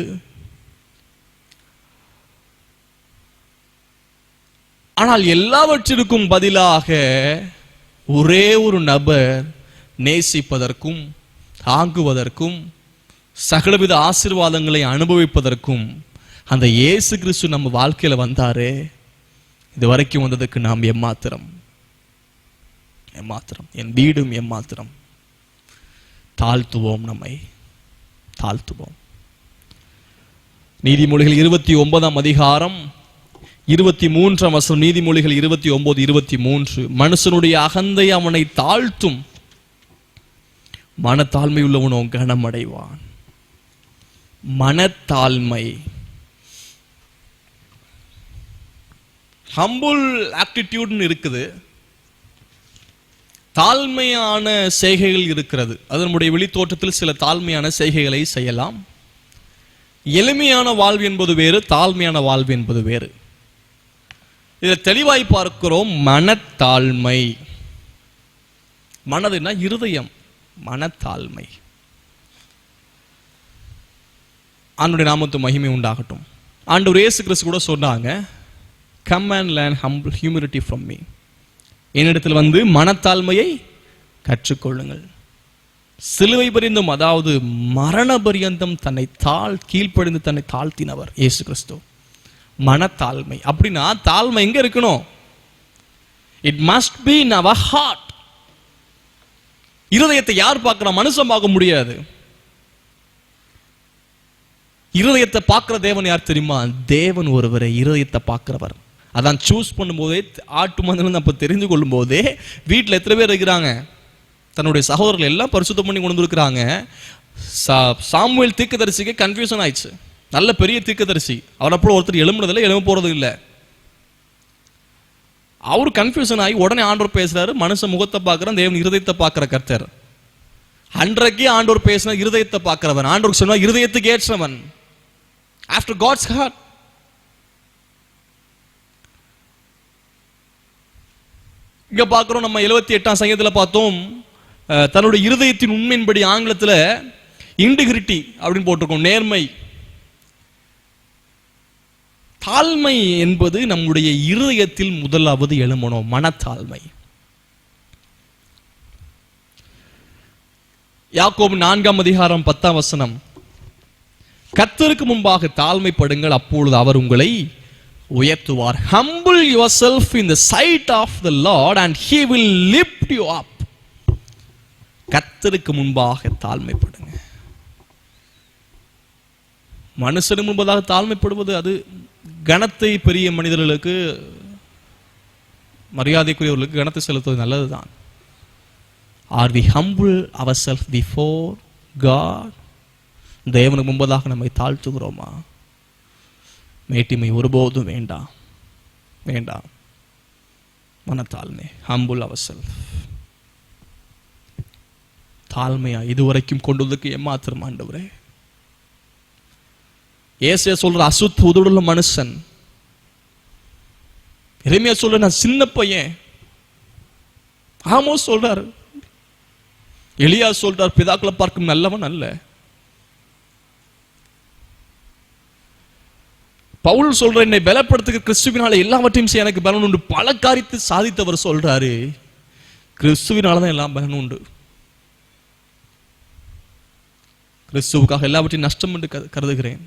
ஆனால் எல்லாவற்றிற்கும் பதிலாக ஒரே ஒரு நபர் நேசிப்பதற்கும் தாங்குவதற்கும் சகலவித ஆசீர்வாதங்களை அனுபவிப்பதற்கும் அந்த இயேசு கிறிஸ்து நம்ம வாழ்க்கையில வந்தாரே, இது வரைக்கும் வந்ததுக்கு நாம் எம்மாத்திரம். என் வீடும் எம்மாத்திரம். தாழ்த்துவோம், நம்மை தாழ்த்துவோம். நீதிமொழிகள் 29ஆம் அதிகாரம் 23ஆம் வசனம். நீதிமொழிகள் 29:23. மனுஷனுடைய அகந்தை அவனை தாழ்த்தும், மனத்தாழ்மை உள்ளவனோ கனமடைவான். மனத்தாழ்மை, ஹம்பிள் ஆட்டிடியூட்னு இருக்குது, தாழ்மையான செய்கைகள் இருக்கிறது. அது நம்முடைய வெளித்தோற்றத்தில் சில தாழ்மையான செய்கைகளை செய்யலாம். எளிமையான வாழ்வு என்பது வேறு, தாழ்மையான வாழ்வு என்பது வேறு. இதை தெளிவாய் பார்க்கிறோம். மனத்தாழ்மை, மனதுன்னா இருதயம், மனத்தாழ்மை. ஆண்டவருடைய நாமத்து மகிமை உண்டாகட்டும். ஆண்டவர் இயேசு கிறிஸ்து கூட சொன்னாங்க, come and learn humble humility from me. என்னிடத்தில் வந்து மனத்தாழ்மையை கற்றுக்கொள்ளுங்கள். சிலுவை பரியந்தம், அதாவது மரண பரியந்தம் தன்னை கீழ்ப்படிந்து தன்னை தாழ்த்தினவர் இயேசு கிறிஸ்து. மனத்தாழ்மை அப்படின்னா தாழ்மை எங்க இருக்கணும்? It must be in our heart. இருதயத்தை யார் பார்க்கிறோம்? மனுஷன் பார்க்க முடியாது. இருதயத்தை பார்க்கிற தேவன் யார் தெரியுமா? தேவன் ஒருவரை இருதயத்தை பார்க்கிறவர். அதான் சூஸ் பண்ணும்போதே, ஆட்டு மந்தையிலிருந்து அப்ப தெரிந்து கொள்ளும் போதே, வீட்டில் எத்தனை பேர் இருக்கிறாங்க? தன்னுடைய சகோதரர்கள் எல்லாம் பரிசுத்தம் பண்ணி கொண்டு இருக்கிறாங்க. சாமுவேல் தீர்க்கதரிசிக்கு கன்ஃபியூஷன் ஆயிடுச்சு. நல்ல பெரிய தீர்க்கதரிசி, அவர் அப்போ ஒருத்தர் எழும்புனதில்லை, எழும்ப போறது இல்லை. அவரு கன்ஃபியூஷன் ஆகி உடனே ஆண்டவர் பேசுறாரு. மனுஷன் முகத்தை பார்க்கிறான், தேவன் இருதயத்தை பார்க்கிற கர்த்தர். அன்றைக்கே ஆண்டவர் பேசின இருதயத்தை பார்க்கிறவன். ஆண்டவர் சொன்னா இருதயத்துக்கு ஏற்றவன், ஆஃப்டர் காட்ஸ் ஹார்ட். இங்க பார்க்கிறோம், நம்ம 78ஆம் சங்கீதத்தில் பார்த்தோம், தன்னுடைய இருதயத்தின் உண்மையின்படி ஆங்கிலத்தில் இன்டிகிரிட்டி அப்படின்னு போட்டிருக்கோம், நேர்மை. தாழ்மை என்பது நம்முடைய இருதயத்தில் முதலாவது எழுமணும், மனத்தாழ்மை. யாக்கோபு 4ஆம் அதிகாரம் 10ஆம் வசனம். கர்த்தருக்கு முன்பாக தாழ்மைப்படுங்கள், அப்பொழுது அவர் உங்களை உயர்த்துவார். Humble yourself in the sight of the Lord and he will lift you up. கர்த்தருக்கு முன்பாக தாழ்மைப்படுங்க. மனுஷனுக்கு முன்பதாக தாழ்மைப்படுவது அது கணத்தை பெரிய மனிதர்களுக்கு, மரியாதைக்குரியவர்களுக்கு கணத்தை செலுத்துவது நல்லதுதான். Are we humble ourselves before God? தேவனுக்கு முன்பதாக நம்மை தாழ்த்துகிறோமா? மேட்டிமை ஒருபோதும் வேண்டாம், வேண்டாம். மனத்தாழ்மை, humble ourselves. தாழ்மையா இதுவரைக்கும் கொண்டதுக்கு ஏமாத்திரம் ஆண்டவரே. ஏசையா சொல்ற அசுத்த உதடுள்ள மனுஷன், எரேமியா சொல்ற நான் சின்ன பையன், ஆமோஸ் சொல்றார், எலியா சொல்றார் பிதாக்களை பார்க்கும் நல்லவன் அல்ல. பவுல் சொல்ற என்னை பலப்படுத்துகிற கிறிஸ்துவினால எல்லாவற்றையும் செய்ய எனக்கு பலன் உண்டு. பல காரியத்தை சாதித்தவர் சொல்றாரு, கிறிஸ்துவினாலதான் எல்லாம் பலன் உண்டு. கிறிஸ்துவுக்காக எல்லாவற்றையும் நஷ்டம் என்று கருதுகிறேன்.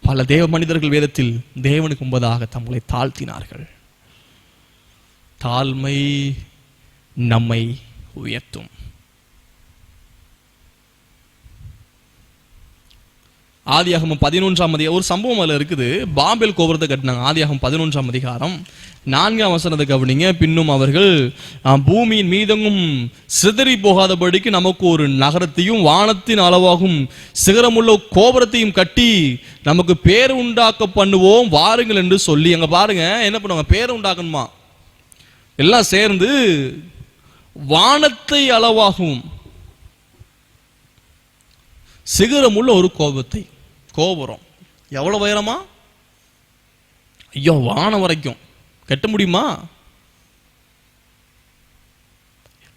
பல தேவ மனிதர்கள் வேதத்தில் தேவனுக்கு முன்பதாக தங்களை தாழ்த்தினார்கள். தாழ்மை நம்மை உயர்த்தும். ஆதியாகமம் 11ஆம் அதிகாரம் ஒரு சம்பவம் அதுல இருக்குது. பாபேல் கோபுரத்தை கட்டினாங்க. ஆதியாகமம் 11ஆம் அதிகாரம் 4ஆம் வசனத்தை கவனிங்க. பின்னும் அவர்கள் பூமியின் மீதெங்கும் சிதறி போகாதபடிக்கு நமக்கு ஒரு நகரத்தையும் வானத்தின் அளவாகும் சிகரமுள்ள கோபுரத்தையும் கட்டி நமக்கு பேர் உண்டாக்க பண்ணுவோம் வாருங்கள் என்று சொல்லி, அங்க பாருங்க என்ன பண்ணுவாங்க, பேர் உண்டாக்கணுமா, எல்லாம் சேர்ந்து வானத்தை அளவாகும் சிகரமுள்ள ஒரு கோபுரம் எவ்வளவு உயரமா, ஐயோ வானம் வரைக்கும் கட்ட முடியுமா?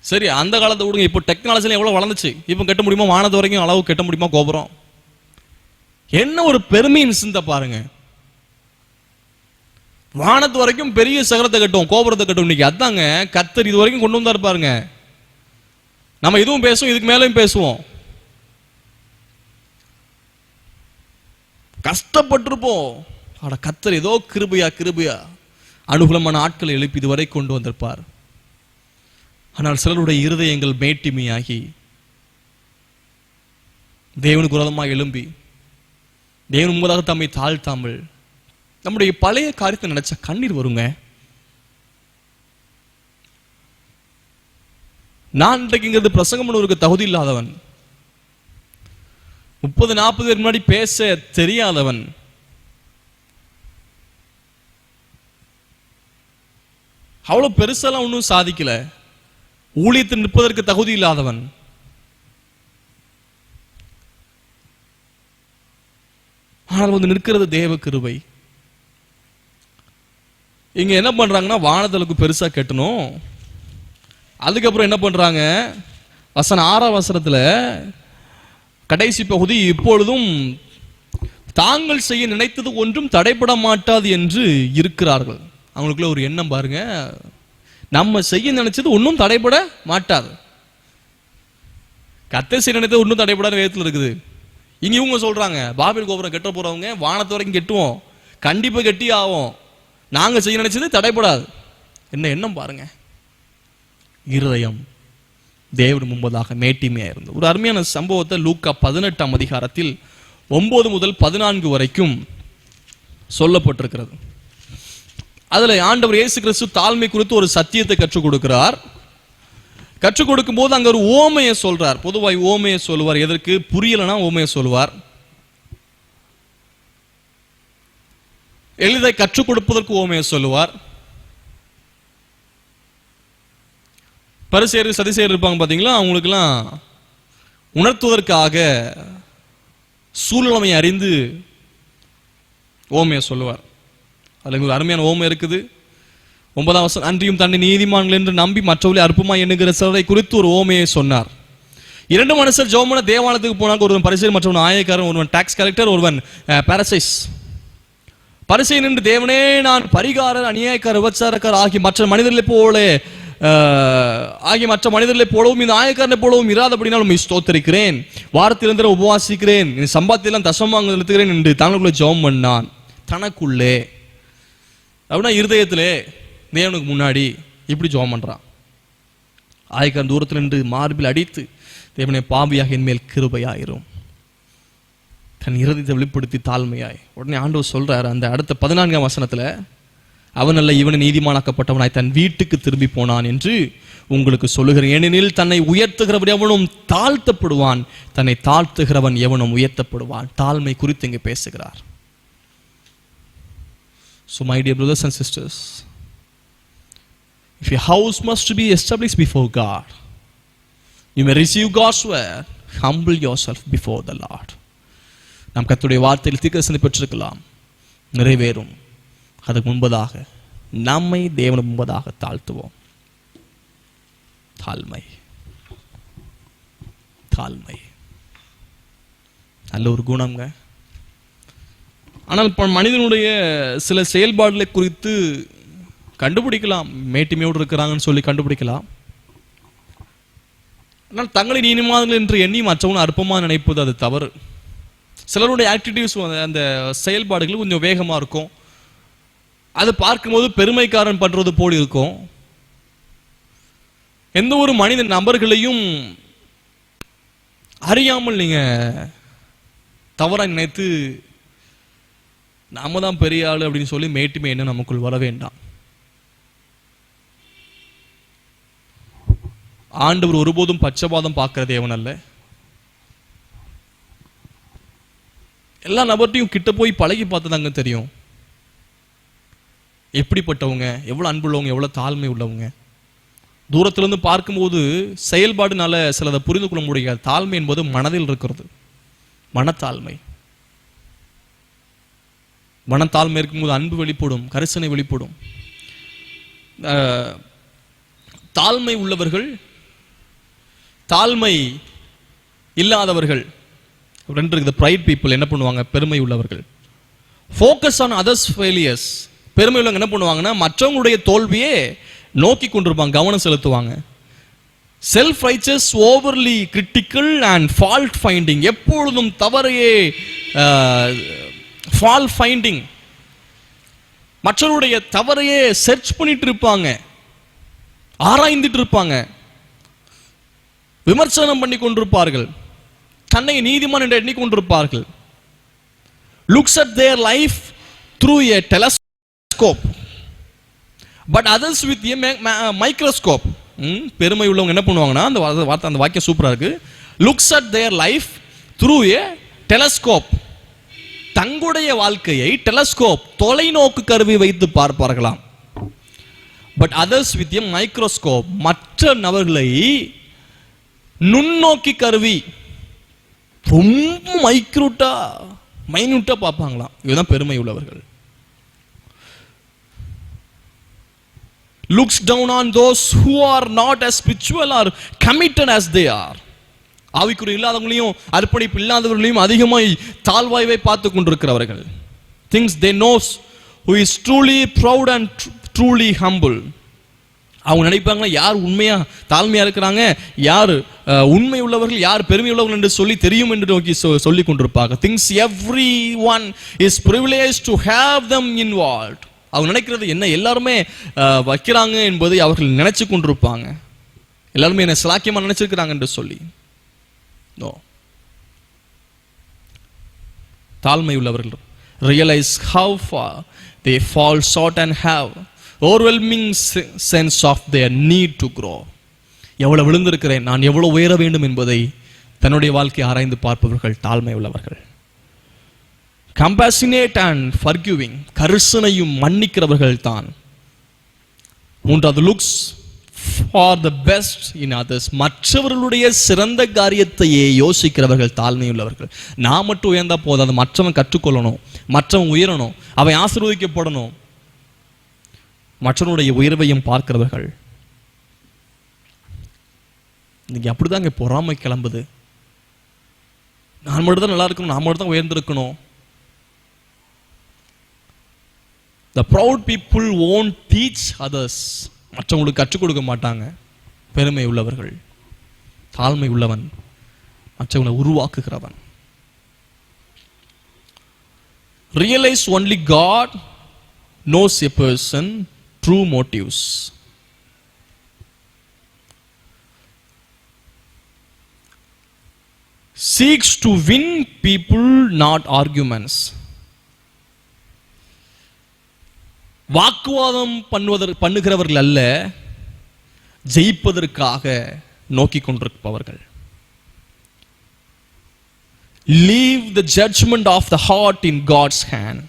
சரி அந்த காலத்தை விடுங்க, இப்போ டெக்னாலஜில எவ்வளவு வளர்ந்துச்சு, இப்போ கட்ட முடியுமா? வானத்து வரைக்கும் அளவு கட்ட முடியுமா கோபுரம்? என்ன ஒரு பெருமையின் சிந்தை பாருங்க. வானத்து வரைக்கும் பெரிய சிகரத்தை கட்டும், கோபுரத்தை கட்டும். இன்னைக்கு அதாங்க கர்த்தர் இது வரைக்கும் கொண்டு வந்தாரு பாருங்க. நம்ம இதுவும் பேசுவோம், இதுக்கு மேலேயும் பேசுவோம். கஷ்டப்பட்டிருப்போம். ஆனா கர்த்தர் ஏதோ கிருபையா அனுகூலமான ஆட்களை எழுப்பி இதுவரை கொண்டு வந்திருப்பார். ஆனால் சிலருடைய இருதயங்கள் மேட்டிமையாகி தேவனுக்கு விரோதமாக எழும்பி தேவன் முன்பதாக தம்மை தாழ்த்தாமல் நம்முடைய பழைய காரியத்தை நினைச்ச கண்ணீர் வருங்க. நான் இன்றைக்கு பிரசங்கம் பண்ணுவதற்கு தகுதி இல்லாதவன், 30-40 பேர் முன்னாடி பேச தெரியாதவன், அவ்வளவு பெருசெல்லாம் ஒன்றும் சாதிக்கல, ஊழியத்தில் நிற்பதற்கு தகுதி இல்லாதவன், ஆனால் வந்து நிற்கிறது தேவ கிருபை. இங்க என்ன பண்றாங்கன்னா வானத்தலுக்கு பெருசா கட்டணும். அதுக்கப்புறம் என்ன பண்றாங்க, 6ஆம் வசனத்துல கடைசி பகுதி, இப்பொழுதும் தாங்கள் செய்ய நினைத்தது ஒன்றும் தடைபட மாட்டாது என்று இருக்கிறார்கள். அவங்களுக்குள்ள ஒரு எண்ணம் பாருங்க, நம்ம செய்ய நினைச்சது ஒன்றும் தடைபட மாட்டாது. கர்த்தர் செய்ய நினைத்தது ஒன்றும் தடைபடாத வேதத்தில் இருக்குது. இங்க இவங்க சொல்றாங்க பாபேல் கோபுரம் கட்ட போறவங்க வானத்து வரைக்கும் கட்டுவோம், கண்டிப்பா கட்டி ஆகும், நாங்க செய்ய நினைச்சது தடைபடாது. என்ன எண்ணம் பாருங்க. இருதயம் தேவன் முன்பதாக மேட்டிமையா இருந்தது. ஒரு அருமையான சம்பவத்தை லூக்கா 18ஆம் அதிகாரத்தில் 9 முதல் 14 வரைக்கும் சொல்லப்பட்டிருக்கிறது. அதுல ஆண்டவர் இயேசு கிறிஸ்து தாழ்மை குறித்து ஒரு சத்தியத்தை கற்றுக் கொடுக்கிறார். கற்றுக் கொடுக்கும் போது அங்க ஒரு ஓமையை சொல்றார். பொதுவாய் ஓமையை சொல்லுவார். எதற்கு புரியலனா ஓமையை சொல்லுவார். எளிதை கற்றுக் கொடுப்பதற்கு ஓமையை சொல்லுவார். பரிசேயர் சதிசேயர் இருப்பாங்க பாத்தீங்களா, அவங்களுக்கெல்லாம் உணர்த்துவதற்காக சூழ்நிலையை அறிந்து ஓமையை சொல்லுவார். அதுல ஒரு அருமையான ஓமை இருக்குது. 9ஆம் வசனம், அன்றியும் தன்னை நீதிமான்கள் என்று நம்பி மற்றவர்களை அற்புதமாய் எண்ணுகிற சிலரை குறித்து ஒரு ஓமையை சொன்னார். 2 மனுஷர் ஜெபம் பண்ண தேவாலயத்துக்கு போனாங்க. ஒருவன் பரிசேயன், மற்றவன் ஆயக்காரன், ஒருவன் டாக்ஸ் கலெக்டர், ஒருவன் பாரசைஸ். பரிசேயன் என்று தேவனே நான் பரிகாரர், அநியாயக்காரர், விபச்சாரக்காரர் ஆகிய மற்ற மனிதர்களை போலவும் இந்த ஆயக்காரனை போலவும் இராதபடினால் உம்மை ஸ்தோத்திரிக்கிறேன், வாரத்திலிருந்த உபவாசிக்கிறேன், சம்பாத்தியெல்லாம் தசமமாக நிறுத்துகிறேன் என்று தனக்குள்ளே ஜெபம் பண்ணான். தனக்குள்ளே அப்படின்னா இருதயத்திலே தேவனுக்கு முன்னாடி இப்படி ஜெபம் பண்றான். ஆயக்காரன் தூரத்தில் நின்று மார்பில் அடித்து, தேவனே பாவியாக என் மேல் கிருபையாயிரும், தன் இருதயத்தை வெளிப்படுத்தி தாழ்மையாய். உடனே ஆண்டவர் சொல்றாரு அந்த அடுத்த 14ஆம் வசனத்துல, அவன் அல்ல இவனை நீதிமானாக்கப்பட்டவனாய் தன் வீட்டுக்கு திரும்பி போனான் என்று உங்களுக்கு சொல்லுகிறேன். ஏனெனில் தன்னை உயர்த்துகிறவன் எவனும் தாழ்த்தப்படுவான், தன்னை தாழ்த்துகிறவன் எவனும் உயர்த்தப்படுவான். தாழ்மை குறித்து இங்கு பேசுகிறார். So my dear brothers and sisters, if your house must be established before God, you may receive God's word, humble yourself before the Lord. நாம் கர்த்தருடைய வார்த்தையில் தீர்க்கதரிசனத்தை பெற்றிருக்கலாம், நிறைவேறும். அதுக்கு முன்பதாக நம்மை தேவனுக்கு முன்பதாக தாழ்த்துவோம். தாழ்மை தாழ்மை நல்ல ஒரு குணம்ங்க. ஆனால் மனிதனுடைய சில செயல்பாடுகளை குறித்து கண்டுபிடிக்கலாம், மேட்டிமையோடு இருக்கிறாங்கன்னு சொல்லி கண்டுபிடிக்கலாம். ஆனால் தங்களை நீதிமான்கள் என்று எண்ணி மற்றவங்க அற்பமாக நினைப்பது அது தவறு. சிலருடைய ஆக்டிவிட்டிஸ் அந்த செயல்பாடுகள் கொஞ்சம் வேகமாக இருக்கும். அது பார்க்கும்போது பெருமைக்காரன் பண்றது போல் இருக்கும். எந்த ஒரு மனித நபர்களையும் அறியாமல் நீங்க தவறா நினைத்து நாம தான் பெரிய ஆளு அப்படின்னு சொல்லி மேட்டுமே என்ன நமக்குள் வர வேண்டாம். ஆண்டவர் ஒருபோதும் பட்சபாதம் பார்க்கிற தேவன் அல்ல. எல்லா நபர்ட்டையும் கிட்ட போய் பழகி பார்த்ததாங்க தெரியும் எப்படிப்பட்டவங்க, எவ்வளவு அன்புள்ளவங்க, எவ்வளவு தாழ்மை உள்ளவங்க. தூரத்திலிருந்து பார்க்கும்போது செயல்பாடுனால சிலதை புரிந்து கொள்ள முடியாது. தாழ்மை என்பது மனதில் இருக்கிறது. மனத்தாழ்மை இருக்கும்போது அன்பு வெளிப்படும், கரிசனை வெளிப்படும். தாழ்மை உள்ளவர்கள், தாழ்மை இல்லாதவர்கள் ரெண்டு இருக்குது. பிரைட் பீப்புள் என்ன பண்ணுவாங்க? பெருமை உள்ளவர்கள். Focus on others failures. பெருமை உள்ளவங்க என்ன பண்ணுவாங்கன்னா மற்றவங்களுடைய தோல்வியே நோக்கி கொண்டிருப்பாங்க, கவனம் செலுத்துவாங்க. Self righteous, overly critical and fault finding. எப்பொழுதும் தவறையே ஃபால்ட் ஃபைண்டிங், மற்றவருடைய தவறையே சர்ச் பண்ணிட்டு இருப்பாங்க, ஆராய்ந்துட்டு இருப்பாங்க, விமர்சனம் பண்ணி கொண்டிருப்பார்கள், தன்னை நீதிமான் என்று எண்ணிக்கொண்டிருப்பார்கள். Looks at their life through a telescope but others with a microscope. பெருமை உள்ளவங்க என்ன பண்ணுவாங்கன்னா, அந்த வார்த்தை, அந்த வாக்கியம் சூப்பரா இருக்கு. Looks at their life through a telescope. தங்களுடைய வாழ்க்கையை டெலஸ்கோப், தொலைநோக்கு கருவி வைத்து பார்ப்பார்களாம். But others with a microscope, மற்ற நபர்களை நுண்ணோக்கி கருவி, ரொம்ப மைனூட்டா பார்ப்பாங்களாம். இதுதான் பெருமை உள்ளவர்கள். Looks down on those who are not as spiritual or committed as they are. ஆவிக்குரிய இல்லாதவங்களையும் அர்ப்பணிப்பு இல்லாதவர்களையும் அதிகமாய் தாழ்வாய்வை பார்த்து கொண்டிருக்கிறவர்கள். Thinks they knows who is truly proud and truly humble. அவங்க நினைப்பாங்க யார் உண்மையா தாழ்மையா இருக்கிறாங்க, யார் உண்மை உள்ளவர்கள், யார் பெருமை உள்ளவர்கள் என்று சொல்லி தெரியும் என்று நோக்கி சொல்லி கொண்டிருப்பாங்க. Thinks everyone is privileged to have them involved. அவங்க நினைக்கிறது என்ன, எல்லாருமே வைக்கிறாங்க என்பதை அவர்கள் நினைச்சு கொண்டிருப்பாங்க. எல்லாருமே என்ன சிலாக்கியமா நினைச்சிருக்கிறாங்க என்று சொல்லி. நோ, தாழ்மை உள்ளவர்கள் realize how far they fall short and have overwhelming sense of their need to grow. எவ்வளவு விழுந்திருக்கிறேன், நான் எவ்வளவு உயர வேண்டும் என்பதை தன்னுடைய வாழ்க்கையை ஆராய்ந்து பார்ப்பவர்கள் தாழ்மை உள்ளவர்கள். கம்பேஷனேட் அண்ட் ஃபர்கிவிங், கரிசனையும் மன்னிக்கிறவர்கள் தான். மூன்றாவது, looks for the best in others, மற்றவர்களுடைய சிறந்த காரியத்தையே யோசிக்கிறவர்கள் தாழ்மை உள்ளவர்கள். நான் மட்டும் உயர்ந்தா போதாது, மற்றவன் கற்றுக்கொள்ளணும், மற்றவன் உயரணும், அவன் ஆசீர்வதிக்கப்படணும். மற்றவனுடைய உயர்வையும் பார்க்கிறவர்கள். இன்னைக்கு அப்படிதான் இங்க பொறாமை கிளம்புது. நான் மட்டும் தான் நல்லா இருக்கணும், நான் மட்டும் தான் உயர்ந்திருக்கணும். The proud people won't teach others. மற்றவங்களுக்கு கற்றுக் கொடுக்க மாட்டாங்க. பெருமை உள்ளவர்கள், தாழ்மை உள்ளவன் மற்றவங்களை உருவாக்குகிறவன். Realize only God knows a person true motives. Seeks to win people, not arguments. வாக்குவாதம் பண்ணுகிறவர்கள் அல்ல, ஜெயிப்பதற்காக நோக்கி கொண்டிருப்பவர்கள். Leave the judgment of the heart in God's hand.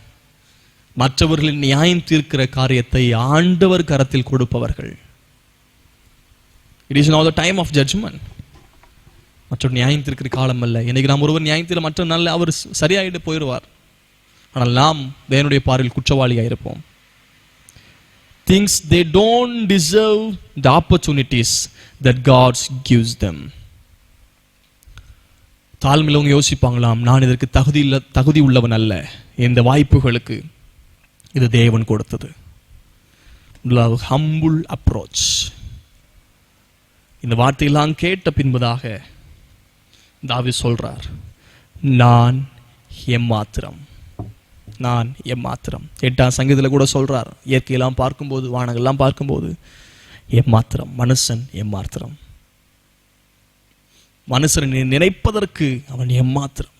மற்றவர்களின் நியாயம் தீர்க்கிற காரியத்தை ஆண்டவர் கரத்தில் கொடுப்பவர்கள். It is now the time of judgment. மற்றொரு நியாயம் தீர்க்கிற காலம் அல்ல. இன்னைக்கு நாம் ஒருவர் நியாயத்தில் மற்ற நாள் அவர் சரியாயிட்டு போயிடுவார். ஆனால் நாம் தேவனுடைய பார்வையில் குற்றவாளியாக இருப்போம். Thinks they don't deserve the opportunities that God gives them. தாழ்மையிலவங்க யோசிப்பாங்களாம், நான் இதற்கு தகுதி உள்ளவன் அல்ல, இந்த வாய்ப்புகளுக்கு இது தேவன் கொடுத்தது. Humble approach. இந்த வார்த்தையெல்லாம் கேட்ட பின்பதாக தாவீது சொல்றார், நான் எம்மாத்திரம், நான் எம்மாத்திரம். 8ஆம் சங்கீதத்தில் கூட சொல்றார், இயற்கையெல்லாம் பார்க்கும்போது, வானங்கள்லாம் பார்க்கும்போது எம்மாத்திரம், மனுஷன் எம்மாத்திரம். மனுஷனை நினைப்பதற்கு அவன் எம்மாத்திரம்.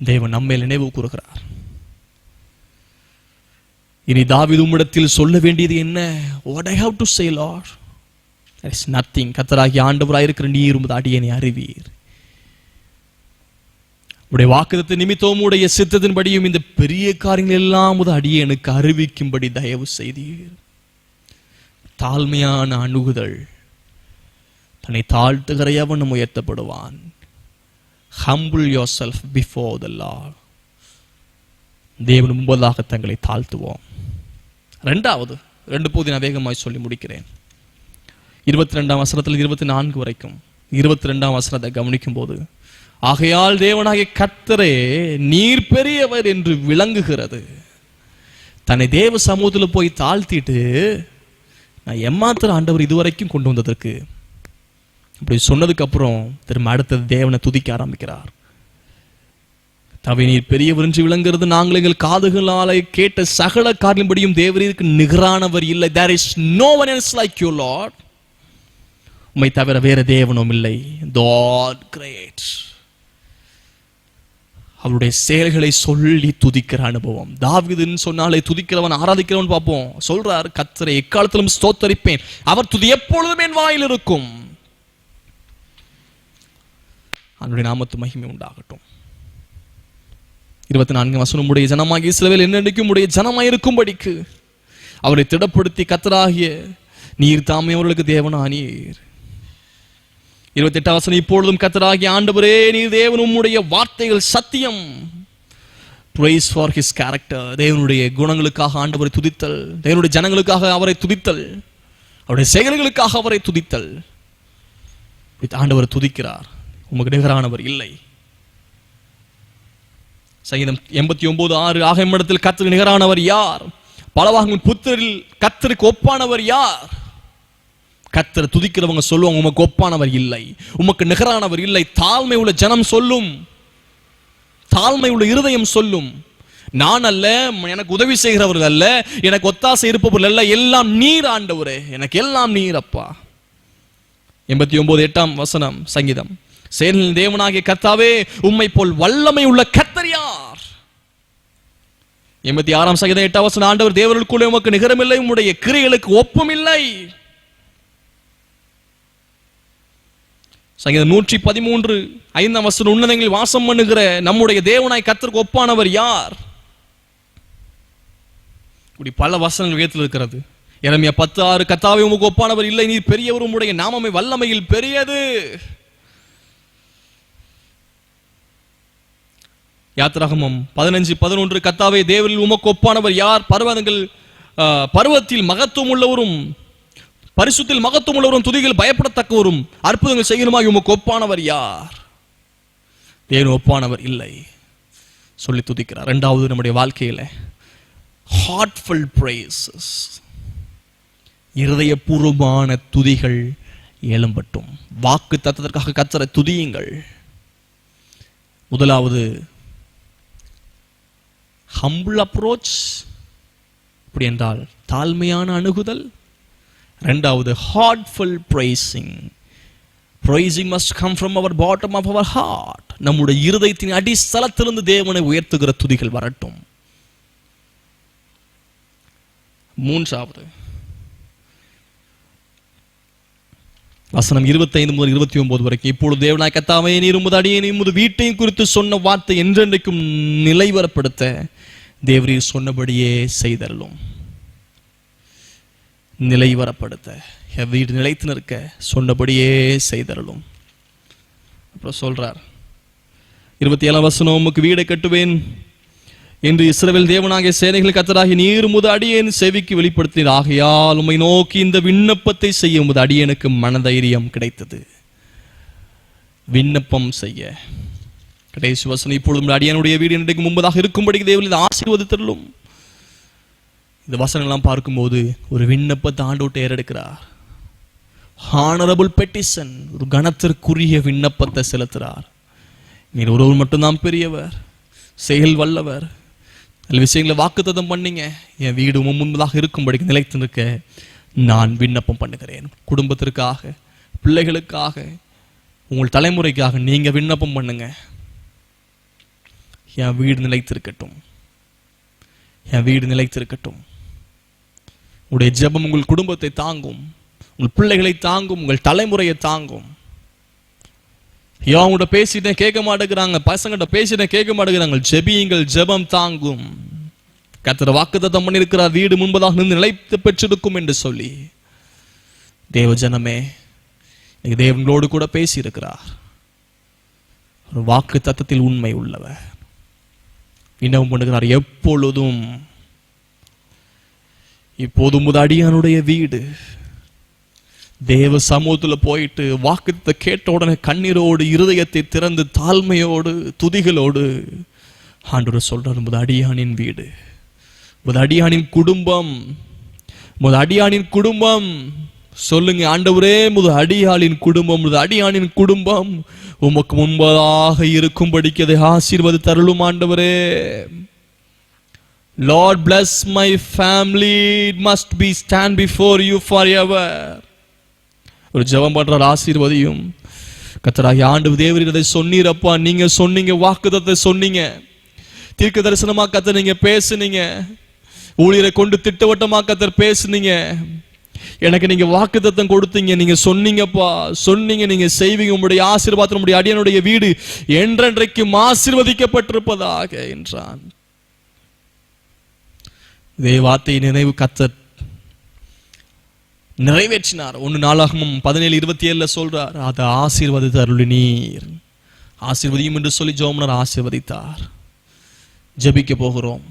தேவன் நம்மை நினைவு கூறுகிறார். இனி தாவீது உம்மிடத்தில் சொல்ல வேண்டியது என்ன? What I have to say, Lord? There is nothing. கர்த்தராகிய ஆண்டவராயிருக்கிற நீர் உமது அடியேனை அறிவீர். உடைய வாக்குத்தத்த நிமித்தமும் உடைய சித்தத்தின்படியும் இந்த பெரிய காரியங்கள் எல்லாம் உமது அடியேனுக்கு அறிவிக்கும்படி தயவு செய்தீர். தாழ்மையான அணுகுதல். தன்னை தாழ்த்துகிற எவனும் உயர்த்தப்படுவான். Humble yourself before the Lord. தேவன் முன்பதாக தங்களை தாழ்த்துவோம். ரெண்டாவது, 2 போது நான் வேகமாய் சொல்லி முடிக்கிறேன். 22ஆம் வசனத்தில் 24 வரைக்கும் 22ஆம் வசனத்தை கவனிக்கும் போது, ஆகையால் தேவனாகிய கர்த்தரே நீர் பெரியவர் என்று விளங்குகிறது. தன்னை தேவ சமூகத்தில் போய் தாழ்த்திட்டு, நான் எம்மாத்திர ஆண்டவர் இதுவரைக்கும் கொண்டு வந்ததற்கு, அப்படி சொன்னதுக்கு அப்புறம் திரும்ப அடுத்தது தேவனை துதிக்க ஆரம்பிக்கிறார். நீர் பெரியவர் என்று விளங்குகிறது, நாங்கள் எங்கள் காதுகளாலே கேட்ட சகல காரியம்படியும் தேவரீருக்கு நிகரானவர் இல்லை. There is no one else like you, Lord. உம்மை தவிர வேற தேவனும் இல்லை. God great. அவருடைய செயல்களை சொல்லி துதிக்கிற அனுபவம். தாவீதுன்னு சொன்னாலே துதிக்கிறவன், ஆராதிக்கிறவன் பார்ப்போம். சொல்றார், கர்த்தரை எக்காலத்திலும் ஸ்தோத்தரிப்பேன், அவர் துதி எப்பொழுதும் என் வாயில் இருக்கும். அவருடைய நாமத்து மகிமை உண்டாகட்டும். 24 வசனம், உடைய ஜனமாகிய இஸ்ரவேல் என்னென்னைக்கும் உடைய ஜனமாயிருக்கும்படிக்கு அவரை திடப்படுத்தி கர்த்தராகிய நீர் தாமே அவர்களுக்கு தேவனானீர். 28ஆம் வசனம், இப்பொழுதும் கர்த்தராகிய ஆண்டவரே நீர் தேவன், உம்முடைய வார்த்தைகள் சத்தியம். Praise for his character. தேவனுடைய குணங்களுக்காக ஆண்டவரை துதித்தல், தேவனுடைய ஜனங்களுக்காக அவரை துதித்தல், அவருடைய செயல்களுக்காக அவரை துதித்தல். ஆண்டவர் துதிக்கிறார், உமக்கு நிகரானவர் இல்லை. சங்கீதம் 89:6, ஆக எம்மிடத்தில் கர்த்தருக்கு நிகரானவர் யார்? பலவாகும் புத்திரில் கர்த்தருக்கு ஒப்பானவர் யார்? கர்த்தரை துதிக்கிறவங்க சொல்லுவாங்க, உமக்கு ஒப்பானவர் இல்லை, உமக்கு நிகரானவர் இல்லை. தாழ்மை உள்ள ஜனம் சொல்லும், தாழ்மை உள்ள இருதயம் சொல்லும், நான் அல்ல, எனக்கு உதவி செய்கிறவர்கள் அல்ல, எனக்கு ஒத்தாசை இருப்பவர்கள் அல்ல, எல்லாம் நீர் ஆண்டவரே, எனக்கு எல்லாம் நீர் அப்பா. 89:8 வசனம் சங்கீதம், சேனைகளின் தேவனாகிய கர்த்தாவே, உம்மை போல் வல்லமை உள்ள கர்த்தர் யார்? 86ஆம் சங்கீதம் 8ஆம் வசனம், ஆண்டவர் தேவர்களுக்குள்ளே உமக்கு நிகரமில்லை, உம்முடைய கிரியைகளுக்கு ஒப்பும் இல்லை. சங்கீதம் 113:5 வசனம், உன்னதங்களில் வாசம் பண்ணுகிற நம்முடைய தேவனாய் கர்த்தருக்கு ஒப்பானவர் யார்? இப்படி பல வசனங்கள் வேதத்தில் இருக்கிறது. எரேமியா 10:6, கர்த்தாவே உமக்கு ஒப்பானவர் இல்லை, நீர் பெரியவர், உம்முடைய நாமமே வல்லமையில் பெரியது. யாத்திராகமம் 15:11, கர்த்தாவே தேவரில் உமக்கு ஒப்பானவர் யார்? பர்வத்தில் மகத்துவம் உள்ளவரும் பரிசுத்தில் மகத்துவம் உள்ளவரும் துதிகள் பயப்படத்தக்கவரும் அற்புதங்கள் செய்யணுமாய் உமக்கு ஒப்பானவர் யார்? தேவன் ஒப்பானவர் இல்லை சொல்லி துதிக்கிறார். இரண்டாவது, நம்முடைய வாழ்க்கையில ஹார்ட்ஃபுல் பிரேசஸ், இருதயபூர்வமான துதிகள் எழும்பட்டும். வாக்கு தத்தத்திற்காக கர்த்தரை துதியுங்கள். முதலாவது ஹம்பிள் அப்ரோச், அப்படி என்றால் தாழ்மையான அணுகுதல். இரண்டாவது heartful praising. Praising must come from our bottom of our heart. நம்முடைய இருதயத்தின் அடித்தளத்திலிருந்து தேவனை உயர்த்துகிற துதிகள் வரட்டும். மூன்றாவது வசனம் 25 முதல் 29 வரைக்கும், இப்பொழுது தேவனாய் கர்த்தாவே நீர் உமது அடியேனையும் உமது வீட்டையும் குறித்து சொன்ன வார்த்தை என்றென்றைக்கும் நிலைவரப்படுத்த தேவரீர் சொன்னபடியே செய்தருளும். நிலைவரப்படுத்த, வீடு நிலைத்து நிற்க சொன்னபடியே செய்தருளும். அப்புறம் சொல்றார் 27ஆம் வசனம், உமக்கு வீடை கட்டுவேன் என்று இஸ்ரவேல் தேவனாகிய சேனைகள் கர்த்தராகிய நீர் உமது அடியேன் செவிக்கு வெளிப்படுத்தினீர். ஆகையால் உம்மை நோக்கி இந்த விண்ணப்பத்தை செய்ய உமது அடியேனுக்கு மனதைரியம் கிடைத்தது. விண்ணப்பம் செய்ய கடைசி வசனம், இப்பொழுது அடியனுடைய வீடு இன்றைக்கு முன்பதாக இருக்கும்படி தேவன் ஆசீர்வதித்தருளும். இந்த வசனங்கள்லாம் பார்க்கும்போது ஒரு விண்ணப்பத்தை ஆண்டவர்கிட்ட ஏறெடுக்கிறார். ஹானரபிள் பெட்டிஷன், ஒரு கணத்திற்குரிய விண்ணப்பத்தை செலுத்துறார். நீர் ஒருவர் மட்டும்தான் பெரியவர், செயல் வல்லவர், நல்ல விஷயங்களை வாக்குத்தத்தம் பண்ணீங்க. என் வீடு முன்பதாக இருக்கும்படிக்கு நிலைத்து நிற்க நான் விண்ணப்பம் பண்ணுகிறேன். குடும்பத்திற்காக, பிள்ளைகளுக்காக, உங்கள் தலைமுறைக்காக நீங்க விண்ணப்பம் பண்ணுங்க. என் வீடு நிலைத்திருக்கட்டும், என் வீடு நிலைத்திருக்கட்டும். உங்களுடைய ஜெபம் உங்கள் குடும்பத்தை தாங்கும், உங்கள் பிள்ளைகளை தாங்கும், உங்கள் தலைமுறையை தாங்கும். அவங்கள்ட்ட பேசிட்டேன் கேட்க மாட்டேங்கிறாங்க, பசங்கிட்ட பேசிட்டேன் கேட்க மாட்டேங்கிறாங்க. ஜெபியுங்கள், ஜெபம் தாங்கும். கர்த்தர் வாக்குத்தத்தம் பண்ணியிருக்கிறார், வீடு முன்பதாக நின்று நிலைத்து பெற்றிருக்கும் என்று சொல்லி. தேவ ஜனமே, தேவங்களோடு கூட பேசி இருக்கிறார். ஒரு வாக்கு தத்தத்தில் உண்மை உள்ளவர். விண்ணப்பம் பண்ணுகிறார் எப்பொழுதும். இப்போதும் அடியானுடைய வீடு தேவ சமூகத்துல போயிட்டு வாக்குத்தத்தை கேட்ட உடனே கண்ணீரோடு, இருதயத்தை திறந்து, தாழ்மையோடு, துதிகளோடு ஆண்டவர் சொல்றார், முத அடியானின் வீடு, முத அடியானின் குடும்பம், முத அடியானின் குடும்பம். சொல்லுங்க ஆண்டவரே, முத அடியாளின் குடும்பம், முத அடியானின் குடும்பம் உமக்கு முன்பதாக இருக்கும்படிக்கு அதை ஆசீர்வாதம் தருளும் ஆண்டவரே. Lord bless my family, it must be stand before you forever. ஒரு ஜெபம் பண்றார், ஆசீர்வதியும். கர்த்தராகிய ஆண்டவர் தேவரீர் அதை சொன்னீரப்பா, நீங்க சொன்னீங்க, வாக்குத்தத்தத்தை சொன்னீங்க, தீர்க்க தரிசனமா கர்த்தர் நீங்க பேசுனீங்க, ஊழியரை கொண்டு திட்டவட்டமா கர்த்தர் பேசுனீங்க, எனக்கு நீங்க வாக்குத்தத்தம் கொடுத்தீங்க, நீங்க சொன்னீங்கப்பா, சொன்னீங்க, நீங்க செய்வீங்க. உங்களுடைய ஆசீர்வாதம் உங்களுடைய அடியானுடைய வீடு என்றென்றைக்கும் ஆசீர்வதிக்கப்பட்டிருப்பதாக என்றான். இதே வார்த்தை நினைவு கர்த்தர் நிறைவேற்றினார். 1 நாளாகமம் 17:27 சொல்றார், அதை ஆசீர்வதித்து அருளினீர். ஆசீர்வதியும் என்று சொல்லி ஜெபம்னார், ஆசீர்வதித்தார். ஜெபிக்க போகிறோம்.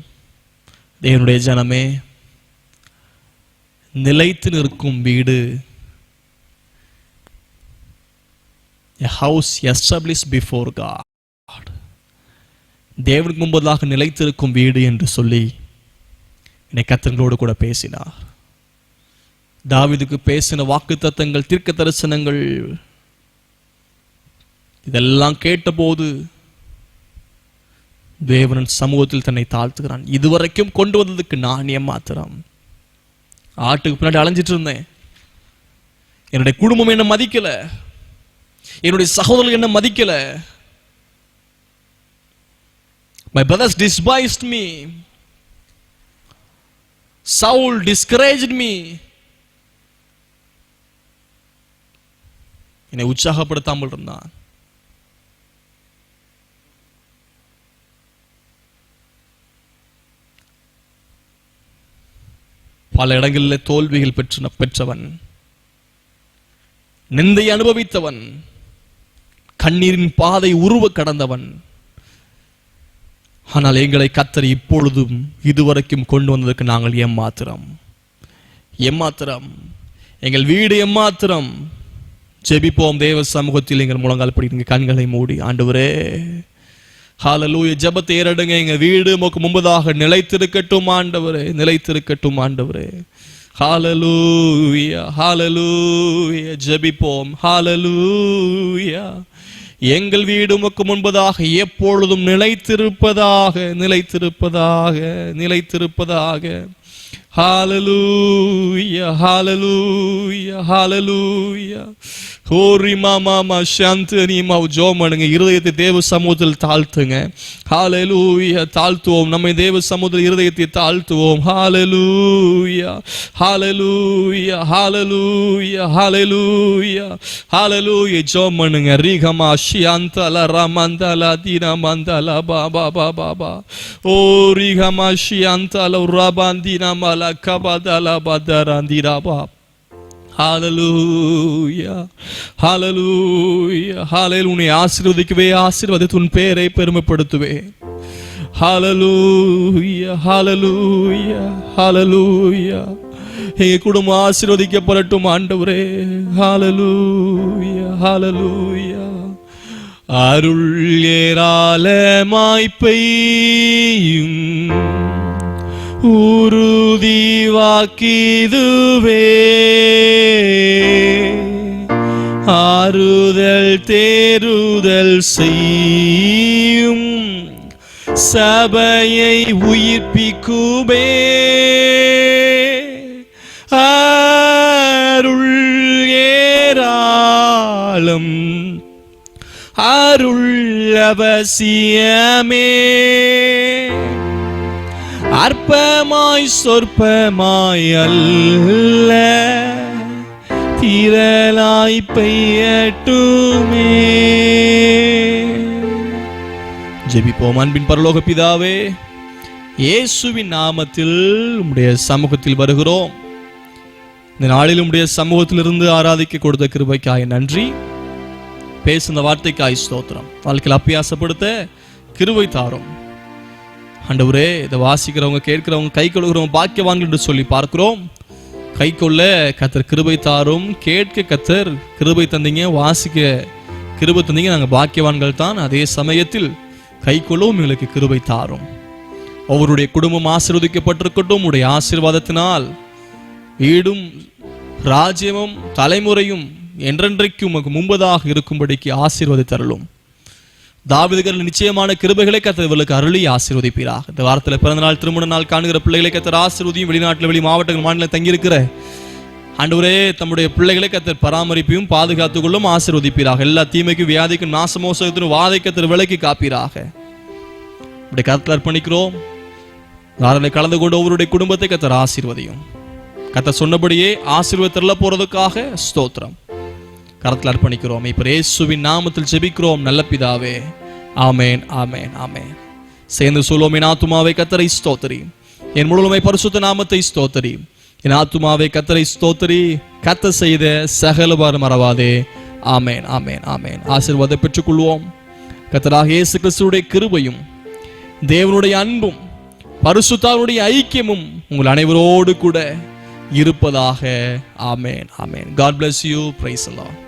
தேவனுடைய ஜனமே, நிலைத்து நிற்கும் வீடு, a house established before God, தேவனுக்கு முன்பதாக நிலைத்திருக்கும் வீடு என்று சொல்லி என்னை கர்த்தரோடு கூட பேசினார். தாவீதுக்கு பேசின வாக்குத்தத்தங்கள், தீர்க்க தரிசனங்கள் இதெல்லாம் கேட்டபோது தேவன் சமூகத்தில் தன்னை தாழ்த்துகிறான். இதுவரைக்கும் கொண்டு வந்ததுக்கு நான் ஏமாத்திரம் ஆட்டுக்கு பின்னாடி அலைஞ்சிட்டு இருந்தேன். என்னுடைய குடும்பம் என்ன மதிக்கல, என்னுடைய சகோதரர்கள் என்ன மதிக்கல. My brothers despised me. Saul discouraged me. என்னை உற்சாகப்படுத்தாமல் இருந்தான். பல இடங்களில் தோல்விகள் பெற்றவன், நிந்தை அனுபவித்தவன், கண்ணீரின் பாதை உருவ கடந்தவன். ஆனால் எங்களை கர்த்தர் இப்பொழுதும் இதுவரைக்கும் கொண்டு வந்ததற்கு நாங்கள் ஏமாத்திரம், எங்கள் வீடு ஏமாத்திரம். ஜெபிப்போம் தேவ சமூகத்தில். எங்கள் முழங்கால் படிங்க, கண்களை மூடி. ஆண்டவரே, ஹல்லேலூயா. ஜெபத்தை ஏறடுங்க. எங்க வீடு உமக்கு முன்பதாக நிலைத்திருக்கட்டும் ஆண்டவரே, நிலைத்திருக்கட்டும் ஆண்டவரே. ஹல்லேலூயா, ஹல்லேலூயா. ஜெபிப்போம். ஹல்லேலூயா. எங்கள் வீடு உமக்கு முன்பதாக எப்பொழுதும் நிலைத்திருப்பதாக, நிலைத்திருப்பதாக, நிலைத்திருப்பதாக. ஹல்லேலூயா, ஹல்லேலூயா, ஹல்லேலூயா. ஹோரி மாமா சாந்தனி மாவு ஜோம் பண்ணுங்க. இருதயத்தை தேவ சமூகத்தில் தாழ்த்துங்க. ஹல்லேலூயா. தாழ்த்துவோம், நம்மை தேவ சமூகத்தில் இருதயத்தை தாழ்த்துவோம். ஹல்லேலூயா, ஹல்லேலூயா, ஹல்லேலூயா, ஹல்லேலூயா, ஹல்லேலூயா. ஜோம் பண்ணுங்க. ரீகமா ஷியாந்தல ரமந்தல தீனா மந்தல பாபா பாபா பா. ஓ ரீகமா ஷியாந்தல ரபாந்தினா மல கபதல பதராந்திரா பா. ஹல்லேலூயா, ஹல்லேலூயா, ஹல்லேலூயா. உன்னை ஆசீர்வதிக்கவே, ஆசீர்வதித்து உன் பேரை பெருமைப்படுத்துவேன். ஹல்லேலூயா, ஹல்லேலூயா, ஹல்லேலூயா. எங்க குடும்பம் ஆசீர்வதிக்கப்படட்டும் ஆண்டவரே. ஹல்லேலூயா, ஹல்லேலூயா. அருள் ஏராளமாய் பெய்யும் உறுதி வாக்கிதுவே, ஆறுதல் தேறுதல் செய்யும் சபையை உயிர்ப்பிக்குமே. அருள் ஏராளம் அருள் அவசியமே. அற்பமாய் சொற்பமாய் அல்ல திரளாய் பெய்யட்டுமே. ஜெபிப்போம். அன்பின் பரலோக பிதாவே, இயேசுவின் நாமத்தில் உம்முடைய சமூகத்தில் வருகிறோம். இந்த நாளில் உம்முடைய சமூகத்திலிருந்து ஆராதிக்க கொடுத்த கிருபைக்காய் நன்றி. பேசுன வார்த்தைக்காய் ஸ்தோத்திரம். வாழ்க்கையில் அப்பியாசப்படுத்த கிருபை தாரும் ஆண்டவரே. இதை வாசிக்கிறவங்க, கேட்கிறவங்க, கை கொள்கிறவங்க பாக்கியவான்கள் என்று சொல்லி பார்க்கிறோம். கை கொள்ள கத்தர் கிருபை தாரும். கேட்க கத்தர் கிருபை தந்தீங்க, வாசிக்க கிருபை தந்தீங்க. நாங்கள் பாக்கியவான்கள் தான். அதே சமயத்தில் கை கொள்ளவும் எங்களுக்கு கிருபை தாரும். ஒவ்வொருடைய குடும்பம் ஆசீர்வதிக்கப்பட்டிருக்கட்டும். உடைய ஆசீர்வாதத்தினால் வீடும் ராஜ்யமும் தலைமுறையும் என்றென்றைக்கும் உமக்கு முன்பதாக இருக்கும்படிக்கு ஆசீர்வாதி தரலும். தாவீதுக்கு நிச்சயமான கிருபைகளை கர்த்தர் இவர்களுக்கு அருளி ஆசீர்வதிப்பீராக. இந்த வாரத்தில் பிறந்த நாள், திருமண நாள் காணுகிற பிள்ளைகளை கர்த்தர் ஆசீர்வதியும். வெளிநாட்டில், வெளி மாவட்டங்கள், மாநிலம் தங்கியிருக்கிற ஆண்டவரே, தம்முடைய பிள்ளைகளை கர்த்தர் பராமரிப்பையும் பாதுகாத்துக் கொள்ளும் ஆசீர்வதிப்பீராக. எல்லா தீமைக்கும், வியாதிக்கும், நாசமோசத்திலும் வாதை கர்த்தர் விலக்கி காப்பீராக. இப்படி கர்த்தர் அர்ப்பணிக்கிறோம். நாளில் கலந்து கொண்டு ஒவ்வொருடைய குடும்பத்தை கர்த்தர் ஆசீர்வதியும். கர்த்தர் சொன்னபடியே ஆசீர்வாதத்தில் போறதுக்காக ஸ்தோத்திரம். கரத்தில் அர்ப்பணிக்கிறோம். இப்ப இயேசுவின் நாமத்தில் ஜெபிக்கிறோம் நல்ல பிதாவே. ஆமேன், ஆமேன், ஆமேன். சேர்ந்து சொல்லுவோம். என் ஆத்துமாவே கர்த்தரை ஸ்தோத்திரி, என் முழுமை பரிசுத்த நாமத்தை ஸ்தோத்திரி. என் ஆத்துமாவே கர்த்தரை ஸ்தோத்திரி, கர்த்தர் செய்த சகலவாறு மறவாதே. ஆமேன், ஆமேன், ஆமேன். ஆசீர்வாதத்தை பெற்றுக்கொள்வோம். கர்த்தராகிய இயேசு கிறிஸ்துவுடைய கிருபையும் தேவனுடைய அன்பும் பரிசுத்தாவினுடைய ஐக்கியமும் உங்கள் அனைவரோடு கூட இருப்பதாக. ஆமேன், ஆமேன். God bless you. Praise the Lord.